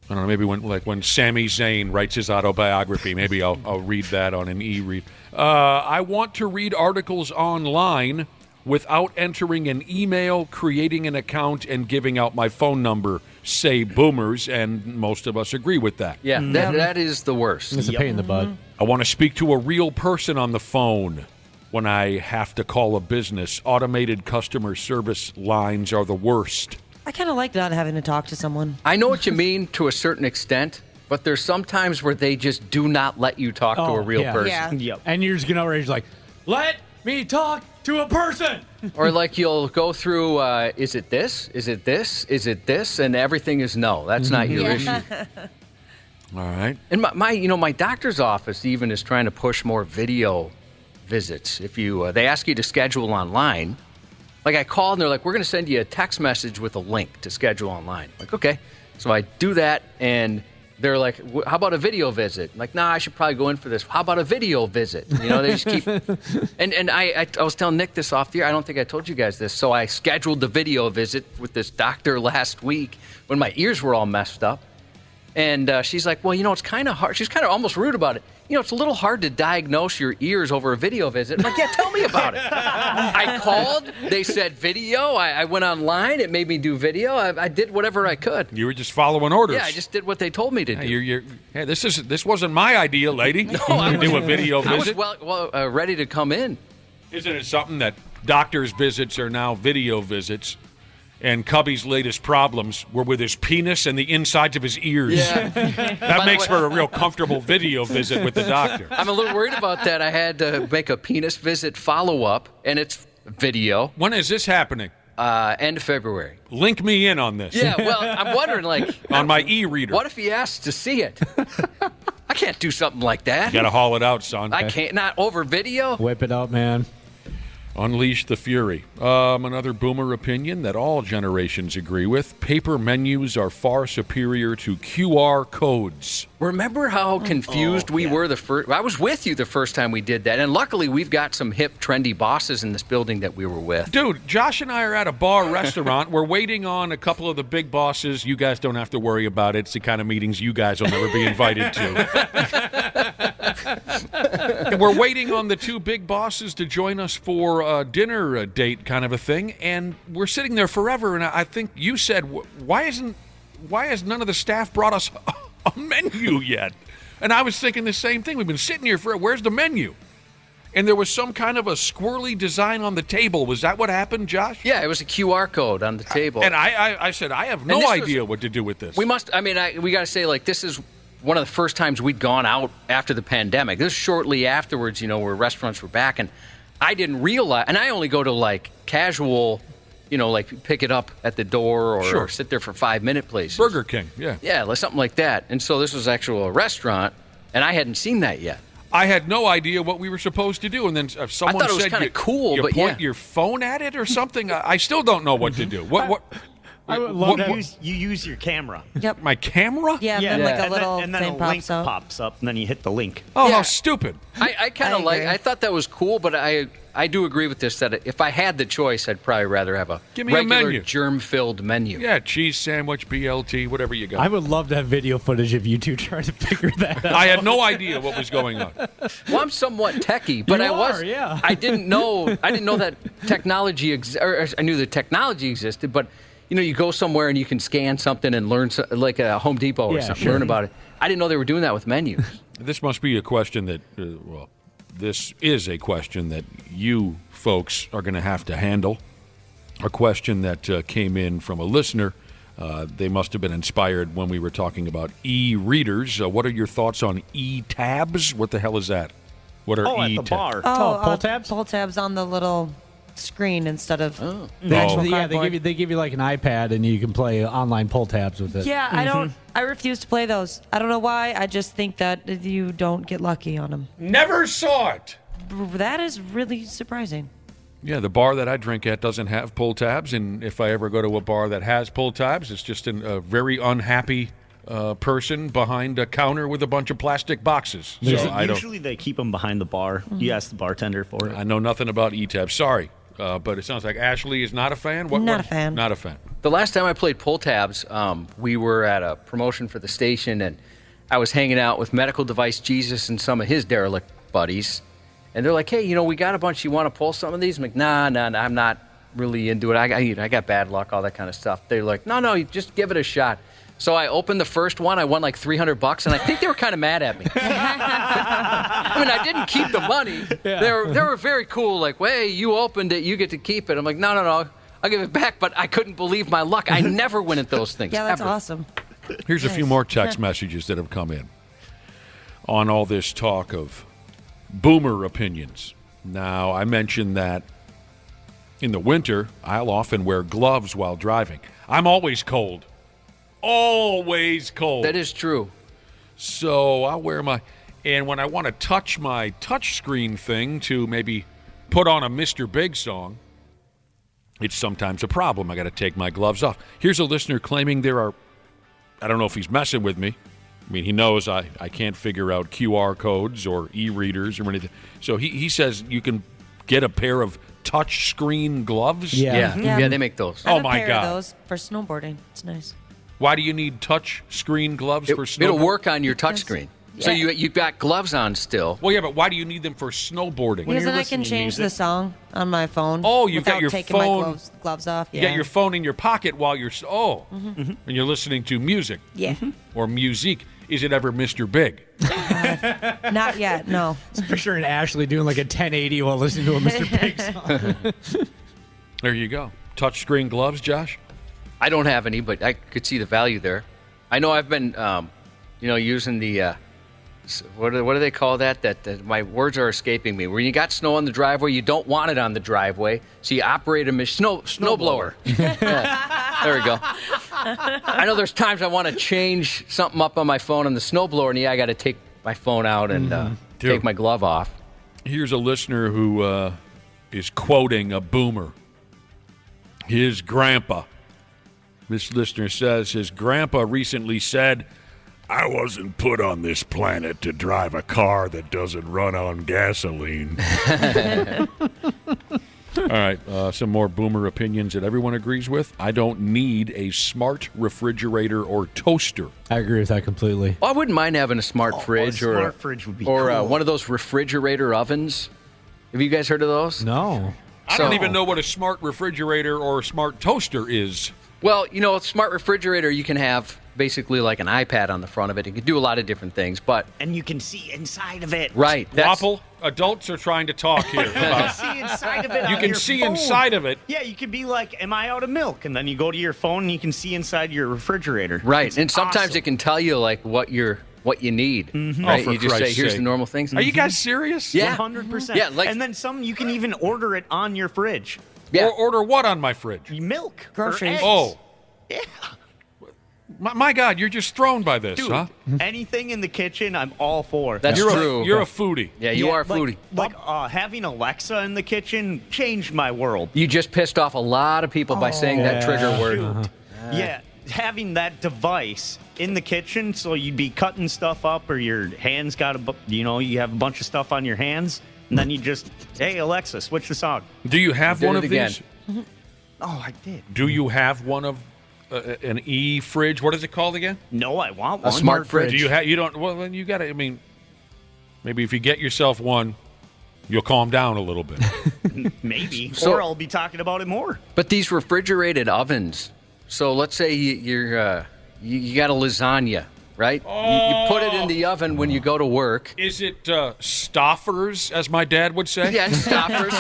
I don't know, maybe when Sami Zayn writes his autobiography, maybe I'll read that on an e-read. I want to read articles online without entering an email, creating an account, and giving out my phone number, say boomers, and most of us agree with that. Yeah, that is the worst. It's a pain in the butt. I want to speak to a real person on the phone when I have to call a business. Automated customer service lines are the worst. I kind of like not having to talk to someone. I know what you mean to a certain extent, but there's some times where they just do not let you talk to a real person. Yeah. Yep. And you're just going to rage like, let me talk to a person. Or like you'll go through, is it this? Is it this? Is it this? And everything is no. That's not your issue. All right. And my doctor's office even is trying to push more video visits. If you, they ask you to schedule online. Like I called and they're like, we're going to send you a text message with a link to schedule online. I'm like, okay. So I do that and they're like, how about a video visit? I'm like, nah, I should probably go in for this. How about a video visit? They just keep. And I was telling Nick this off the air. I don't think I told you guys this. So I scheduled the video visit with this doctor last week when my ears were all messed up. And she's like, well, it's kind of hard. She's kind of almost rude about it. It's a little hard to diagnose your ears over a video visit. I'm like, yeah, tell me about it. I called. They said video. I went online. It made me do video. I did whatever I could. You were just following orders. Yeah, I just did what they told me to do. Hey, this wasn't my idea, lady. No, I do a video visit. I was ready to come in. Isn't it something that doctors' visits are now video visits? And Cubby's latest problems were with his penis and the insides of his ears. Yeah. That makes for a real comfortable video visit with the doctor. I'm a little worried about that. I had to make a penis visit follow-up, and it's video. When is this happening? End of February. Link me in on this. Yeah, well, I'm wondering, on my e-reader. What if he asks to see it? I can't do something like that. You got to haul it out, son. I can't. Not over video. Whip it out, man. Unleash the fury. Another boomer opinion that all generations agree with. Paper menus are far superior to QR codes. Remember how confused we were the first... I was with you the first time we did that, and luckily we've got some hip, trendy bosses in this building that we were with. Dude, Josh and I are at a bar restaurant. We're waiting on a couple of the big bosses. You guys don't have to worry about it. It's the kind of meetings you guys will never be invited to. And we're waiting on the two big bosses to join us for a dinner date kind of a thing, and we're sitting there forever, and I think you said, why has none of the staff brought us a menu yet? And I was thinking the same thing. We've been sitting here where's the menu? and there was some kind of a squirrely design on the table. Was that what happened, Josh? Yeah, it was a QR code on the table. And I said, I have no idea what to do with this. We got to say, like, this is one of the first times we'd gone out after the pandemic. This is shortly afterwards, where restaurants were back, and I didn't realize, and I only go to, like, casual, like pick it up at the door or sit there for 5-minute places. Burger King, yeah. Yeah, something like that. And so this was actually a restaurant, and I hadn't seen that yet. I had no idea what we were supposed to do, and then someone I thought it was said kind of cool, you but point your phone at it or something. I still don't know what to do. What? I would love you use your camera. Yep. My camera? Yeah, then like a little and then thing a link pops up. pops up, and then you hit the link. Oh, how stupid! I kind of I thought that was cool, but I do agree with this that if I had the choice, I'd probably rather have a Give me a regular menu. germ-filled menu. Yeah, cheese sandwich, BLT, whatever you got. I would love to have video footage of you two trying to figure that out. I had no idea what was going on. Well, I'm somewhat techie, but I didn't know that technology or I knew the technology existed, but you go somewhere and you can scan something and learn like a Home Depot or something, learn about it. I didn't know they were doing that with menus. This must be a question that this is a question that you folks are going to have to handle. A question that came in from a listener. They must have been inspired when we were talking about e-readers. What are your thoughts on e-tabs? What the hell is that? What are at the bar. pull tabs? Pull tabs on the little screen instead of They give you like an iPad and you can play online pull tabs with it. Yeah, I refuse to play those. I don't know why. I just think that you don't get lucky on them. Never saw it. That is really surprising. Yeah, the bar that I drink at doesn't have pull tabs, and if I ever go to a bar that has pull tabs, it's just a very unhappy person behind a counter with a bunch of plastic boxes. So Usually they keep them behind the bar. You ask the bartender for it. I know nothing about e-tabs. Sorry. But it sounds like Ashley is not a fan? Not a fan. Not a fan. The last time I played pull tabs, we were at a promotion for the station, and I was hanging out with Medical Device Jesus and some of his derelict buddies. And they're like, hey, we got a bunch. You want to pull some of these? I'm like, nah, I'm not really into it. I got bad luck, all that kind of stuff. They're like, no, you just give it a shot. So I opened the first one. I won like $300, and I think they were kind of mad at me. I mean, I didn't keep the money. Yeah. They were very cool. Like, hey, you opened it, you get to keep it. I'm like, no, I'll give it back. But I couldn't believe my luck. I never win at those things. Yeah, that's ever. awesome. Here's a few more text messages that have come in on all this talk of boomer opinions. Now, I mentioned that in the winter, I'll often wear gloves while driving. I'm always cold. Always cold. That is true. So I'll wear and when I want to touch my touchscreen thing to maybe put on a Mr. Big song, it's sometimes a problem. I got to take my gloves off. Here's a listener claiming I don't know if he's messing with me. I mean, he knows I can't figure out QR codes or e-readers or anything. So he says you can get a pair of touchscreen gloves? Yeah, they make those. I have Oh, my a pair God. of those for snowboarding. It's nice. Why do you need touch screen gloves for snowboarding? It'll work on your touchscreen. So you've got gloves on still. Well, yeah, but why do you need them for snowboarding? Because then I can change the song on my phone. Oh, you've got without your taking phone. my gloves off. You got your phone in your pocket while you're and you're listening to music. Yeah. Or musique. Is it ever Mr. Big? Not yet, no. I'm picturing Ashley doing like a 1080 while listening to a Mr. Big song. There you go. Touchscreen gloves, Josh? I don't have any, but I could see the value there. I know I've been, using the, what do they call that? That my words are escaping me. Where you got snow on the driveway, you don't want it on the driveway, so you operate a snow blower. Yeah, there we go. I know there's times I want to change something up on my phone on the snow blower, and I got to take my phone out and take my glove off. Here's a listener who is quoting a boomer. His grandpa. This listener says his grandpa recently said, I wasn't put on this planet to drive a car that doesn't run on gasoline. All right, some more boomer opinions that everyone agrees with. I don't need a smart refrigerator or toaster. I agree with that completely. Well, I wouldn't mind having a smart fridge or smart fridge would be cool. cool. One of those refrigerator ovens. Have you guys heard of those? No. I don't even know what a smart refrigerator or a smart toaster is. Well, a smart refrigerator, you can have basically like an iPad on the front of it. It can do a lot of different things, but... And you can see inside of it. Right. Wapple, adults are trying to talk here. You can see inside of it. You can see inside of it. Yeah, you could be like, am I out of milk? And then you go to your phone and you can see inside your refrigerator. Right. It's And sometimes awesome. it can tell you like what you need. Mm-hmm. Right? Oh, you just say, Christ's here's sake. the normal things. Are you guys serious? Yeah. 100%. Yeah, like- and then some, you can even order it on your fridge. Yeah. Or order what on my fridge? Milk. Groceries. Oh. Yeah. My God, you're just thrown by this, Dude, huh? anything in the kitchen, I'm all for. That's true. You're a foodie. Yeah, you are a foodie. Like having Alexa in the kitchen changed my world. You just pissed off a lot of people by saying that trigger word. Shoot. Yeah, having that device in the kitchen, so you'd be cutting stuff up, or your hands got you have a bunch of stuff on your hands, and then you just, hey Alexa, switch the song. Do you have Did one it of again. these? Oh, I did. Do you have one of an e-fridge? What is it called again? No, I want one. A smart fridge. Do you have? You don't. Well, then you got to. I mean, maybe if you get yourself one, you'll calm down a little bit. Maybe, So- or I'll be talking about it more. But these refrigerated ovens. So let's say you got a lasagna, right? You put it in the oven when you go to work. Is it Stouffer's, as my dad would say? Yeah, Stouffer's.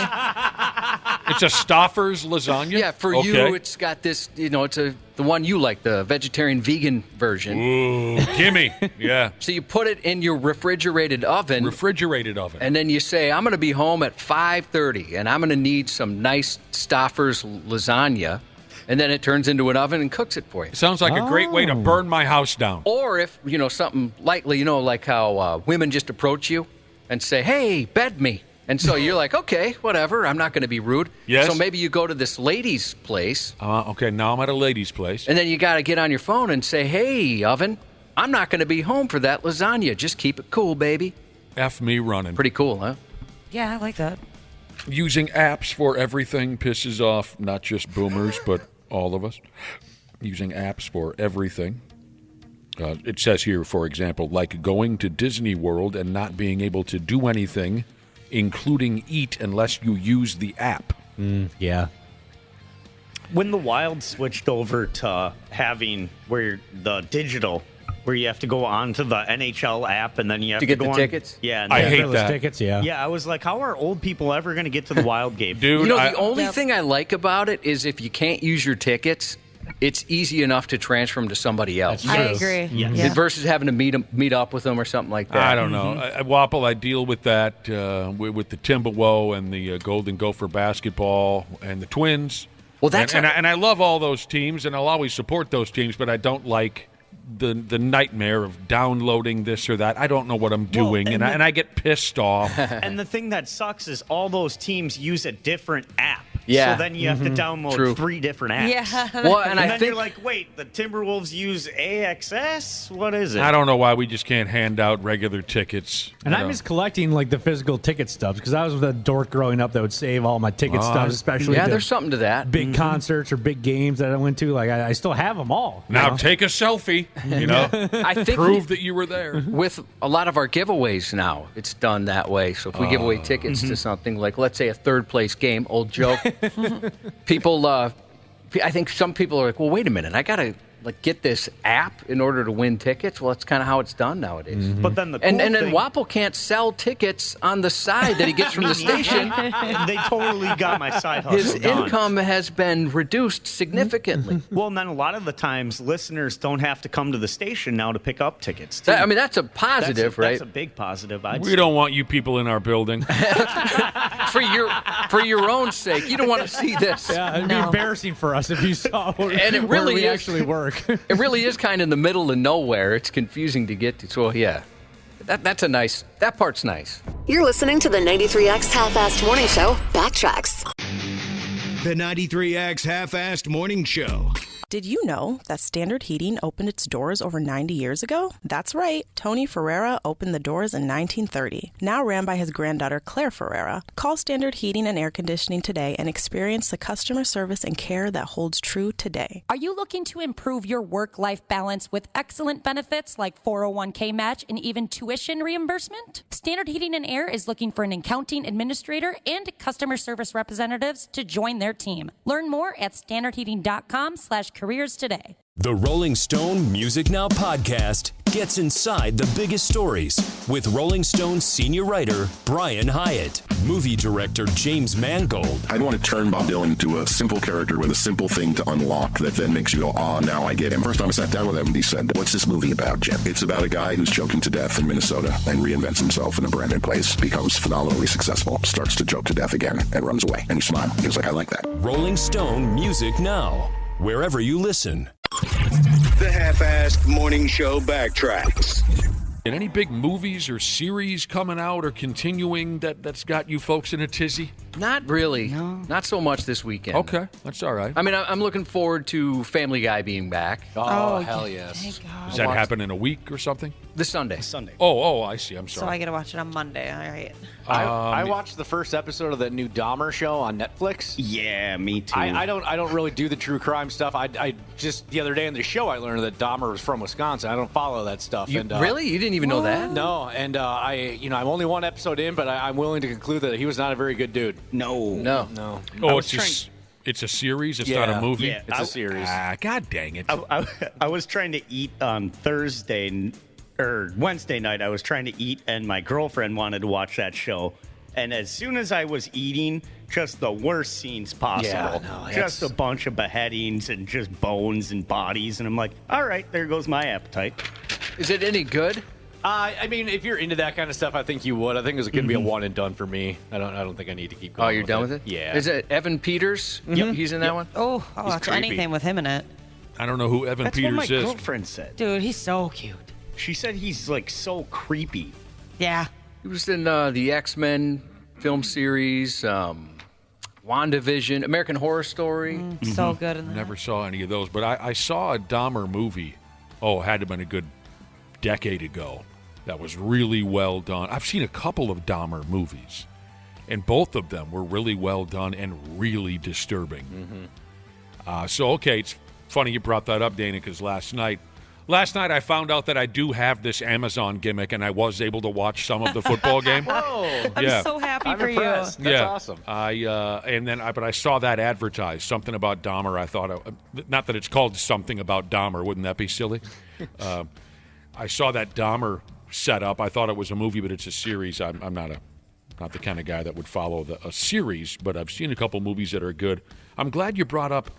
It's a Stouffer's lasagna. Yeah, for you, it's got this. It's the one you like, the vegetarian vegan version. Ooh, gimme. Yeah. So you put it in your refrigerated oven. Refrigerated oven. And then you say, I'm going to be home at 5:30, and I'm going to need some nice Stouffer's lasagna. And then it turns into an oven and cooks it for you. Sounds like a great way to burn my house down. Or if, something lightly, like how women just approach you and say, hey, bed me. And so you're like, okay, whatever. I'm not going to be rude. Yes. So maybe you go to this lady's place. Okay, now I'm at a lady's place. And then you got to get on your phone and say, hey, oven, I'm not going to be home for that lasagna. Just keep it cool, baby. F me running. Pretty cool, huh? Yeah, I like that. Using apps for everything pisses off not just boomers, but all of us. Using apps for everything. It says here, for example, like going to Disney World and not being able to do anything, including eat, unless you use the app. Yeah. When the Wild switched over to having where the digital, where you have to go onto the NHL app and then you have To get go the on, tickets? Yeah, and I then- hate Those that. tickets, yeah. Yeah, I was like, how are old people ever going to get to the Wild game? Dude, The only thing I like about it is if you can't use your tickets, it's easy enough to transfer them to somebody else. I agree. Yes. Yeah. Versus having to meet up with them or something like that. I don't know. Wapple, I deal with that with the Timberwolves and the Golden Gopher basketball and the Twins. Well, that's and I love all those teams, and I'll always support those teams, but I don't like the nightmare of downloading this or that. I don't know what I'm doing, and I get pissed off. And the thing that sucks is all those teams use a different app. Yeah. So then you have to download True. 3 different apps. Yeah. Well, and I then think you're like, wait, the Timberwolves use AXS? What is it? I don't know why we just can't hand out regular tickets. And I miss collecting like the physical ticket stubs because I was a dork growing up that would save all my ticket stubs, especially yeah, the there's something to that. big concerts or big games that I went to. Like I still have them all. you Now know? take a selfie, I think prove that you were there. with a lot of our giveaways now, it's done that way. So if we give away tickets to something like, let's say, a third place game, old joke, people, I think some people are like, well, wait a minute, I got to get this app in order to win tickets. Well, that's kind of how it's done nowadays. But then the cool And then thing, Wapple can't sell tickets on the side that he gets from the station. they totally got my side hustle His done. income has been reduced significantly. Well, and then a lot of the times, listeners don't have to come to the station now to pick up tickets. Too. I mean, that's a positive, right? That's a big positive. I'd We say. don't want you people in our building. for your own sake, you don't want to see this. Yeah, it'd be embarrassing for us if you saw where, And it where really we is. actually work. It really is kind of in the middle of nowhere. It's confusing to get to. So yeah, that part's nice. You're listening to the 93X Half-Assed Morning Show, Backtracks. The 93X Half-Assed Morning Show. Did you know that Standard Heating opened its doors over 90 years ago? That's right. Tony Ferreira opened the doors in 1930, now ran by his granddaughter Claire Ferreira. Call Standard Heating and Air Conditioning today and experience the customer service and care that holds true today. Are you looking to improve your work-life balance with excellent benefits like 401k match and even tuition reimbursement? Standard Heating and Air is looking for an accounting administrator and customer service representatives to join their team. Learn more at standardheating.com/careers today. The Rolling Stone Music Now podcast gets inside the biggest stories with Rolling Stone senior writer Brian Hyatt, movie director James Mangold. I want to turn Bob Dylan into a simple character with a simple thing to unlock that then makes you go, now I get him. First time I sat down with him, he said, "What's this movie about, Jim?" It's about a guy who's choked to death in Minnesota and reinvents himself in a brand new place, becomes phenomenally successful, starts to choke to death again, and runs away. And he smiled. He was like, "I like that." Rolling Stone Music Now, wherever you listen. The Half-Assed Morning Show backtracks. And any big movies or series coming out or continuing that's got you folks in a tizzy? Not really. No. Not so much this weekend. Okay, that's all right. I mean, I'm looking forward to Family Guy being back. Oh, hell yes. Does that happen in a week or something? This Sunday. Oh, I see. I'm So sorry. I got to watch it on Monday. All right. I watched the first episode of that new Dahmer show on Netflix. Yeah, me too. I don't really do the true crime stuff. I just the other day in the show I learned that Dahmer was from Wisconsin. I don't follow that stuff. Really? You didn't even know that? No, and I'm only one episode in, but I'm willing to conclude that he was not a very good dude. No. Oh, it's a series? It's not a movie? Yeah, it's a series. God dang it. I was trying to eat on Thursday or Wednesday night. I was trying to eat, and my girlfriend wanted to watch that show. And as soon as I was eating, just the worst scenes possible. Just a bunch of beheadings and just bones and bodies. And I'm like, all right, there goes my appetite. Is it any good? I mean, if you're into that kind of stuff, I think you would. I think it's going to be a one and done for me. I don't think I need to keep going. Oh, you're done with it? Yeah. Is it Evan Peters? Yep. He's in that one? Oh, I'll He's watch creepy. anything with him in it. I don't know who Evan That's Peters what my is. girlfriend said. Dude, he's so cute. She said he's like so creepy. Yeah. He was in the X-Men film series, WandaVision, American Horror Story. So good in that. Never saw any of those, but I saw a Dahmer movie. Oh, it had to have been a good decade ago. That was really well done. I've seen a couple of Dahmer movies, and both of them were really well done and really disturbing. Okay, it's funny you brought that up, Dana, because last night I found out that I do have this Amazon gimmick, and I was able to watch some of the football game. Whoa! I'm so happy for impressed. you. That's awesome. But I saw that advertised, something about Dahmer. I thought, not that it's called something about Dahmer. Wouldn't that be silly? I saw that Dahmer set up. I thought it was a movie, but it's a series. I'm not the kind of guy that would follow a series, but I've seen a couple movies that are good. I'm glad you brought up.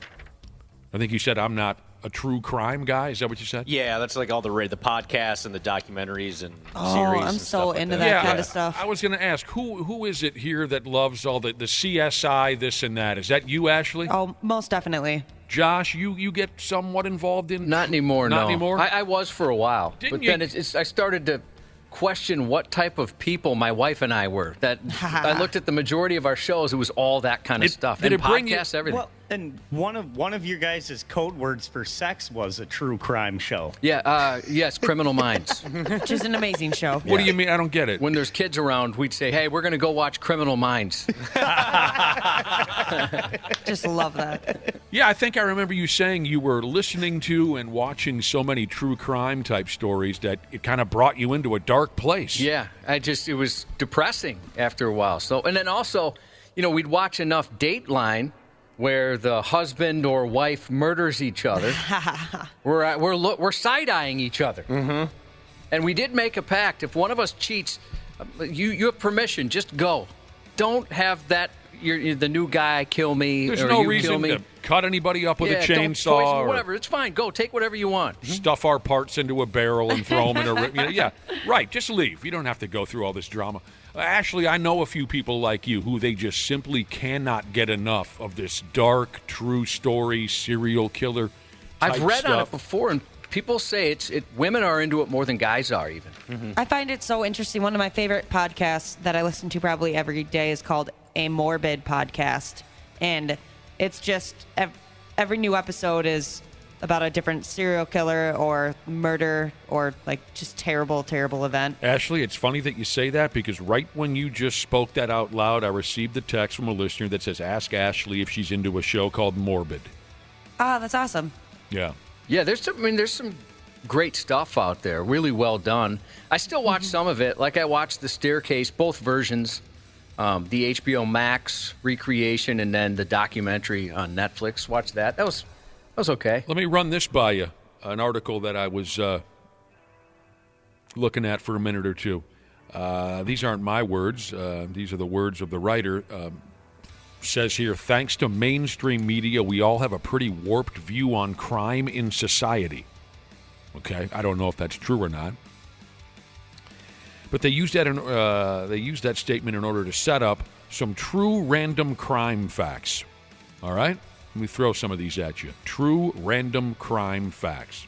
I think you said I'm not a true crime guy. Is that what you said? Yeah, that's like all the podcasts and the documentaries and Oh, series. I'm and so stuff like into that. that kind of stuff. I was going to ask, who is it here that loves all the CSI, this and that? Is that you, Ashley? Oh, most definitely. Josh, you get somewhat involved in? Not anymore, Not no. anymore? I was for a while. Didn't but then I started to question what type of people my wife and I were. That I looked at the majority of our shows, it was all that kind of stuff. did And it bring you- podcasts, everything. Well, and one of your guys' code words for sex was a true crime show. Yes, Criminal Minds. Which is an amazing show. What do you mean? I don't get it. When there's kids around, we'd say, hey, we're going to go watch Criminal Minds. Just love that. Yeah, I think I remember you saying you were listening to and watching so many true crime type stories that it kind of brought you into a dark place. Yeah, it was depressing after a while. So, and then also, we'd watch enough Dateline where the husband or wife murders each other. We're side-eyeing each other. Mm-hmm. And we did make a pact. If one of us cheats, you have permission. Just go. Don't have that. You're the new guy. Kill me. There's or no you reason kill me. to cut anybody up with a Don't chainsaw poison, or whatever. It's fine. Go. Take whatever you want. stuff our parts into a barrel and throw them in a... Yeah, right. Just leave. You don't have to go through all this drama. Ashley, I know a few people like you who they just simply cannot get enough of this dark, true story, serial killer type I've read stuff. on it before, and people say women are into it more than guys are even. Mm-hmm. I find it so interesting. One of my favorite podcasts that I listen to probably every day is called A Morbid Podcast. And it's just every new episode is about a different serial killer or murder or like just terrible, terrible event. Ashley, it's funny that you say that because right when you just spoke that out loud, I received a text from a listener that says, ask Ashley if she's into a show called Morbid. Ah, that's awesome. Yeah. Yeah, there's some great stuff out there. Really well done. I still watch some of it. Like I watched The Staircase, both versions. The HBO Max recreation and then the documentary on Netflix. Watch that. That was okay. Let me run this by you. An article that I was looking at for a minute or two. These aren't my words. These are the words of the writer. Says here, thanks to mainstream media, we all have a pretty warped view on crime in society. Okay, I don't know if that's true or not. But they used that statement in order to set up some true random crime facts. All right? Let me throw some of these at you. True random crime facts.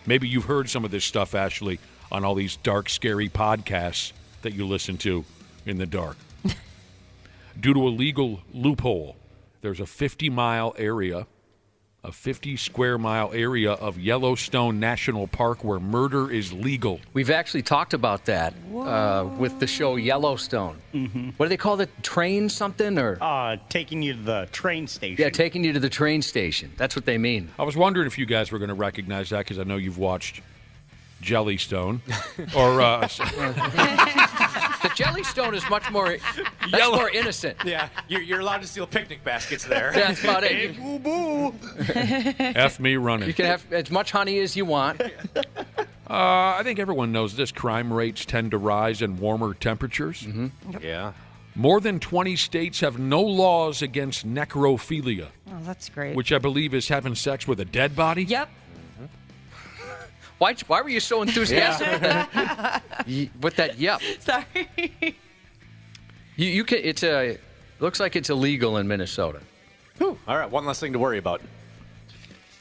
Maybe you've heard some of this stuff, Ashley, on all these dark, scary podcasts that you listen to in the dark. Due to a legal loophole, there's a 50-mile area, a 50-square-mile area of Yellowstone National Park where murder is legal. We've actually talked about that with the show Yellowstone. Mm-hmm. What do they call it? Train something? Or taking you to the train station. Yeah, taking you to the train station. That's what they mean. I was wondering if you guys were going to recognize that because I know you've watched Jellystone. Or the Jellystone is much more more innocent. Yeah, you're allowed to steal picnic baskets there. That's about it. Boo boo. F me running. You can have as much honey as you want. I think everyone knows this. Crime rates tend to rise in warmer temperatures. Mm-hmm. Yeah. More than 20 states have no laws against necrophilia. Oh, that's great. Which I believe is having sex with a dead body. Yep. Why were you so enthusiastic with that? Yep. Sorry. You can. Looks like it's illegal in Minnesota. Whew. All right, one less thing to worry about.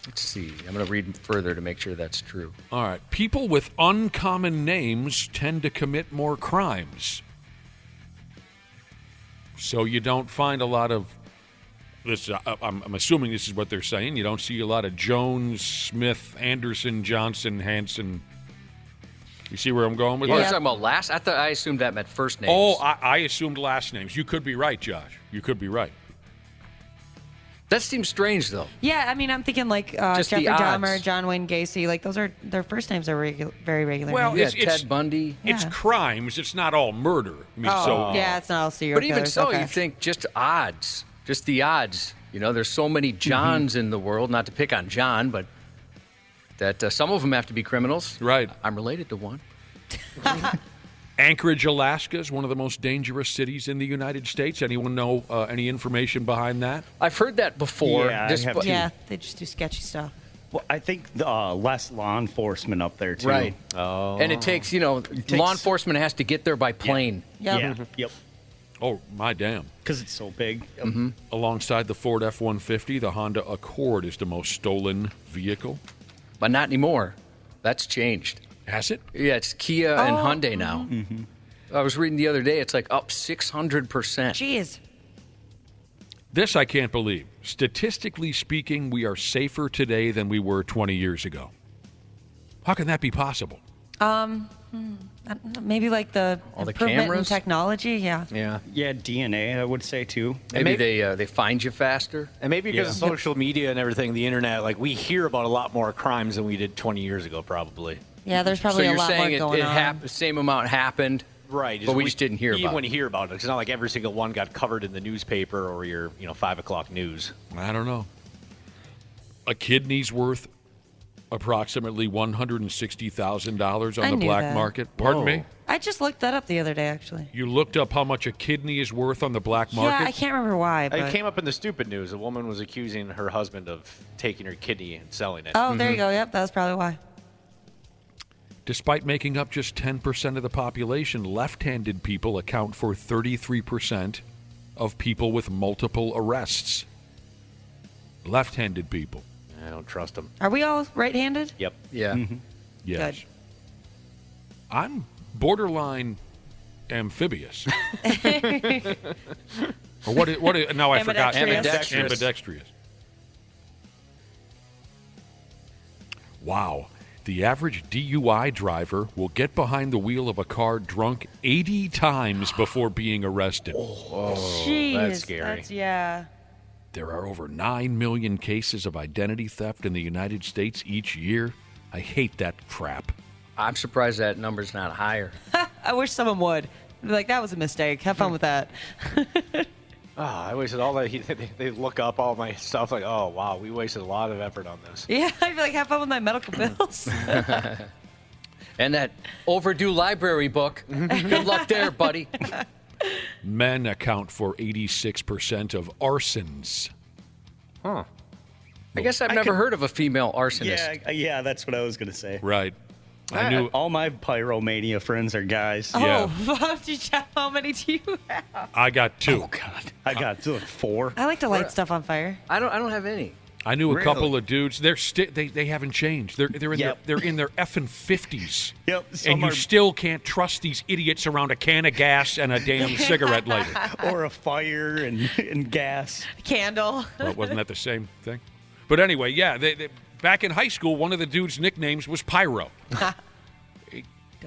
Let's see. I'm going to read further to make sure that's true. All right. People with uncommon names tend to commit more crimes. So you don't find a lot of this. I'm assuming this is what they're saying. You don't see a lot of Jones, Smith, Anderson, Johnson, Hanson. You see where I'm going with You're that? talking about last? I assumed that meant first names. Oh, I assumed last names. You could be right, Josh. You could be right. That seems strange, though. Yeah, I mean, I'm thinking like Just Jeffrey the odds. Dahmer, John Wayne Gacy. Like those are their first names are very regular. Well, names. Ted Bundy. It's Yeah. crimes. It's not all murder. I mean, yeah, it's not all serial But even killers. so, okay. you think just odds. Just the odds. You know, there's so many Johns in the world, not to pick on John, but that some of them have to be criminals. Right. I'm related to one. Anchorage, Alaska is one of the most dangerous cities in the United States. Anyone know any information behind that? I've heard that before. Yeah, I have too. Yeah, they just do sketchy stuff. Well, I think less law enforcement up there, too. Right. Oh. And it takes, law enforcement has to get there by plane. Yep. Yeah. Yep. Oh, my damn. Because it's so big. Mm-hmm. Alongside the Ford F-150, the Honda Accord is the most stolen vehicle. But not anymore. That's changed. Has it? Yeah, it's Kia and Oh. Hyundai now. Mm-hmm. I was reading the other day, it's like up 600%. Jeez. This I can't believe. Statistically speaking, we are safer today than we were 20 years ago. How can that be possible? I don't know, maybe like the All the improvement in cameras? technology. Yeah. Yeah. Yeah, DNA, I would say, too. Maybe they find you faster. And maybe because Yeah. of social media and everything, the internet, like we hear about a lot more crimes than we did 20 years ago, probably. Yeah, there's probably so a you're lot more saying going on. the same amount happened, Right. but we just didn't hear even about when it. you hear about it. It's not like every single one got covered in the newspaper or your 5 o'clock news. I don't know. A kidney's worth approximately $160,000 on I the knew black that. market. Pardon Whoa. me? I just looked that up the other day, actually. You looked up how much a kidney is worth on the black market? Yeah, I can't remember why. But... It came up in the stupid news. A woman was accusing her husband of taking her kidney and selling it. Oh, there you go. Yep, that was probably why. Despite making up just 10% of the population, left-handed people account for 33% of people with multiple arrests. Left-handed people. I don't trust them. Are we all right-handed? Yep. Yeah. Yes. Good. I'm borderline amphibious. Or what? No, I forgot. Ambidextrous. Ambidextrous. Wow. The average DUI driver will get behind the wheel of a car drunk 80 times before being arrested. Jeez, that's scary. Yeah. There are over 9 million cases of identity theft in the United States each year. I hate that crap. I'm surprised that number's not higher. I wish someone would. Be like, that was a mistake. Have fun with that. I wasted all that. They look up all my stuff like, oh, wow, we wasted a lot of effort on this. Yeah, I'd be like, have fun with my medical bills. And that overdue library book. Good luck there, buddy. Men account for 86% of arsons. Huh. I guess I've never heard of a female arsonist. Yeah, that's what I was going to say. Right. I knew all my pyromania friends are guys. Yeah. How many do you have? I got 2. Oh, God. I got 4. I like to light stuff on fire. I don't have any. I knew a Really? couple of dudes. They haven't changed. They're in their effing 50s. Yep. And you still can't trust these idiots around a can of gas and a damn cigarette lighter. Or a fire and gas. Candle. Well, wasn't that the same thing? But anyway, yeah. They back in high school, one of the dudes' nicknames was Pyro.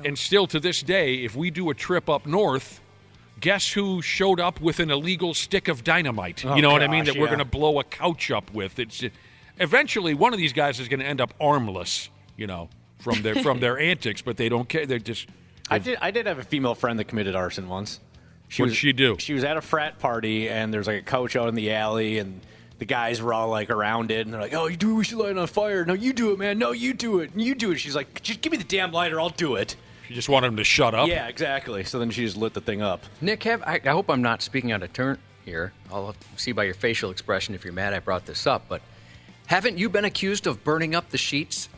And still to this day, if we do a trip up north, guess who showed up with an illegal stick of dynamite? Oh, you know what I mean? gosh, That we're yeah. going to blow a couch up with. Eventually, one of these guys is going to end up armless, from their antics, but they don't care. They're just. I did have a female friend that committed arson once. What'd she do? She was at a frat party, and there's like a couch out in the alley, and the guys were all like around it, and they're like, "Oh, you do? We should light it on fire. No, you do it, man. No, you do it. You do it." She's like, "Just give me the damn lighter. I'll do it." She just wanted him to shut up. Yeah, exactly. So then she just lit the thing up. Nick, I hope I'm not speaking out of turn here. I'll see by your facial expression if you're mad I brought this up, but haven't you been accused of burning up the sheets?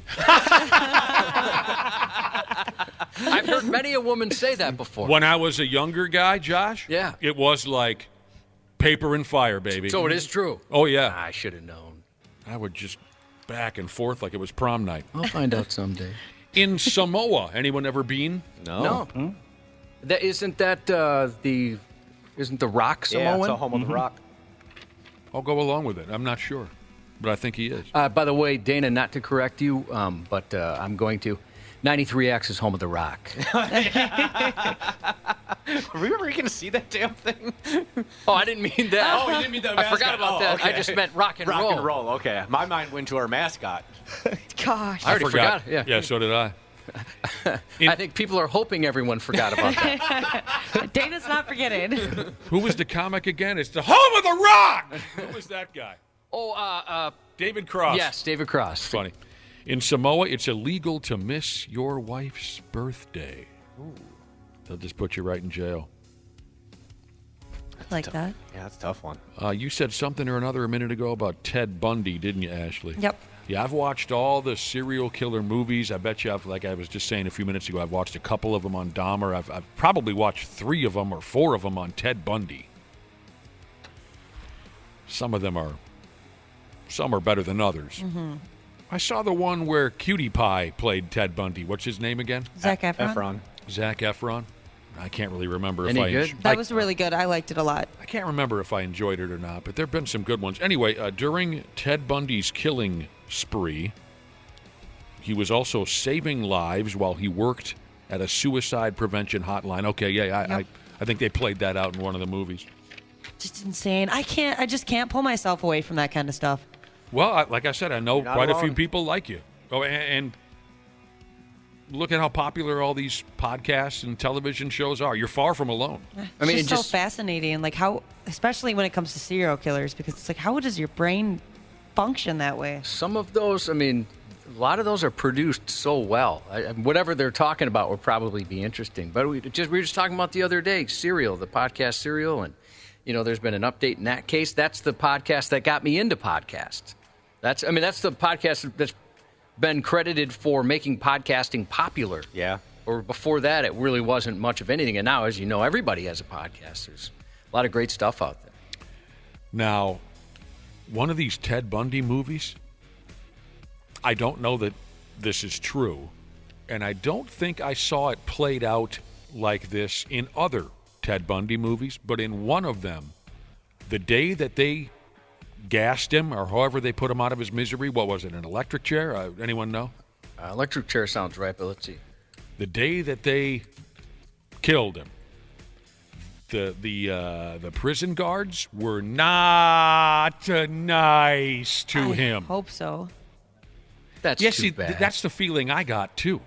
I've heard many a woman say that before. When I was a younger guy, Josh, yeah, it was like paper and fire, baby. So it is true. Oh, yeah. I should have known. I would just back and forth like it was prom night. I'll find out someday. In Samoa, anyone ever been? No. Isn't the Rock Samoan? Yeah, it's a home of the Rock. I'll go along with it. I'm not sure, but I think he is. By the way, Dana, not to correct you, but I'm going to. 93X is home of the Rock. Are we ever going to see that damn thing? Oh, I didn't mean that. Oh, you didn't mean that. I forgot about that. Okay. I just meant rock and roll. Rock and roll. Okay, my mind went to our mascot. Gosh. I already forgot. Yeah, so did I. I think people are hoping everyone forgot about that. Dana's not forgetting. Who was the comic again? It's the home of the Rock. Who was that guy? Oh, David Cross. Yes, David Cross. Funny. In Samoa, it's illegal to miss your wife's birthday. Ooh. They'll just put you right in jail. Like that. Yeah, that's a tough one. You said something or another a minute ago about Ted Bundy, didn't you, Ashley? Yep. Yeah, I've watched all the serial killer movies. I bet you, like I was just saying a few minutes ago, I've watched a couple of them on Dahmer. I've probably watched 3 of them or 4 of them on Ted Bundy. Some of them are better than others. Mm-hmm. I saw the one where Cutie Pie played Ted Bundy. What's his name again? Zac Efron. Zac Efron. I can't really remember Any if I good? That was really good. I liked it a lot. I can't remember if I enjoyed it or not, but there have been some good ones. Anyway, during Ted Bundy's killing spree, he was also saving lives while he worked at a suicide prevention hotline. Okay, yeah, I think they played that out in one of the movies. Just insane. I just can't pull myself away from that kind of stuff. Well, like I said, I know You're not quite a few alone. people like you. Oh, and look at how popular all these podcasts and television shows are. You're far from alone. I mean, it's just so fascinating. Like how, especially when it comes to serial killers, because it's like, how does your brain function that way? Some of those, I mean, a lot of those are produced so well. Whatever they're talking about will probably be interesting. But we were just talking about the other day, Serial, the podcast Serial, and there's been an update in that case. That's the podcast that got me into podcasts. That's the podcast that's been credited for making podcasting popular. Yeah. Or before that, it really wasn't much of anything. And now, as you know, everybody has a podcast. There's a lot of great stuff out there. Now, one of these Ted Bundy movies, I don't know that this is true, and I don't think I saw it played out like this in other Ted Bundy movies, but in one of them, the day that they gassed him, or however they put him out of his misery, what was it, an electric chair? Anyone know? Electric chair sounds right, but let's see. The day that they killed him, the prison guards were not nice to him. I hope so. That's yeah, too see, bad. that's the feeling I got, too.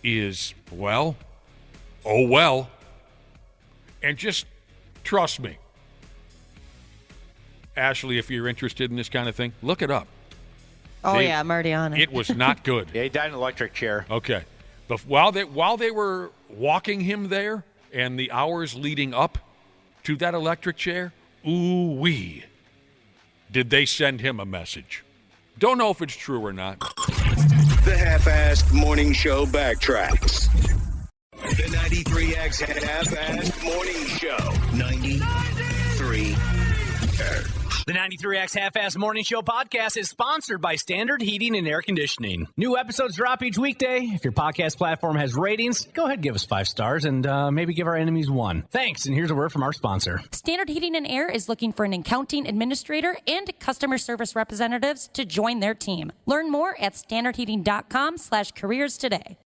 Is, well, oh well. And just trust me. Ashley, if you're interested in this kind of thing, look it up. Oh, yeah, I'm already on it. It was not good. Yeah, he died in an electric chair. Okay. But while they were walking him there and the hours leading up to that electric chair, ooh-wee, did they send him a message. Don't know if it's true or not. The half-assed morning show backtracks. The 93X Half-Assed Morning Show. 93. The 93X Half-Ass Morning Show podcast is sponsored by Standard Heating and Air Conditioning. New episodes drop each weekday. If your podcast platform has ratings, go ahead and give us 5 stars and maybe give our enemies 1. Thanks, and here's a word from our sponsor. Standard Heating and Air is looking for an accounting administrator and customer service representatives to join their team. Learn more at standardheating.com/careers today.